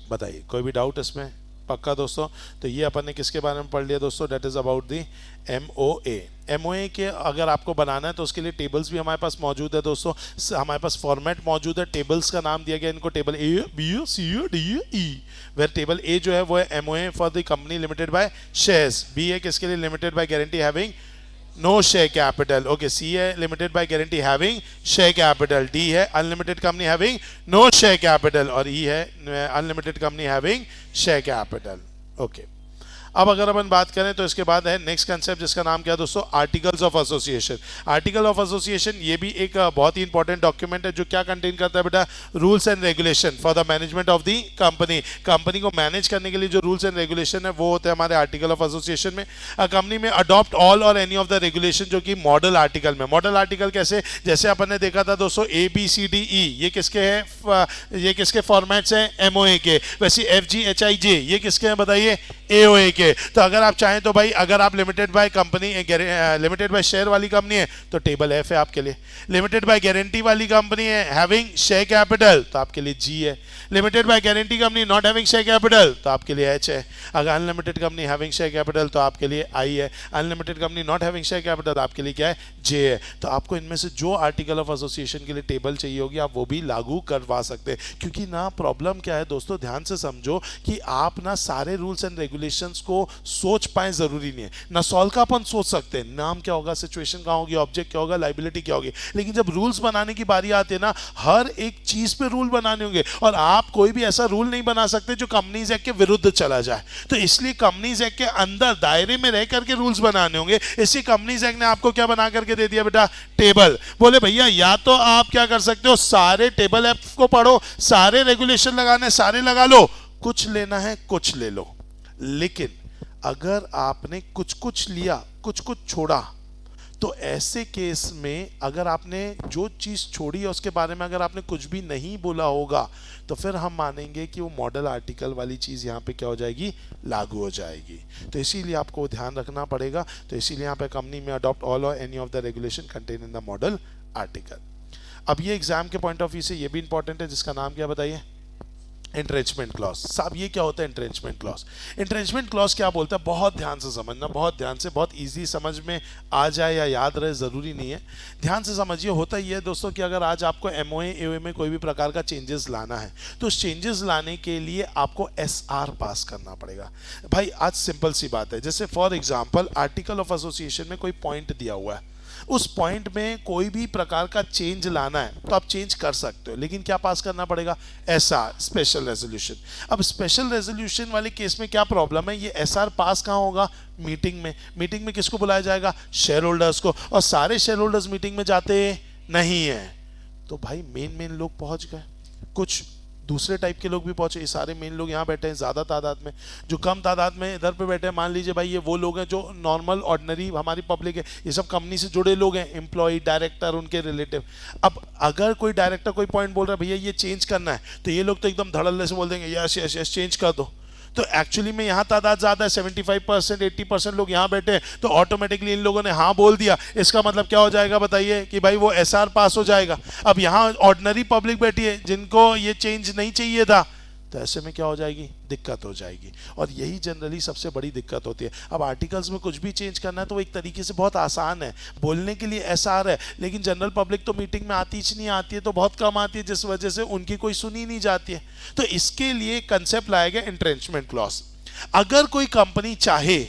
बताइए कोई भी डाउट इसमें? पक्का दोस्तों? तो ये अपन ने किसके बारे में पढ़ लिया दोस्तों? That is about the MOA. MOA के अगर आपको बनाना है तो उसके लिए टेबल्स भी हमारे पास मौजूद है दोस्तों। हमारे पास फॉर्मेट मौजूद है, टेबल्स का नाम दिया गया इनको table A, B, C, D, E. Where table A जो है वो है MOA for the company limited by shares, B है किसके लिए? Limited by guarantee having no share capital. Okay, C है limited by guarantee having share capital, D है unlimited company having no share capital, और ई है unlimited company having share capital. Okay, अब अगर अपन बात करें तो इसके बाद है नेक्स्ट कंसेप्ट, जिसका नाम क्या है दोस्तों? Articles of association. Article of association ये भी एक बहुत ही इंपॉर्टेंट डॉक्यूमेंट है जो क्या कंटेन करता है बेटा? Rules and regulation for the management of the company. Company को मैनेज करने के लिए जो रूल्स एंड रेगुलेशन है वो होते हैं हमारे आर्टिकल ऑफ एसोसिएशन में। कंपनी में अडॉप्ट ऑल और एनी ऑफ द रेगुलेशन जो कि मॉडल आर्टिकल में। मॉडल आर्टिकल कैसे? जैसे अपन ने देखा था दोस्तों ABCDE, ये किसके हैं? ये किसके फॉर्मेट्स हैं? एमओए के। वैसे FGHIJ ये किसके हैं बताइए? AOA के। तो अगर आप चाहें तो भाई अगर आप limited by company limited bye share वाली कंपनी है तो टेबल F है आपके लिए। लिमिटेड बाय गारंटी वाली कंपनी है हैविंग शेयर कैपिटल तो आपके लिए G है। Limited by guarantee company not having share capital तो आपके लिए H है। अगर unlimited company having share capital तो आपके लिए I है। Unlimited company not having share capital आपके लिए क्या है? J है। तो आपको इनमें से जो आर्टिकल ऑफ एसोसिएशन के लिए टेबल चाहिए होगी आप वो भी लागू करवा सकते हैं। क्योंकि ना प्रॉब्लम क्या है दोस्तों, ध्यान से समझो कि आप ना सारे रूल्स एंड रेगुलेशन रेगुलेशंस को सोच पाए जरूरी नहीं है। ना सॉल्व का अपन सोच सकते हैं, नाम क्या होगा, सिचुएशन क्या होगी, ऑब्जेक्ट क्या होगा, लाइबिलिटी क्या होगी, लेकिन जब रूल्स बनाने की बारी आती है ना, हर एक चीज पे रूल बनाने होंगे और आप कोई भी ऐसा रूल नहीं बना सकते जो कंपनीज एक्ट के विरुद्ध चला जाए। तो इसलिए कंपनीज एक्ट के अंदर दायरे में रह करके रूल्स बनाने होंगे। इसी कंपनीज एक्ट ने आपको क्या बना करके दे दिया बेटा, टेबल। बोले भैया या तो आप क्या कर सकते हो, सारे टेबल एक्ट को पढ़ो, सारे रेगुलेशन लगाने सारे लगा लो, कुछ लेना है कुछ ले लो। लेकिन अगर आपने कुछ कुछ लिया कुछ कुछ छोड़ा, तो ऐसे केस में अगर आपने जो चीज छोड़ी है उसके बारे में अगर आपने कुछ भी नहीं बोला होगा, तो फिर हम मानेंगे कि वो मॉडल आर्टिकल वाली चीज यहाँ पे क्या हो जाएगी, लागू हो जाएगी। तो इसीलिए आपको ध्यान रखना पड़ेगा। तो इसीलिए यहाँ पे कंपनी में अडॉप्ट ऑल और any of the regulation contain in the model article. अब ये एग्जाम के पॉइंट ऑफ व्यू से ये भी इंपॉर्टेंट है, जिसका नाम क्या बताइए, एंट्रेंचमेंट क्लॉज। साहब ये क्या होता है एंट्रेंचमेंट क्लॉज? एंट्रेंचमेंट क्लॉज क्या बोलता है, बहुत ध्यान से समझना, बहुत ध्यान से, बहुत इजी समझ में आ जाए या याद रहे जरूरी नहीं है, ध्यान से समझिए। होता ही है दोस्तों कि अगर आज आपको एमओए एओए में कोई भी प्रकार का चेंजेस लाना है, तो उस चेंजेस लाने के लिए आपको एसआर पास करना पड़ेगा। भाई आज सिंपल सी बात है, जैसे for example article of association में कोई पॉइंट दिया हुआ है, उस पॉइंट में कोई भी प्रकार का चेंज लाना है तो आप चेंज कर सकते हो, लेकिन क्या पास करना पड़ेगा, एसआर, स्पेशल रेजोल्यूशन। अब स्पेशल रेजोल्यूशन वाले केस में क्या प्रॉब्लम है, ये एसआर पास कहाँ होगा, मीटिंग में। मीटिंग में किसको बुलाया जाएगा, शेयर होल्डर्स को, और सारे शेयर होल्डर्स मीटिंग में जाते नहीं है। तो भाई मेन लोग पहुंच गए, कुछ दूसरे टाइप के लोग भी पहुंचे, ये सारे मेन लोग यहाँ बैठे हैं ज़्यादा तादाद में, जो कम तादाद में इधर पे बैठे हैं, मान लीजिए भाई ये वो लोग हैं जो नॉर्मल ऑर्डिनरी हमारी पब्लिक है, ये सब कंपनी से जुड़े लोग हैं, एम्प्लॉय, डायरेक्टर, उनके रिलेटिव। अब अगर कोई डायरेक्टर कोई पॉइंट बोल रहा है भैया ये चेंज करना है, तो ये लोग तो एकदम धड़ल्ले से बोल देंगे यस यस यस चेंज कर दो। तो एक्चुअली में यहाँ तादाद ज़्यादा है, 75% 80% लोग यहाँ बैठे हैं, तो ऑटोमेटिकली इन लोगों ने हाँ बोल दिया। इसका मतलब क्या हो जाएगा बताइए, कि भाई वो एसआर पास हो जाएगा। अब यहाँ ऑर्डिनरी पब्लिक बैठी है जिनको ये चेंज नहीं चाहिए था, तो ऐसे में क्या हो जाएगी, दिक्कत हो जाएगी। और यही जनरली सबसे बड़ी दिक्कत होती है। अब आर्टिकल्स में कुछ भी चेंज करना है तो वो एक तरीके से बहुत आसान है, बोलने के लिए एसआर है, लेकिन जनरल पब्लिक तो मीटिंग में आती ही नहीं, आती है तो बहुत कम आती है, जिस वजह से उनकी कोई सुनी नहीं जाती है। तो इसके लिए कंसेप्ट लाया गया एंट्रेंचमेंट क्लॉज। अगर कोई कंपनी चाहे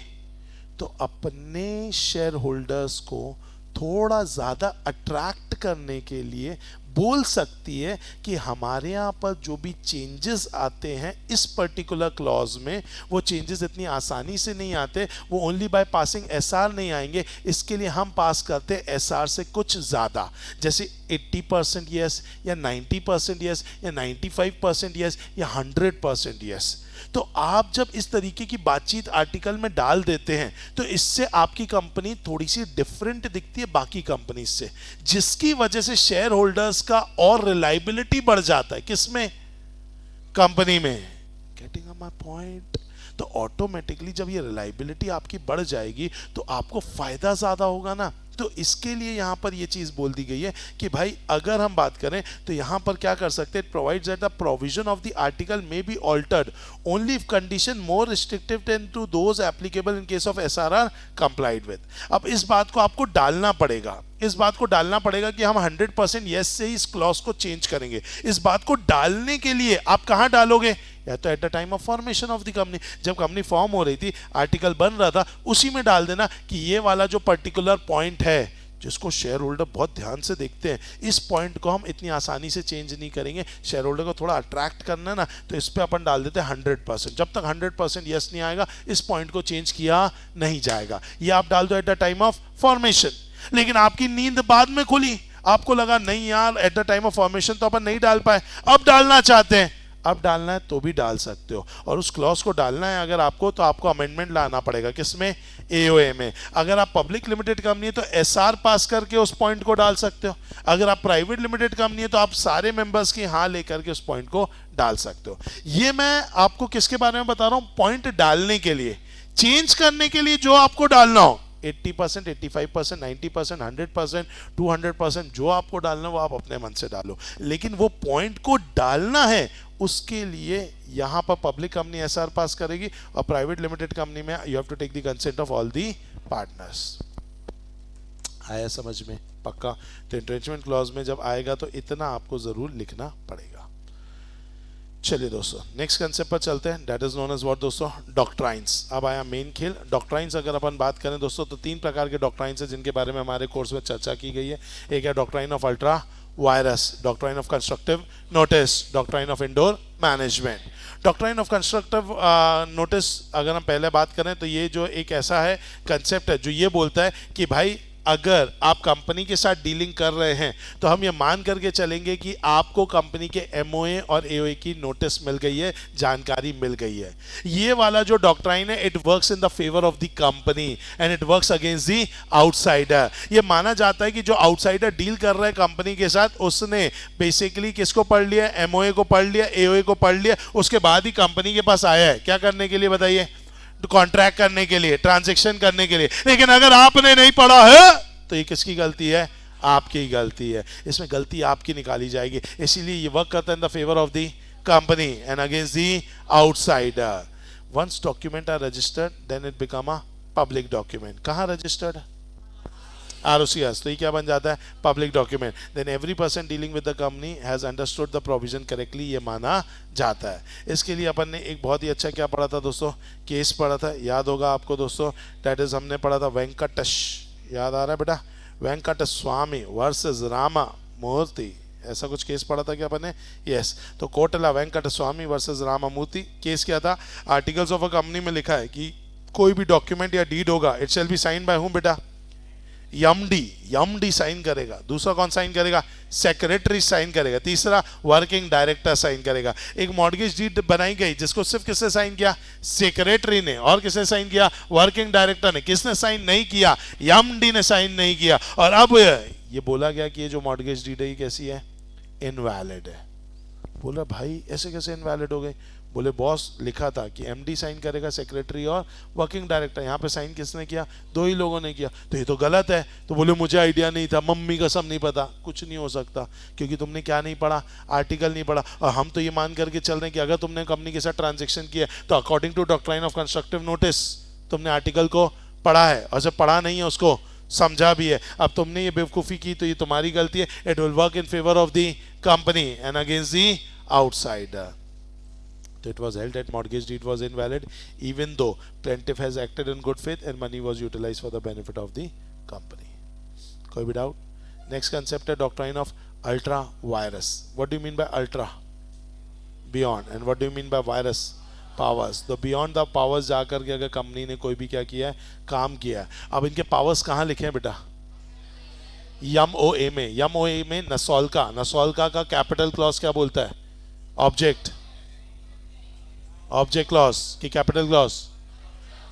तो अपने शेयर होल्डर्स को थोड़ा ज़्यादा अट्रैक्ट करने के लिए बोल सकती है कि हमारे यहाँ पर जो भी चेंजेस आते हैं इस पर्टिकुलर क्लॉज में, वो चेंजेस इतनी आसानी से नहीं आते, वो ओनली बाय पासिंग एसआर नहीं आएंगे, इसके लिए हम पास करते हैं एसआर से कुछ ज़्यादा, जैसे 80% यस या 90% यस या 95% यस या 100% यस। तो आप जब इस तरीके की बातचीत आर्टिकल में डाल देते हैं तो इससे आपकी कंपनी थोड़ी सी डिफरेंट दिखती है बाकी कंपनी से, जिसकी वजह से शेयर होल्डर्स का और रिलायबिलिटी बढ़ जाता है। किसमें, कंपनी में। Getting my point. तो ऑटोमेटिकली जब ये रिलायबिलिटी आपकी बढ़ जाएगी तो आपको फायदा ज्यादा होगा ना। तो इसके लिए यहां पर ये चीज बोल दी गई है कि भाई अगर हम बात करें तो यहां पर क्या कर सकते हैं, provides that the provision of the article may be altered only if condition more restrictive than to those applicable in case of SRR complied with. अब इस बात को आपको डालना पड़ेगा, इस बात को डालना पड़ेगा कि हम 100% यस से ही इस क्लॉज को चेंज करेंगे। इस बात को डालने के लिए आप कहां डालोगे, या तो eight the time of formation of the company, जब कंपनी फॉर्म हो रही थी, आर्टिकल बन रहा था, उसी में डाल देना कि ये वाला जो पर्टिकुलर पॉइंट है जिसको शेयर होल्डर बहुत ध्यान से देखते हैं, इस पॉइंट को हम इतनी आसानी से चेंज नहीं करेंगे, शेयर होल्डर को थोड़ा अट्रैक्ट करना है ना, तो इस पे अपन डाल देते हैं 100%। जब तक 100% यस नहीं आएगा इस पॉइंट को चेंज किया नहीं जाएगा। ये आप डाल दो eight the time of formation. लेकिन आपकी नींद बाद में खुली, आपको लगा नहीं यार eight the time of formation तो अपन नहीं डाल पाए, अब डालना चाहते हैं, अब डालना है तो भी डाल सकते हो। और उस क्लॉज को डालना है अगर आपको, तो आपको अमेंडमेंट लाना पड़ेगा, किसमें, एओए में। अगर आप पब्लिक लिमिटेड कंपनी है तो एसआर पास करके उस पॉइंट को डाल सकते हो। अगर आप प्राइवेट लिमिटेड कंपनी है तो आप सारे मेंबर्स की हाँ लेकर के उस पॉइंट को डाल सकते हो। ये मैं आपको किसके बारे में बता रहा हूं, पॉइंट डालने के लिए। चेंज करने के लिए जो आपको डालना हो, 80%, 85%, 90%, 100%, 200%, जो आपको डालना है वो आप अपने मन से डालो, लेकिन वो पॉइंट को डालना है उसके लिए यहां पर पब्लिक कंपनी एसआर पास करेगी और प्राइवेट लिमिटेड कंपनी में you have to take the consent of all the partners. आया समझ में, पक्का। तो एंट्रेंचमेंट क्लॉज में जब आएगा तो इतना आपको जरूर लिखना पड़ेगा। चलिए दोस्तों नेक्स्ट कंसेप्ट पर चलते हैं, that is known as what दोस्तों, डॉक्ट्राइंस। अब आया मेन खेल। डॉक्ट्राइंस अगर अपन बात करें दोस्तों तो तीन प्रकार के डॉक्ट्राइंस हैं जिनके बारे में हमारे कोर्स में चर्चा की गई है। एक है doctrine of ultra vires, doctrine of constructive notice, doctrine of indoor management. Doctrine of constructive notice अगर हम पहले बात करें तो ये जो एक ऐसा है कंसेप्ट है जो ये बोलता है कि भाई अगर आप कंपनी के साथ डीलिंग कर रहे हैं तो हम ये मान करके चलेंगे कि आपको कंपनी के एमओए और एओए की नोटिस मिल गई है, जानकारी मिल गई है। ये वाला जो डॉक्ट्राइन है it works in the favour of the company and it works against the outsider. ये माना जाता है कि जो आउटसाइडर डील कर रहा है कंपनी के साथ उसने बेसिकली किसको पढ़ लिया, एमओए को पढ़ लिया, एओए को पढ़ लिया, उसके बाद ही कंपनी के पास आया है क्या करने के लिए बताइए, कॉन्ट्रैक्ट करने के लिए, ट्रांजैक्शन करने के लिए। लेकिन अगर आपने नहीं पढ़ा है तो ये किसकी गलती है, आपकी गलती है। इसमें गलती आपकी निकाली जाएगी, इसीलिए ये वर्क करता है in the favour of the company and against the outsider. Once document are registered then it become a public document. कहाँ रजिस्टर्ड, ROCS, तो ये क्या बन जाता है, public document. Then every person dealing with the company has understood the provision correctly, ये माना जाता है। इसके लिए अपन ने एक बहुत ही अच्छा क्या पढ़ा था दोस्तों, केस पढ़ा था, याद होगा आपको दोस्तों, दैट इज हमने पढ़ा था वेंकटश, याद आ रहा है बेटा, वेंकट स्वामी वर्सेस रामा मूर्ति, ऐसा कुछ केस पढ़ा था क्या अपन ने, यस। तो कोटला वेंकट स्वामी वर्सेस रामा मूर्ति केस क्या था, आर्टिकल्स ऑफ अ कंपनी में लिखा है कि कोई भी डॉक्यूमेंट या डीड होगा it shall be sign by whom बेटा, एमडी साइन करेगा, दूसरा कौन साइन करेगा, सेक्रेटरी साइन करेगा, तीसरा वर्किंग डायरेक्टर साइन करेगा। एक मॉर्गेज डीड बनाई गई जिसको सिर्फ किसने साइन किया, सेक्रेटरी ने, और किसने साइन किया, वर्किंग डायरेक्टर ने। किसने साइन नहीं किया, एमडी ने साइन नहीं किया। और अब ये बोला गया कि ये जो मॉर्गेज डीड है ये कैसी है, इनवैलिड है। बोला भाई ऐसे कैसे इनवैलिड हो गई, बोले बॉस लिखा था कि एमडी साइन करेगा, सेक्रेटरी और वर्किंग डायरेक्टर, यहाँ पे साइन किसने किया, दो ही लोगों ने किया, तो ये तो गलत है। तो बोले मुझे आइडिया नहीं था, मम्मी कसम नहीं पता, कुछ नहीं हो सकता क्योंकि तुमने क्या नहीं पढ़ा, आर्टिकल नहीं पढ़ा। और हम तो ये मान करके चल रहे हैं कि अगर तुमने कंपनी के साथ ट्रांजेक्शन किया तो according to doctrine of constructive notice तुमने आर्टिकल को पढ़ा है, और जब पढ़ा नहीं है उसको समझा भी है। अब तुमने ये बेवकूफ़ी की तो ये तुम्हारी गलती है। It will work in favour of the company and against the outsider. So it was held that mortgage deed was invalid even though plaintiff has acted in good faith and money was utilized for the benefit of the company. कोई भी डाउट? नेक्स्ट कंसेप्ट है doctrine of ultra vires. What do you mean by ultra, beyond, and what do you mean by virus, powers. तो बियॉन्ड द पावर्स जाकर के अगर कंपनी ने कोई भी क्या किया है, काम किया है। अब इनके पावर्स कहाँ लिखे हैं बेटा, MOA में, MOA में नसोल्का, नसोल्का का कैपिटल क्लॉज क्या बोलता है, ऑब्जेक्ट, ऑब्जेक्ट क्लॉज की capital clause,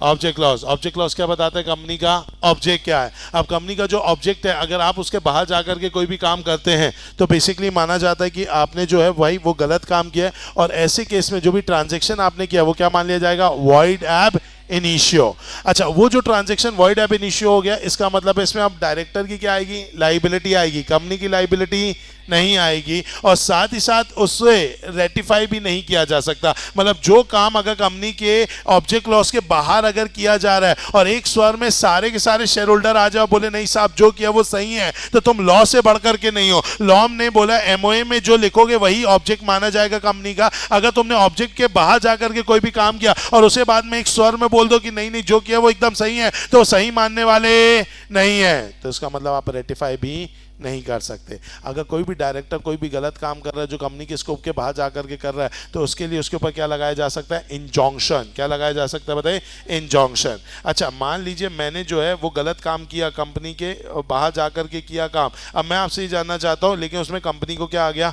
object clause. Object clause क्या बताता है, कंपनी का ऑब्जेक्ट क्या है। अब कंपनी का जो ऑब्जेक्ट है अगर आप उसके बाहर जाकर के कोई भी काम करते हैं तो बेसिकली माना जाता है कि आपने जो है भाई वो गलत काम किया है, और ऐसे केस में जो भी ट्रांजैक्शन आपने किया वो क्या मान लिया जाएगा, वॉइड एब इनिशियो। अच्छा, वो जो ट्रांजैक्शन वॉइड एब इनिशियो हो गया, इसका मतलब है इसमें अब डायरेक्टर की क्या आएगी, लाइबिलिटी आएगी, कंपनी की लाइबिलिटी नहीं आएगी, और साथ ही साथ उससे रेटिफाई भी नहीं किया जा सकता। मतलब जो काम अगर कंपनी के ऑब्जेक्ट क्लॉज के बाहर अगर किया जा रहा है और एक स्वर में सारे के सारे शेयर होल्डर आ जाओ बोले नहीं साहब जो किया वो सही है, तो तुम लॉ से बढ़कर के नहीं हो। लॉ ने बोला एमओए में जो लिखोगे वही ऑब्जेक्ट माना जाएगा कंपनी का। अगर तुमने ऑब्जेक्ट के बाहर जाकर के कोई भी काम किया और उसे बाद में एक स्वर में बोल दो कि नहीं नहीं जो किया वो एकदम सही है, तो सही मानने वाले नहीं है, तो इसका मतलब आप रेटिफाई भी नहीं कर सकते। अगर कोई भी डायरेक्टर कोई भी गलत काम कर रहा है जो कंपनी के स्कोप के बाहर जाकर के कर रहा है, तो उसके लिए उसके ऊपर क्या लगाया जा सकता है, इंजॉन्क्शन। क्या लगाया जा सकता है बताइए, इंजॉन्क्शन। अच्छा, मान लीजिए मैंने जो है वो गलत काम किया, कंपनी के बाहर जाकर के किया काम। अब मैं आपसे ये जानना चाहता हूं, लेकिन उसमें कंपनी को क्या आ गया,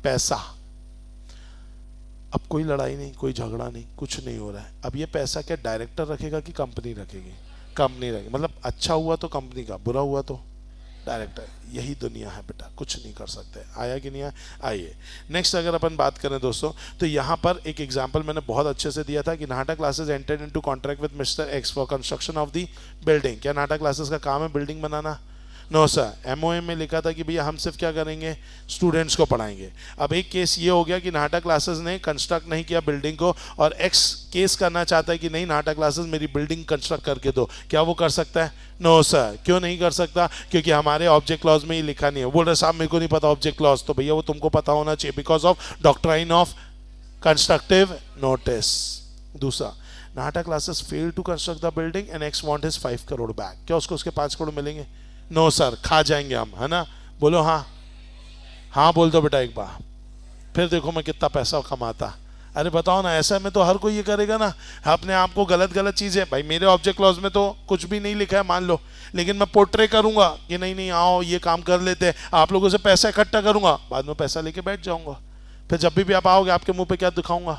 पैसा। अब कोई लड़ाई नहीं, कोई झगड़ा नहीं, कुछ नहीं हो रहा है। अब ये पैसा क्या डायरेक्टर रखेगा कि कंपनी रखेगी, कंपनी रखेगी। मतलब अच्छा हुआ तो कंपनी का, बुरा हुआ तो डायरेक्टर। यही दुनिया है बेटा, कुछ नहीं कर सकते। आया कि नहीं आया? आइए नेक्स्ट अगर अपन बात करें दोस्तों, तो यहाँ पर एक एग्जांपल मैंने बहुत अच्छे से दिया था कि Nata Classes entered into contract with mister X for construction of the building. क्या नाटा क्लासेस का काम है बिल्डिंग बनाना? नो सर, एमओए में लिखा था कि भैया हम सिर्फ क्या करेंगे, स्टूडेंट्स को पढ़ाएंगे। अब एक केस ये हो गया कि नाटा क्लासेस ने कंस्ट्रक्ट नहीं किया बिल्डिंग को, और एक्स केस करना चाहता है कि नहीं नाटा क्लासेस मेरी बिल्डिंग कंस्ट्रक्ट करके दो। क्या वो कर सकता है? No sir. क्यों नहीं कर सकता? क्योंकि हमारे ऑब्जेक्ट क्लॉज में ही लिखा नहीं है। बोल रहे साहब मेरे को नहीं पता ऑब्जेक्ट क्लॉज, तो भैया वो तुमको पता होना चाहिए because of doctrine of constructive notice. दूसरा, Nata Classes fail to construct the building and X want his 5 crore back. क्या उसको उसके 5 करोड़ मिलेंगे? नो सर, खा जाएंगे हम, है ना? बोलो हाँ, हाँ बोल दो बेटा एक बार, फिर देखो मैं कितना पैसा कमाता। अरे बताओ ना, ऐसा में तो हर कोई ये करेगा ना, अपने आप को गलत गलत चीजें। भाई मेरे ऑब्जेक्ट क्लॉज में तो कुछ भी नहीं लिखा है मान लो, लेकिन मैं पोर्ट्रे करूंगा कि नहीं नहीं आओ ये काम कर लेते हैं, आप लोगों से पैसा इकट्ठा करूंगा, बाद में पैसा लेके बैठ जाऊंगा। फिर जब भी आप आओगे आपके मुंह पे क्या दिखाऊंगा?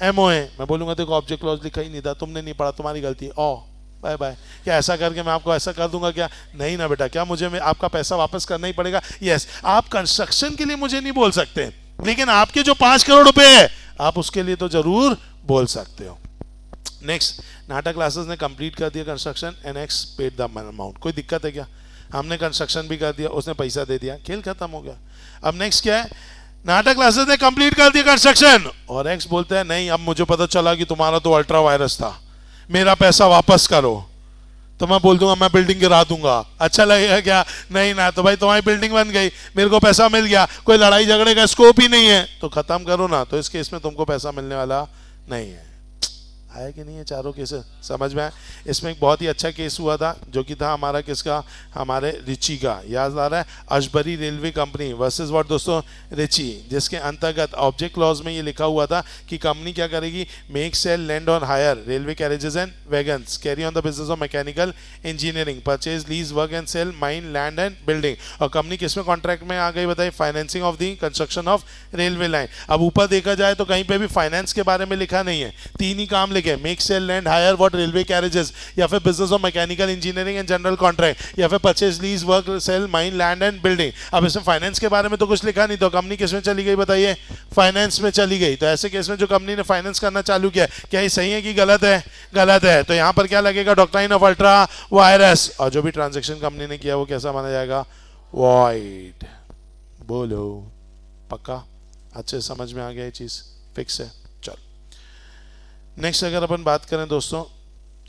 MOA। मैं बोलूंगा देखो ऑब्जेक्ट क्लॉज लिखा ही नहीं था, तुमने नहीं पढ़ा, तुम्हारी गलती। ओ बाय बाय। क्या ऐसा करके मैं आपको ऐसा कर दूंगा क्या? नहीं ना बेटा, क्या मुझे आपका पैसा वापस करना ही पड़ेगा? यस, आप कंस्ट्रक्शन के लिए मुझे नहीं बोल सकते, लेकिन आपके जो 5 करोड़ रुपए है आप उसके लिए तो जरूर बोल सकते हो। नेक्स्ट, नाटा क्लासेस ने कंप्लीट कर दिया construction and x paid the amount. कोई दिक्कत है क्या? हमने कंस्ट्रक्शन भी कर दिया, उसने पैसा दे दिया, खेल खत्म हो गया। अब नेक्स्ट क्या है? नाटा क्लासेस ने कंप्लीट कर दिया कंस्ट्रक्शन और एक्स बोलते हैं नहीं, अब मुझे पता चला कि तुम्हारा तो अल्ट्रा वायरस था, मेरा पैसा वापस करो। तो मैं बोल दूंगा मैं बिल्डिंग गिरा दूंगा, अच्छा लगेगा क्या? नहीं ना। तो भाई तुम्हारी बिल्डिंग बन गई, मेरे को पैसा मिल गया, कोई लड़ाई झगड़े का स्कोप ही नहीं है, तो खत्म करो ना। तो इस केस में तुमको पैसा मिलने वाला नहीं है। आया कि नहीं है चारों केस समझ में आया? इसमें एक बहुत ही अच्छा केस हुआ था जो कि था हमारा किसका? हमारे रिची का। याद आ रहा है? अशबरी रेलवे कंपनी वर्सेस व्हाट दोस्तों? रिची, जिसके अंतर्गत ऑब्जेक्ट क्लॉज में ये लिखा हुआ था कि कंपनी क्या करेगी? Make sell land on hire railway carriages and wagons, carry on the business of mechanical engineering, purchase lease work and sell mine land and building. और कंपनी किसमें कॉन्ट्रैक्ट में आ गई बताइए? Financing of the construction of railway line. अब ऊपर देखा जाए तो कहीं पे भी फाइनेंस के बारे में लिखा नहीं है, 3 ही काम लिखे, make sell land hire what railway carriages, या फिर business of mechanical engineering and general contract, या फिर purchase lease work sell mine land and building. अब इसमें फाइनेंस के बारे में तो कुछ लिखा नहीं, तो कंपनी किसमें चली गई बताइए? फाइनेंस में चली गई। तो ऐसे केस में जो कंपनी ने फाइनेंस करना चालू किया, क्या ये सही है कि गलत है? गलत है। तो यहां पर क्या लगेगा? डॉक्ट्राइन ऑफ अल्ट्रा वायरस, और जो भी ट्रांजेक्शन कंपनी ने किया वो कैसा माना जाएगा? वॉइड। बोलो पक्का? अच्छे समझ में आ गया ये चीज? फिक्स है। चलो नेक्स्ट अगर अपन बात करें दोस्तों,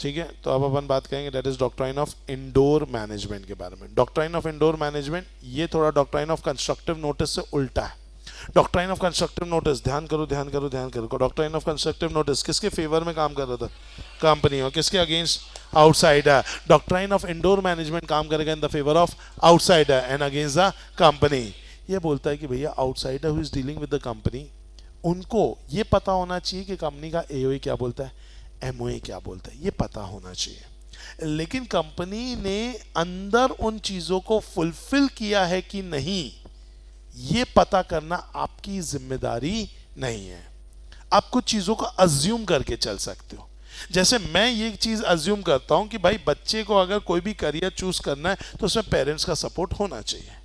ठीक है, तो अब अपन बात करेंगे that is doctrine of indoor management के बारे में। डॉक्ट्राइन ऑफ इंडोर मैनेजमेंट ये थोड़ा डॉक्ट्राइन ऑफ कंस्ट्रक्टिव नोटिस से उल्टा है। डॉक्ट्राइन ऑफ कंस्ट्रक्टिव नोटिस, ध्यान करो ध्यान करो ध्यान करो, डॉक्ट्राइन ऑफ कंस्ट्रक्टिव नोटिस किसके फेवर में काम कर रहा था? कंपनी। और किसके against? Outsider. Doctrine of indoor management काम करेगा इन the favour of outsider and against the company. ये बोलता है कि भैया outsider who is dealing with the company, उनको ये पता होना चाहिए कि कंपनी का एओए क्या बोलता है, एमओए क्या बोलता है, ये पता होना चाहिए। लेकिन कंपनी ने अंदर उन चीजों को फुलफिल किया है कि नहीं, ये पता करना आपकी जिम्मेदारी नहीं है। आप कुछ चीजों को अज्यूम करके चल सकते हो। जैसे मैं ये चीज अज्यूम करता हूं कि भाई बच्चे को अगर कोई भी करियर चूज करना है तो उसमें पेरेंट्स का सपोर्ट होना चाहिए।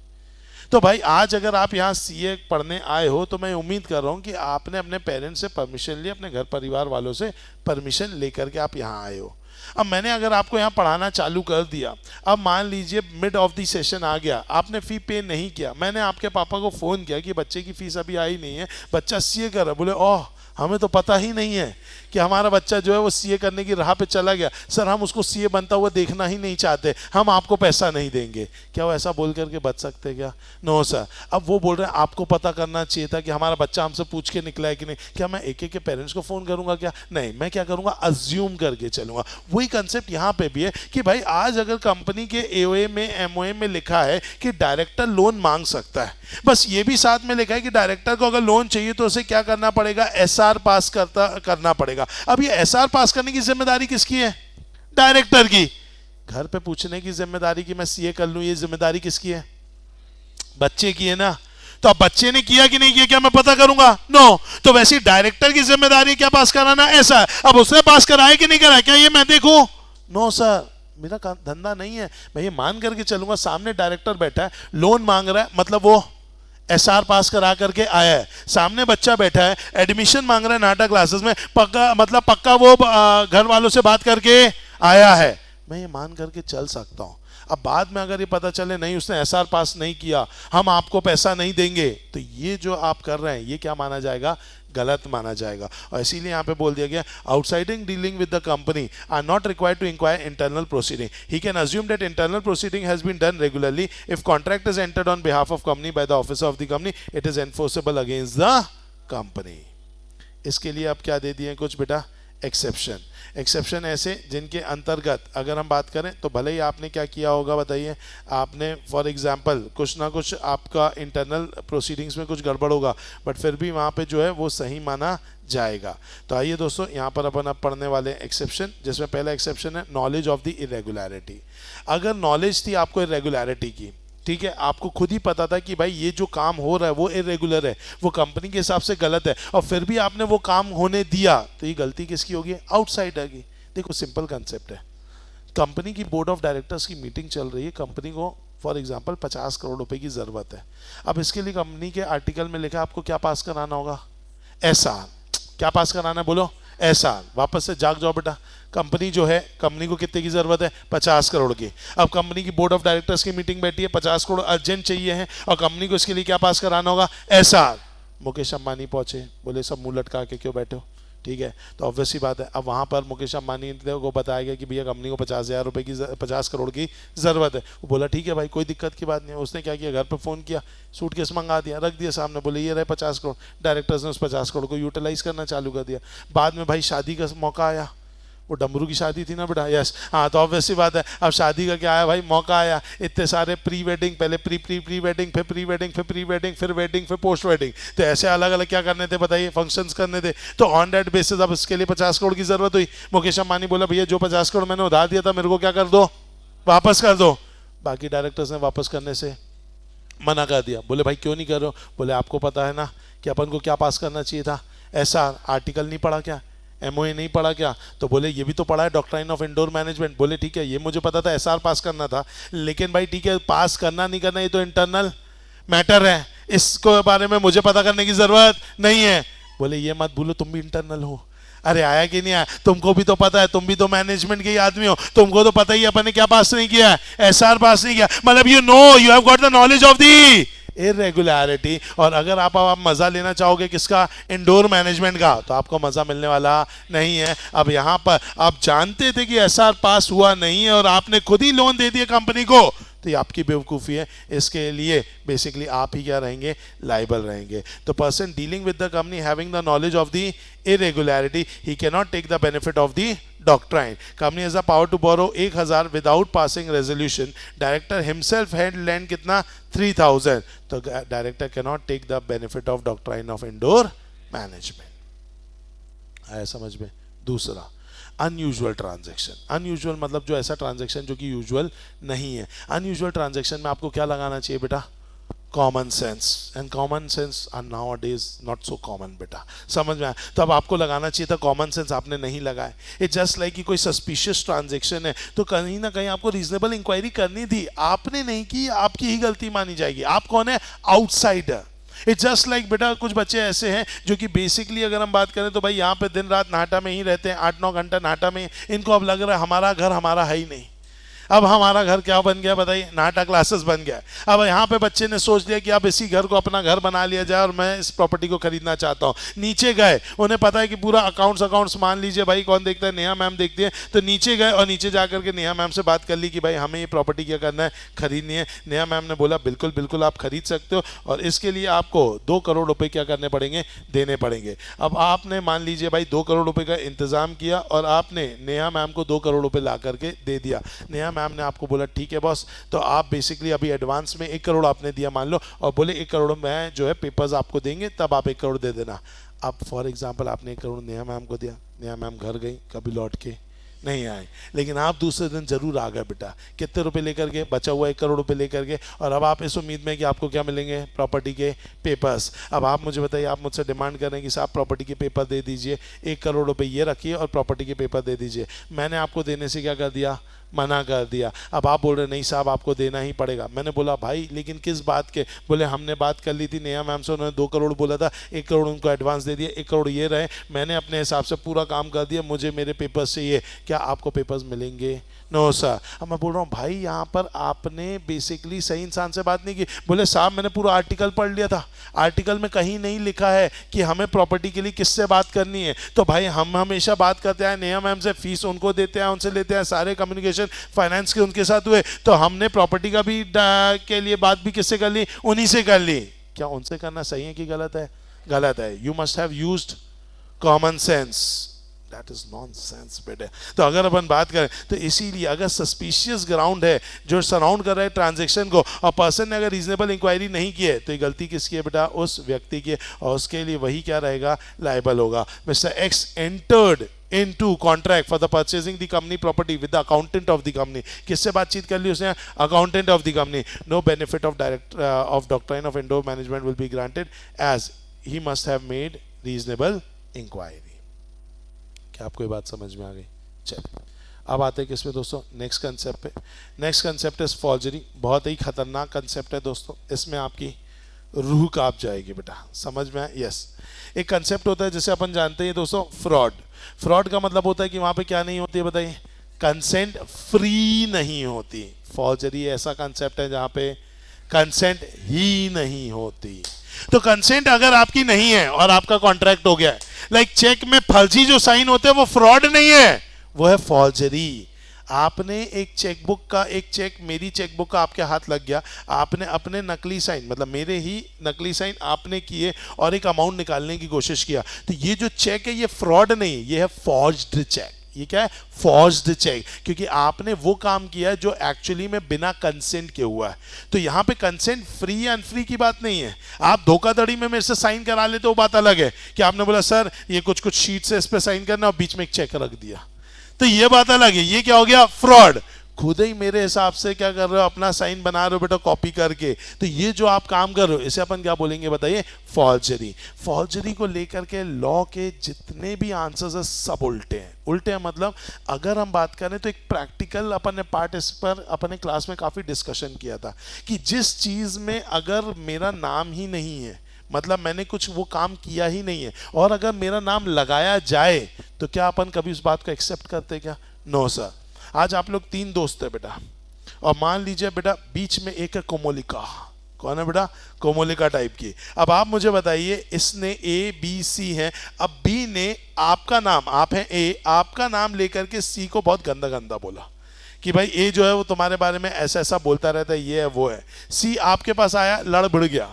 तो भाई आज अगर आप यहाँ सीए पढ़ने आए हो तो मैं उम्मीद कर रहा हूँ कि आपने अपने पेरेंट्स से परमिशन ली, अपने घर परिवार वालों से परमिशन लेकर के आप यहाँ आए हो। अब मैंने अगर आपको यहाँ पढ़ाना चालू कर दिया, अब मान लीजिए मिड ऑफ द सेशन आ गया, आपने फी पे नहीं किया, मैंने आपके पापा को फ़ोन किया कि बच्चे की फीस अभी आई नहीं है, बच्चा सीए कर रहा है। बोले ओह हमें तो पता ही नहीं है कि हमारा बच्चा जो है वो सीए करने की राह पे चला गया, सर हम उसको सीए बनता हुआ देखना ही नहीं चाहते, हम आपको पैसा नहीं देंगे। क्या वो ऐसा बोल करके बच सकते क्या? No sir. अब वो बोल रहे हैं आपको पता करना चाहिए था कि हमारा बच्चा हमसे पूछ के निकला है कि नहीं। क्या मैं एक एक के पेरेंट्स को फ़ोन करूंगा क्या? नहीं, मैं क्या करूंगा? अज्यूम करके चलूंगा। वही कंसेप्ट यहाँ पे भी है कि भाई आज अगर कंपनी के एओए में एमओए में लिखा है कि डायरेक्टर लोन मांग सकता है, बस ये भी साथ में लिखा है कि डायरेक्टर को अगर लोन चाहिए तो उसे क्या करना पड़ेगा? एसआर पास करना पड़ेगा। अब ये एसआर पास करने की जिम्मेदारी किसकी है? डायरेक्टर की। घर पे पूछने की जिम्मेदारी कि मैं सीए कर लूं, ये जिम्मेदारी किसकी है? बच्चे की है ना। तो अब बच्चे ने किया कि नहीं किया, क्या मैं पता करूंगा? नो। तो वैसे डायरेक्टर की जिम्मेदारी क्या पास कराना? ऐसा। अब उसने पास कराया कि नहीं कराया, क्या ये मैं देखूं? नो सर, मेरा धंधा नहीं है। मैं ये मान करके चलूंगा सामने डायरेक्टर बैठा है, लोन मांग रहा है, मतलब वो एसआर पास करा करके आया है। सामने बच्चा बैठा है, एडमिशन मांग रहा है नाटा क्लासेस में, पक्का मतलब पक्का वो घर वालों से बात करके आया है। मैं ये मान करके चल सकता हूं। अब बाद में अगर ये पता चले नहीं उसने एसआर पास नहीं किया, हम आपको पैसा नहीं देंगे, तो ये जो आप कर रहे हैं ये क्या माना जाएगा? गलत माना जाएगा। और इसीलिए यहाँ पे बोल दिया गया outsiders dealing with the company are not required to inquire internal proceeding. He can assume that internal proceeding has been done regularly if contract is entered on behalf of company by the officer of the company, it is enforceable against the company. इसके लिए आप क्या दे दिए कुछ बेटा एक्सेप्शन। एक्सेप्शन ऐसे जिनके अंतर्गत अगर हम बात करें तो भले ही आपने क्या किया होगा बताइए, आपने फॉर एग्जांपल कुछ ना कुछ आपका इंटरनल प्रोसीडिंग्स में कुछ गड़बड़ होगा, बट फिर भी वहाँ पे जो है वो सही माना जाएगा। तो आइए दोस्तों यहाँ पर अपन अब पढ़ने वाले एक्सेप्शन, जिसमें पहला एक्सेप्शन है नॉलेज ऑफ द इरेगुलरिटी। अगर नॉलेज थी आपको इरेगुलरिटी की, ठीक है, आपको खुद ही पता था कि भाई ये जो काम हो रहा है वो इरेगुलर है, वो कंपनी के हिसाब से गलत है, और फिर भी आपने वो काम होने दिया, तो ये गलती किसकी होगी? आउटसाइडर की। देखो सिंपल कंसेप्ट है, कंपनी की बोर्ड ऑफ डायरेक्टर्स की मीटिंग चल रही है, कंपनी को फॉर एग्जांपल 50 करोड़ रुपए की जरूरत है। अब इसके लिए कंपनी के आर्टिकल में लिखा है आपको क्या पास कराना होगा? एसआर। क्या पास कराना है बोलो? एसआर। वापस से जाग जाओ बेटा, कंपनी जो है, कंपनी को कितने की जरूरत है? 50 करोड़ की। अब कंपनी की बोर्ड ऑफ डायरेक्टर्स की मीटिंग बैठी है, 50 करोड़ अर्जेंट चाहिए है, और कंपनी को इसके लिए क्या पास कराना होगा? एसआर। मुकेश अंबानी पहुंचे, बोले सब मुंह लटका के क्यों बैठे हो? ठीक है, तो ऑब्वियस सी बात है, अब वहाँ पर मुकेश अंबानी को बताया गया कि भैया कंपनी को 50,000 रुपये की 50 करोड़ की ज़रूरत है। वो बोला ठीक है भाई, कोई दिक्कत की बात नहीं है। उसने क्या किया, घर पर फ़ोन किया, सूटकेस मंगा दिया, रख दिया सामने, बोले ये रहे 50 करोड़। डायरेक्टर्स ने उस 50 करोड़ को यूटिलाइज़ करना चालू कर दिया। बाद में भाई शादी का मौका आया, वो डमरू की शादी थी ना बेटा, यस हाँ, तो ऑब्वियस सी बात है, अब शादी का क्या आया भाई, मौका आया। इतने सारे प्री वेडिंग, पहले प्री वेडिंग, फिर प्री वेडिंग, फिर प्री वेडिंग, फिर वेडिंग, फिर पोस्ट वेडिंग, तो ऐसे अलग अलग क्या करने थे बताइए, फंक्शंस करने थे। तो ऑन दैट बेसिस अब इसके लिए 50 करोड़ की जरूरत हुई। मुकेश अंबानी बोला भैया जो 50 करोड़ मैंने उधार दिया था मेरे को क्या कर दो, वापस कर दो। बाकी डायरेक्टर्स ने वापस करने से मना कर दिया। बोले भाई क्यों नहीं कर रहे हो? बोले आपको पता है ना कि अपन को क्या पास करना चाहिए था? एसआर। आर्टिकल नहीं पढ़ा क्या? एमओए नहीं पढ़ा क्या? तो बोले ये भी तो पढ़ा है, डॉक्ट्राइन ऑफ इंडोर मैनेजमेंट। बोले ठीक है, ये मुझे पता था एसआर पास करना था, लेकिन भाई ठीक है, पास करना नहीं करना ये तो इंटरनल मैटर है, इसको बारे में मुझे पता करने की जरूरत नहीं है। बोले ये मत भूलो तुम भी इंटरनल हो। अरे आया कि नहीं आया? तुमको भी तो पता है, तुम भी तो मैनेजमेंट के ही आदमी हो, तुमको तो पता ही है अपन ने क्या पास नहीं किया है, एसआर पास नहीं किया। मतलब you know, you have got the knowledge of the irregularity. और अगर आप मजा लेना चाहोगे किसका? इंडोर मैनेजमेंट का, तो आपको मजा मिलने वाला नहीं है। अब यहाँ पर आप जानते थे कि एसआर पास हुआ नहीं है और आपने खुद ही लोन दे दिया कंपनी को, तो ये आपकी बेवकूफ़ी है। इसके लिए बेसिकली आप ही क्या रहेंगे? लाइबल रहेंगे। तो person dealing with the company having the knowledge of the irregularity, he cannot take the benefit of the doctrine. Company has the power to borrow 1000 without passing resolution. Director himself had lent कितना? 3000. तो director cannot take the benefit of doctrine of indoor management. आया समझ में? दूसरा अनयूजुअल ट्रांजैक्शन। अनयूजुअल मतलब जो ऐसा ट्रांजैक्शन जो कि यूजुअल नहीं है। अनयूजुअल ट्रांजैक्शन में आपको क्या लगाना चाहिए बेटा? Common sense. And common sense are nowadays not so common बेटा, समझ में आया? तो अब आपको लगाना चाहिए था कॉमन सेंस, आपने नहीं लगाया। इट जस्ट लाइक कि कोई सस्पिशियस ट्रांजैक्शन है तो कहीं ना कहीं आपको रीजनेबल इंक्वायरी करनी थी, आपने नहीं की, आपकी ही गलती मानी जाएगी। आप कौन है? आउटसाइडर। इट्स जस्ट लाइक बेटा कुछ बच्चे ऐसे हैं जो कि बेसिकली अगर हम बात करें तो भाई यहाँ पे दिन रात नाटा में ही रहते हैं, 8-9 घंटा नाटा में। इनको अब लग रहा है हमारा घर हमारा है ही नहीं। अब हमारा घर क्या बन गया बताइए? नाटा क्लासेस बन गया। अब यहाँ पे बच्चे ने सोच लिया कि अब इसी घर को अपना घर बना लिया जाए और मैं इस प्रॉपर्टी को खरीदना चाहता हूँ। नीचे गए, उन्हें पता है कि पूरा अकाउंट्स मान लीजिए भाई कौन देखता है? नेहा मैम देखती है। तो नीचे गए और नीचे जाकर के नेहा मैम से बात कर ली कि भाई हमें ये प्रॉपर्टी क्या करना है? खरीदनी है। नेहा मैम ने बोला बिल्कुल बिल्कुल आप खरीद सकते हो, और इसके लिए आपको 2 करोड़ रुपए क्या करने पड़ेंगे? देने पड़ेंगे। अब आपने मान लीजिए भाई 2 करोड़ रुपए का इंतजाम किया और आपने नेहा मैम को 2 करोड़ रुपए ला करके दे दिया। नेहा मैम ने आपको बोला ठीक है बॉस, तो आप बेसिकली अभी एडवांस में 1 करोड़ आपने दिया मान लो, और बोले 1 करोड़ में जो है पेपर्स आपको देंगे, तब आप 1 करोड़ दे देना। अब फॉर एग्जांपल आपने 1 करोड़ नेहा मैम को दिया, नेहा मैम घर गई, कभी लौट के नहीं आए, लेकिन आप दूसरे दिन जरूर आ गए बेटा। कितने रुपए लेकर के? बचा हुआ 1 करोड़ रुपए लेकर के। और अब आप इस उम्मीद में कि आपको क्या मिलेंगे? प्रॉपर्टी के पेपर्स। अब आप मुझे बताइए, आप मुझसे डिमांड कर रहे हैं कि साहब प्रॉपर्टी के पेपर दे दीजिए, 1 करोड़ रुपए ये रखिए और प्रॉपर्टी के पेपर दे दीजिए। मैंने आपको देने से क्या कर दिया? मना कर दिया। अब आप बोल रहे नहीं साहब आपको देना ही पड़ेगा। मैंने बोला भाई लेकिन किस बात के? बोले हमने बात कर ली थी नेहा मैम से, उन्होंने 2 करोड़ बोला था, 1 करोड़ उनको एडवांस दे दिया, 1 करोड़ ये रहे, मैंने अपने हिसाब से पूरा काम कर दिया, मुझे मेरे पेपर्स चाहिए, क्या आपको पेपर्स मिलेंगे? No sir. अब मैं बोल रहा हूँ भाई यहाँ पर आपने बेसिकली सही इंसान से बात नहीं की। बोले साहब मैंने पूरा आर्टिकल पढ़ लिया था, आर्टिकल में कहीं नहीं लिखा है कि हमें प्रॉपर्टी के लिए किससे बात करनी है। तो भाई हम हमेशा बात करते हैं नेहा मैम से, फीस उनको देते हैं, उनसे लेते हैं, सारे कम्युनिकेशन फाइनेंस के उनके साथ हुए, तो हमने प्रॉपर्टी का भी के लिए बात भी किससे कर ली? उन्हीं से कर ली। क्या उनसे करना सही है कि गलत है? गलत है। You must have used common sense, that is nonsense बेटे। तो अगर अपन बात करें तो इसीलिए अगर सस्पिशियस ग्राउंड है जो सराउंड कर रहा है ट्रांजैक्शन को और पर्सन ने अगर रीजनेबल इंक्वायरी नहीं की है तो ये गलती किसकी है बेटा, उस व्यक्ति की, और उसके लिए वही क्या रहेगा, लायबल होगा। Mister x entered into contract for the purchasing the company property with the accountant of the company, किससे बातचीत कर ली उसने, accountant of the company, no benefit of direct of doctrine of Indo management will be granted as he must have made reasonable inquiry। क्या आपको ये बात समझ में आ गई? चलिए अब आते हैं किसमें दोस्तों, नेक्स्ट कंसेप्ट पे। Next concept is forgery. बहुत ही खतरनाक कंसेप्ट है दोस्तों, इसमें आपकी रूह कांप जाएगी बेटा, समझ में आए? यस, एक कंसेप्ट होता है जिसे अपन जानते हैं दोस्तों, फ्रॉड। फ्रॉड का मतलब होता है कि वहां पे क्या नहीं होती है बताइए, कंसेंट फ्री नहीं होती। फॉर्जरी ऐसा कंसेप्ट है जहां पे कंसेंट ही नहीं होती। तो कंसेंट अगर आपकी नहीं है और आपका कॉन्ट्रैक्ट हो गया है, लाइक चेक में फर्जी जो साइन होते हैं वो फ्रॉड नहीं है, वो है फॉर्जरी। आपने एक चेकबुक का, एक चेक मेरी चेकबुक का आपके हाथ लग गया, आपने अपने नकली साइन, मतलब मेरे ही नकली साइन आपने किए और एक अमाउंट निकालने की कोशिश किया, तो ये जो चेक है ये फ्रॉड नहीं है, ये है फॉर्ज्ड चेक। ये क्या है, फॉर्ज्ड चेक, क्योंकि आपने वो काम किया है जो एक्चुअली में बिना कंसेंट के हुआ है। तो यहाँ पे कंसेंट फ्री या अनफ्री की बात नहीं है। आप धोखाधड़ी में मेरे से साइन करा लेते, वो बात अलग है कि आपने बोला सर ये कुछ शीट से इस पे साइन करना और बीच में एक चेक रख दिया, तो ये बात अलग है। ये क्या हो गया, फ्रॉड। खुद ही मेरे हिसाब से क्या कर रहे हो, अपना साइन बना रहे हो बेटा कॉपी करके, तो ये जो आप काम कर रहे हो इसे अपन क्या बोलेंगे बताइए, फॉर्जरी। फॉर्जरी को लेकर के लॉ के जितने भी आंसर्स है सब उल्टे हैं। उल्टे हैं मतलब अगर हम बात करें तो एक प्रैक्टिकल अपन ने पार्ट इस पर अपने क्लास में काफी डिस्कशन किया था कि जिस चीज में अगर मेरा नाम ही नहीं है, मतलब मैंने कुछ वो काम किया ही नहीं है, और अगर मेरा नाम लगाया जाए तो क्या अपन कभी उस बात को एक्सेप्ट करते क्या? No sir. आज आप लोग 3 दोस्त है बेटा, और मान लीजिए बेटा बीच में एक है कोमोलिका। कौन है बेटा? कोमोलिका टाइप की। अब आप मुझे बताइए, इसने ए बी सी है, अब बी ने आपका नाम, आप हैं ए, आपका नाम लेकर के सी को बहुत गंदा गंदा बोला कि भाई ए जो है वो तुम्हारे बारे में ऐसा ऐसा बोलता रहता है, ये है वो है। सी आपके पास आया, लड़ भिड़ गया,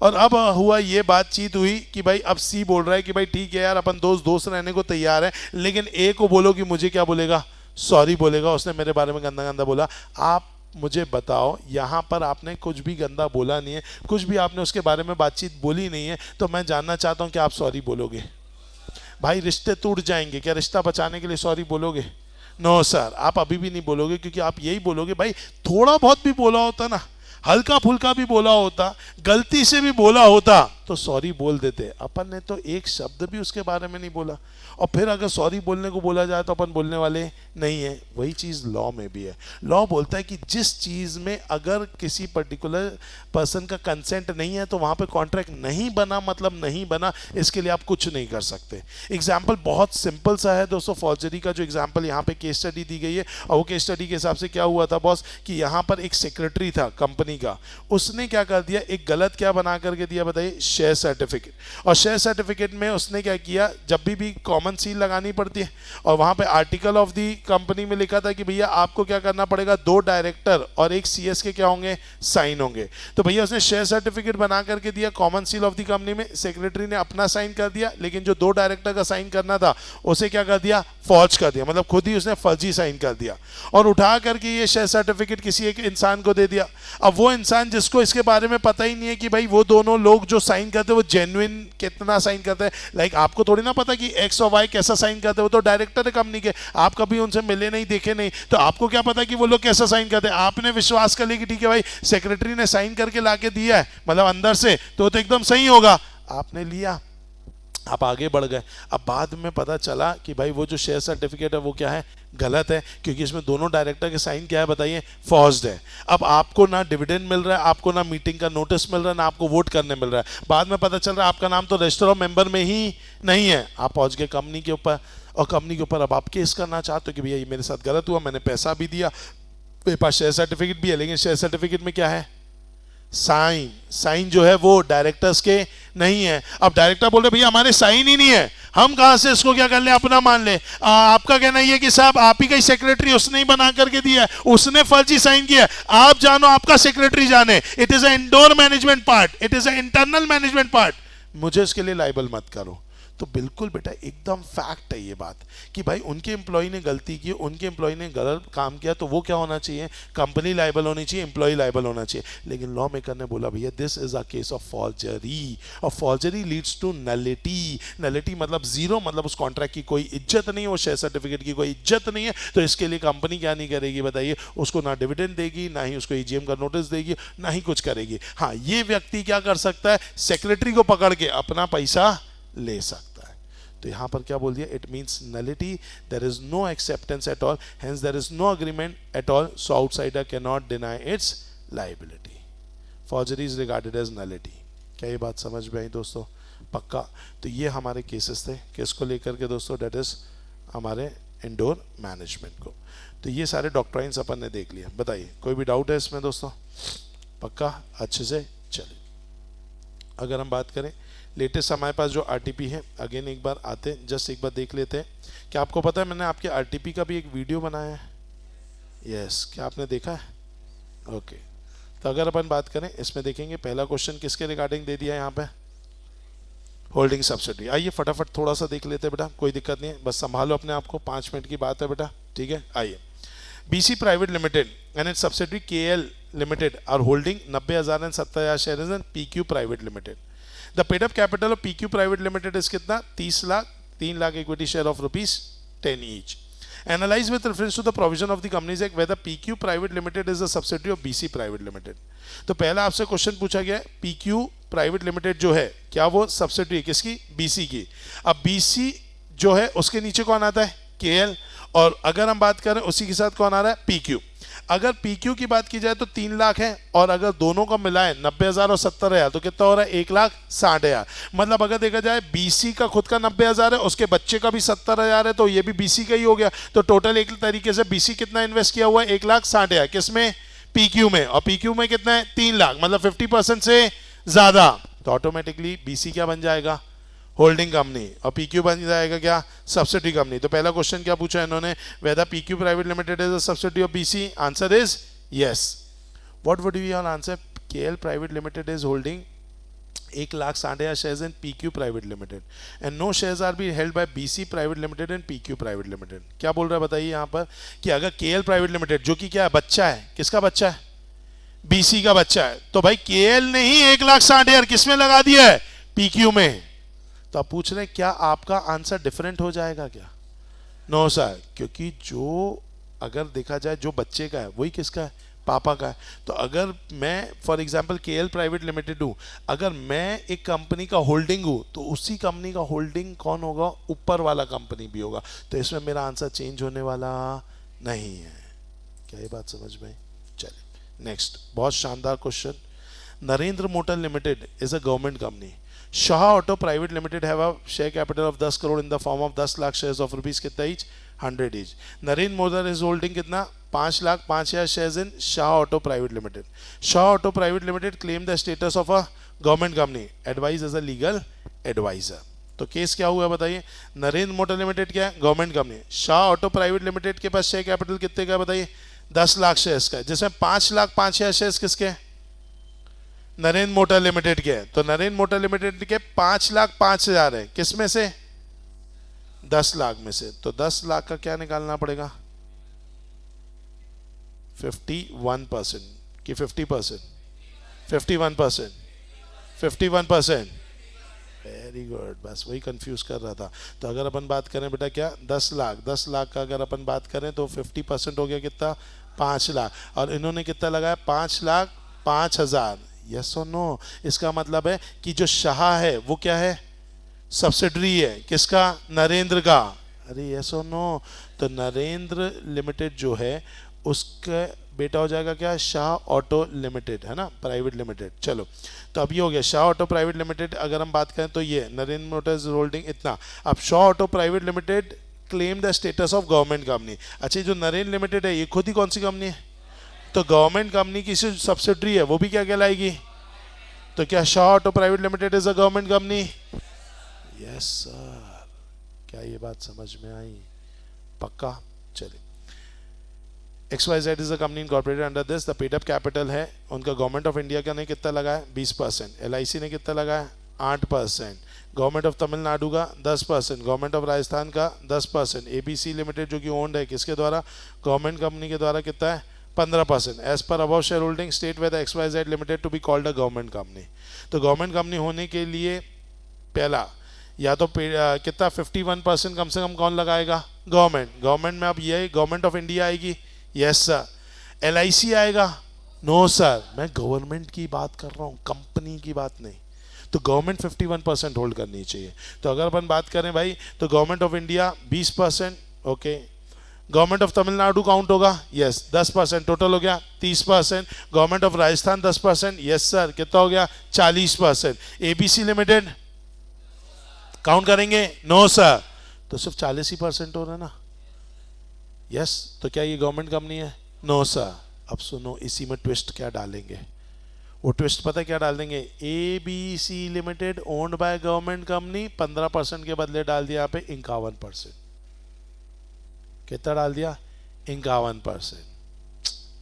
और अब हुआ ये बातचीत हुई कि भाई अब सी बोल रहा है कि भाई ठीक है यार अपन दोस्त रहने को तैयार है, लेकिन ए को बोलो कि मुझे क्या बोलेगा, सॉरी बोलेगा, उसने मेरे बारे में गंदा गंदा बोला। आप मुझे बताओ, यहाँ पर आपने कुछ भी गंदा बोला नहीं है, कुछ भी आपने उसके बारे में बातचीत बोली नहीं है, तो मैं जानना चाहता हूँ कि आप सॉरी बोलोगे? भाई रिश्ते टूट जाएंगे, क्या रिश्ता बचाने के लिए सॉरी बोलोगे? नो सर, आप अभी भी नहीं बोलोगे, क्योंकि आप यही बोलोगे भाई थोड़ा बहुत भी बोला होता ना, हल्का फुल्का भी बोला होता, गलती से भी बोला होता तो सॉरी बोल देते। अपन ने तो एक शब्द भी उसके बारे में नहीं बोला, और फिर अगर सॉरी बोलने को बोला जाए तो अपन बोलने वाले नहीं है। वही चीज़ लॉ में भी है। लॉ बोलता है कि जिस चीज़ में अगर किसी पर्टिकुलर पर्सन का कंसेंट नहीं है तो वहाँ पे कॉन्ट्रैक्ट नहीं बना, मतलब नहीं बना, इसके लिए आप कुछ नहीं कर सकते। एग्जाम्पल बहुत सिंपल सा है दोस्तों, फॉर्जरी का जो एग्जाम्पल यहाँ पे केस स्टडी दी गई है, और वो केस स्टडी के हिसाब से क्या हुआ था बॉस कि यहाँ पर एक सेक्रेटरी था कंपनी का, उसने क्या कर दिया, एक गलत क्या बना करके दिया बताइए, शेयर सर्टिफिकेट। और शेयर सर्टिफिकेट में उसने क्या किया, जब भी कॉमन सील लगानी पड़ती है, और वहां पे आर्टिकल ऑफ दी कंपनी में लिखा था कि भैया आपको क्या करना पड़ेगा, 2 डायरेक्टर और 1 सीएस के क्या होंगे, साइन होंगे। तो भैया उसने शेयर सर्टिफिकेट बना करके दिया common seal of the company में, सेक्रेटरी ने अपना साइन कर दिया, लेकिन जो 2 डायरेक्टर का साइन करना था उसे क्या कर दिया, फॉर्ज कर दिया, मतलब खुद ही उसने फर्जी साइन कर दिया, और उठा करके ये शेयर सर्टिफिकेट किसी एक इंसान को दे दिया। अब वो इंसान जिसको इसके बारे में पता ही नहीं है कि भाई वो दोनों लोग जो साइन करते हैं वो जेन्युइन कितना साइन करते हैं, लाइक आपको थोड़ी ना पता कि एक्स और वाई कैसा साइन करते हैं, वो तो डायरेक्टर है कंपनी के, आप कभी उनसे मिले नहीं, देखे नहीं, तो आपको क्या पता कि वो लोग कैसा साइन करते हैं। आपने विश्वास कर लिया कि ठीक है भाई सेक्रेटरी ने साइन करके लाके दिया है, मतलब अंदर से तो एकदम सही होगा, आपने लिया, आप आगे बढ़ गए। अब बाद में पता चला कि भाई वो जो शेयर सर्टिफिकेट है वो क्या है, गलत है, क्योंकि इसमें दोनों डायरेक्टर के साइन क्या है बताइए, फॉर्ज्ड है। अब आपको ना डिविडेंड मिल रहा है, आपको ना मीटिंग का नोटिस मिल रहा है, ना आपको वोट करने मिल रहा है। बाद में पता चल रहा है आपका नाम तो रजिस्टर ऑफ मेंबर में ही नहीं है। आप पहुंच गए कंपनी के ऊपर, और कंपनी के ऊपर अब आप केस करना चाहते हो कि भैया ये मेरे साथ गलत हुआ, मैंने पैसा भी दिया, मेरे पास शेयर सर्टिफिकेट भी है, लेकिन शेयर सर्टिफिकेट में क्या है, साइन जो है वो डायरेक्टर्स के नहीं है। अब डायरेक्टर बोल रहे भैया हमारे साइन ही नहीं है, हम कहां से इसको क्या कर ले, अपना मान ले। आपका कहना ये कि साहब आप ही का ही सेक्रेटरी, उसने ही बना करके दिया है, उसने फर्जी साइन किया, आप जानो आपका सेक्रेटरी जाने। It is a indoor management part, it is a internal management part, मुझे इसके लिए लाइबल मत करो। तो बिल्कुल बेटा एकदम फैक्ट है ये बात कि भाई उनके एम्प्लॉय ने गलती की, उनके एम्प्लॉय ने गलत काम किया, तो वो क्या होना चाहिए, कंपनी लायबल होनी चाहिए, एम्प्लॉय लायबल होना चाहिए। लेकिन लॉ मेकर ने बोला भैया this is a case of forgery, और forgery leads to nullity. Nullity मतलब जीरो, मतलब उस कॉन्ट्रैक्ट की कोई इज्जत नहीं है, वो शेयर सर्टिफिकेट की कोई इज्जत नहीं है। तो इसके लिए कंपनी क्या नहीं करेगी बताइए, उसको ना डिविडेंड देगी, ना ही उसको ईजीएम का नोटिस देगी, ना ही कुछ करेगी। हाँ, ये व्यक्ति क्या कर सकता है, सेक्रेटरी को पकड़ के अपना पैसा ले सकता है। तो यहां पर क्या बोल दिया, it means nullity, there is no acceptance at all, hence there is no agreement at all, so outsider can not deny its liability. Forgery is regarded as nullity. क्या ये बात समझ में आई दोस्तों? पक्का। तो ये हमारे केसेस थे, किसको लेकर के दोस्तों, डेट इज हमारे इंडोर मैनेजमेंट को। तो ये सारे डॉक्ट्राइन्स अपन ने देख लिए। बताइए कोई भी डाउट है इसमें दोस्तों? पक्का, अच्छे से चलिए। अगर हम बात करें लेटेस्ट हमारे पास जो आरटीपी है, अगेन एक बार आते जस्ट एक बार देख लेते हैं। क्या आपको पता है मैंने आपके आरटीपी का भी एक वीडियो बनाया है? यस, क्या आपने देखा है? ओके। तो अगर अपन बात करें इसमें देखेंगे, पहला क्वेश्चन किसके रिगार्डिंग दे दिया है यहाँ पे, होल्डिंग सब्सिडी। आइए फटाफट थोड़ा सा देख लेते हैं बेटा, कोई दिक्कत नहीं है, बस संभालो अपने आप को, 5 मिनट की बात है बेटा, ठीक है। आइए, BC private limited and its subsidiary KL limited are holding 90,000 and 70,000 shares in PQ private limited. The paid up capital of PQ private limited is कितना, 30 lakh, 3 lakh equity share of ₹10 each. Analyze with reference to the provision of the Companies Act whether PQ Private Limited is a subsidiary of BC Private Limited। तो पहला आपसे क्वेश्चन पूछा गया है, PQ Private Limited जो है क्या वो सब्सिडरी किसकी, BC की। अब BC जो है उसके नीचे कौन आता है, KL, और अगर हम बात करें उसी के साथ कौन आ रहा है, PQ। अगर PQ की बात की जाए तो 3 लाख है, और अगर दोनों को मिलाएं 90,000 और 70,000 तो कितना हो रहा है, 1,60,000। मतलब अगर देखा जाए BC का खुद का 90,000 है, उसके बच्चे का भी 70,000 है, तो ये भी BC का ही हो गया। तो टोटल एक तरीके से BC कितना इन्वेस्ट किया हुआ है, 1,60,000 किसमें, PQ में, और PQ में कितना है, 3 लाख, मतलब 50% से ज्यादा। तो ऑटोमेटिकली BC क्या बन जाएगा, होल्डिंग कंपनी, और PQ बन जाएगा क्या, सब्सिडी कंपनी। तो पहला क्वेश्चन क्या पूछा इन्होंने, whether PQ private limited is a subsidy of BC, answer is yes. What would be your answer, KL private limited is holding 1,60,000 shares in PQ private limited and no shares are be held by BC private limited and PQ private limited. क्या बोल रहा है बताइए यहाँ पर, कि अगर KL प्राइवेट लिमिटेड जो कि क्या है, बच्चा है, किसका बच्चा है, BC का बच्चा है, तो भाई KL ने ही 1,60,000 किसमें लगा दिया है, PQ में। तो आप पूछ रहे हैं क्या आपका आंसर डिफरेंट हो जाएगा क्या? नो सर, क्योंकि जो अगर देखा जाए जो बच्चे का है वही किसका है, पापा का है। तो अगर मैं for example KL private limited हूँ, अगर मैं एक कंपनी का होल्डिंग हूँ, तो उसी कंपनी का होल्डिंग कौन होगा, ऊपर वाला कंपनी भी होगा। तो इसमें मेरा आंसर चेंज होने वाला नहीं है। क्या ये बात समझ में? चलिए नेक्स्ट, बहुत शानदार question. Narendra Motor Limited is a government company. Shah Auto Private Limited have a share capital of 10 crore in the form of 10 lakh shares of rupees कितना each, 100 each. Narendra Motor is holding कितना, 5,05,000 shares in Shah Auto Private Limited. Shah Auto Private Limited claim the status of a government company, advise as a legal advisor. तो केस क्या हुआ बताइए, नरेंद्र मोटर लिमिटेड क्या है, government company. Shah Auto Private limited के पास शेयर कैपिटल कितने का बताइए, 10 लाख शेयर्स का, जिसमें 5,05,000 शेयर्स किसके हैं, नरेंद्र मोटर लिमिटेड के। तो नरेंद्र मोटर लिमिटेड के 5,05,000 है, किसमें से, 10 लाख में से। तो 10 लाख का क्या निकालना पड़ेगा, 51% कि 50%, 51%, 51%। वेरी गुड, बस वही कंफ्यूज कर रहा था। तो अगर अपन बात करें बेटा क्या, 10 लाख का अगर अपन बात करें तो 50% हो गया कितना, 5 लाख, और इन्होंने कितना लगाया, 5,05,000। यस और नो, इसका मतलब है कि जो शाह है वो क्या है, सब्सिडरी है, किसका, नरेंद्र का। अरे यस और नो, तो नरेंद्र लिमिटेड जो है उसका बेटा हो जाएगा क्या, शाह ऑटो लिमिटेड, है ना, प्राइवेट लिमिटेड। चलो, तो अब ये हो गया शाह ऑटो प्राइवेट लिमिटेड। अगर हम बात करें तो ये नरेंद्र मोटर्स होल्डिंग इतना। अब Shah Auto Private Limited claim the status of government company. अच्छा, जो नरेंद्र लिमिटेड है ये खुद ही कौन सी कंपनी है, तो गवर्नमेंट कंपनी की सब्सिडरी है, वो भी क्या कहलाएगी, तो क्या Shah Auto Private limited is a government company? Yes sir. क्या ये बात समझ में आई? पक्का। चलिए, XYZ is a company incorporated under this. The paid up capital है उनका गवर्नमेंट ऑफ इंडिया का ने कितना लगाया, 20%। LIC ने कितना लगाया, 8%, गवर्नमेंट ऑफ तमिलनाडु का 10%, गवर्नमेंट ऑफ राजस्थान का 10%, एबीसी लिमिटेड जो कि ओन्ड है किसके द्वारा, गवर्नमेंट कंपनी के द्वारा, कितना है 15%। As per above share holding state where the XYZ limited to be called a government company. तो गवर्नमेंट कंपनी होने के लिए पहला या तो कितना 51% कम से कम कौन लगाएगा, गवर्नमेंट में अब ये गवर्नमेंट ऑफ इंडिया आएगी, यस सर। LIC आएगा, नो सर, मैं गवर्नमेंट की बात कर रहा हूँ, कंपनी की बात नहीं। तो गवर्नमेंट 51% होल्ड करनी चाहिए। तो अगर अपन बात करें भाई तो government of India 20%, okay, government of Tamil Nadu count होगा, यस 10%, टोटल हो गया 30%, government of Rajasthan 10%, yes sir, कितना हो गया 40%, एबीसी लिमिटेड काउंट करेंगे, नो सर, तो सिर्फ 40% हो रहा है ना, यस। तो क्या ये गवर्नमेंट कंपनी है, नो सर। अब सुनो, इसी में ट्विस्ट क्या डालेंगे, वो ट्विस्ट पता है क्या डाल देंगे, ABC limited owned by government company, 15% के बदले डाल दिया यहाँ पे 51%, कितना डाल दिया 51%।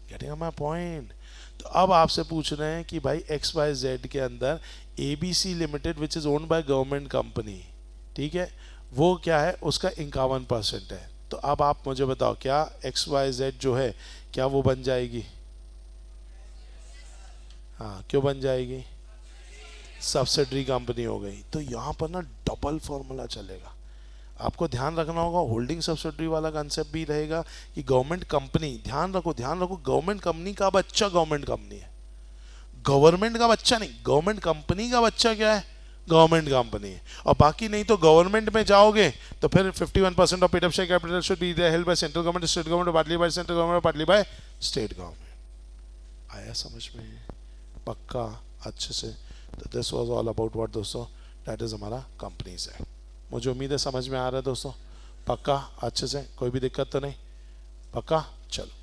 Getting my point. तो अब आपसे पूछ रहे हैं कि भाई XYZ के अंदर ABC limited which is owned by government company, ठीक है, वो क्या है, उसका 51% है। तो अब आप मुझे बताओ क्या XYZ जो है क्या वो बन जाएगी, हाँ क्यों बन जाएगी, सब्सिडरी कंपनी हो गई। तो यहाँ पर ना डबल फॉर्मूला चलेगा, आपको ध्यान रखना होगा, होल्डिंग सब्सिडरी वाला कंसेप्ट भी रहेगा कि गवर्नमेंट कंपनी, ध्यान रखो गवर्नमेंट कंपनी का बच्चा गवर्नमेंट कंपनी है, गवर्नमेंट का बच्चा नहीं, गवर्नमेंट कंपनी का बच्चा क्या है, गवर्नमेंट कंपनी है। और बाकी नहीं तो गवर्नमेंट में जाओगे तो फिर 51% of paid up share capital should be held bye central government, state government, partly bye central government, partly by state government. आया समझ में, पक्का अच्छे से। तो this was all about what दोस्तों, दैट इज हमारा कंपनीज है। मुझे उम्मीद है समझ में आ रहा है दोस्तों, पक्का अच्छे से, कोई भी दिक्कत तो नहीं, पक्का। चलो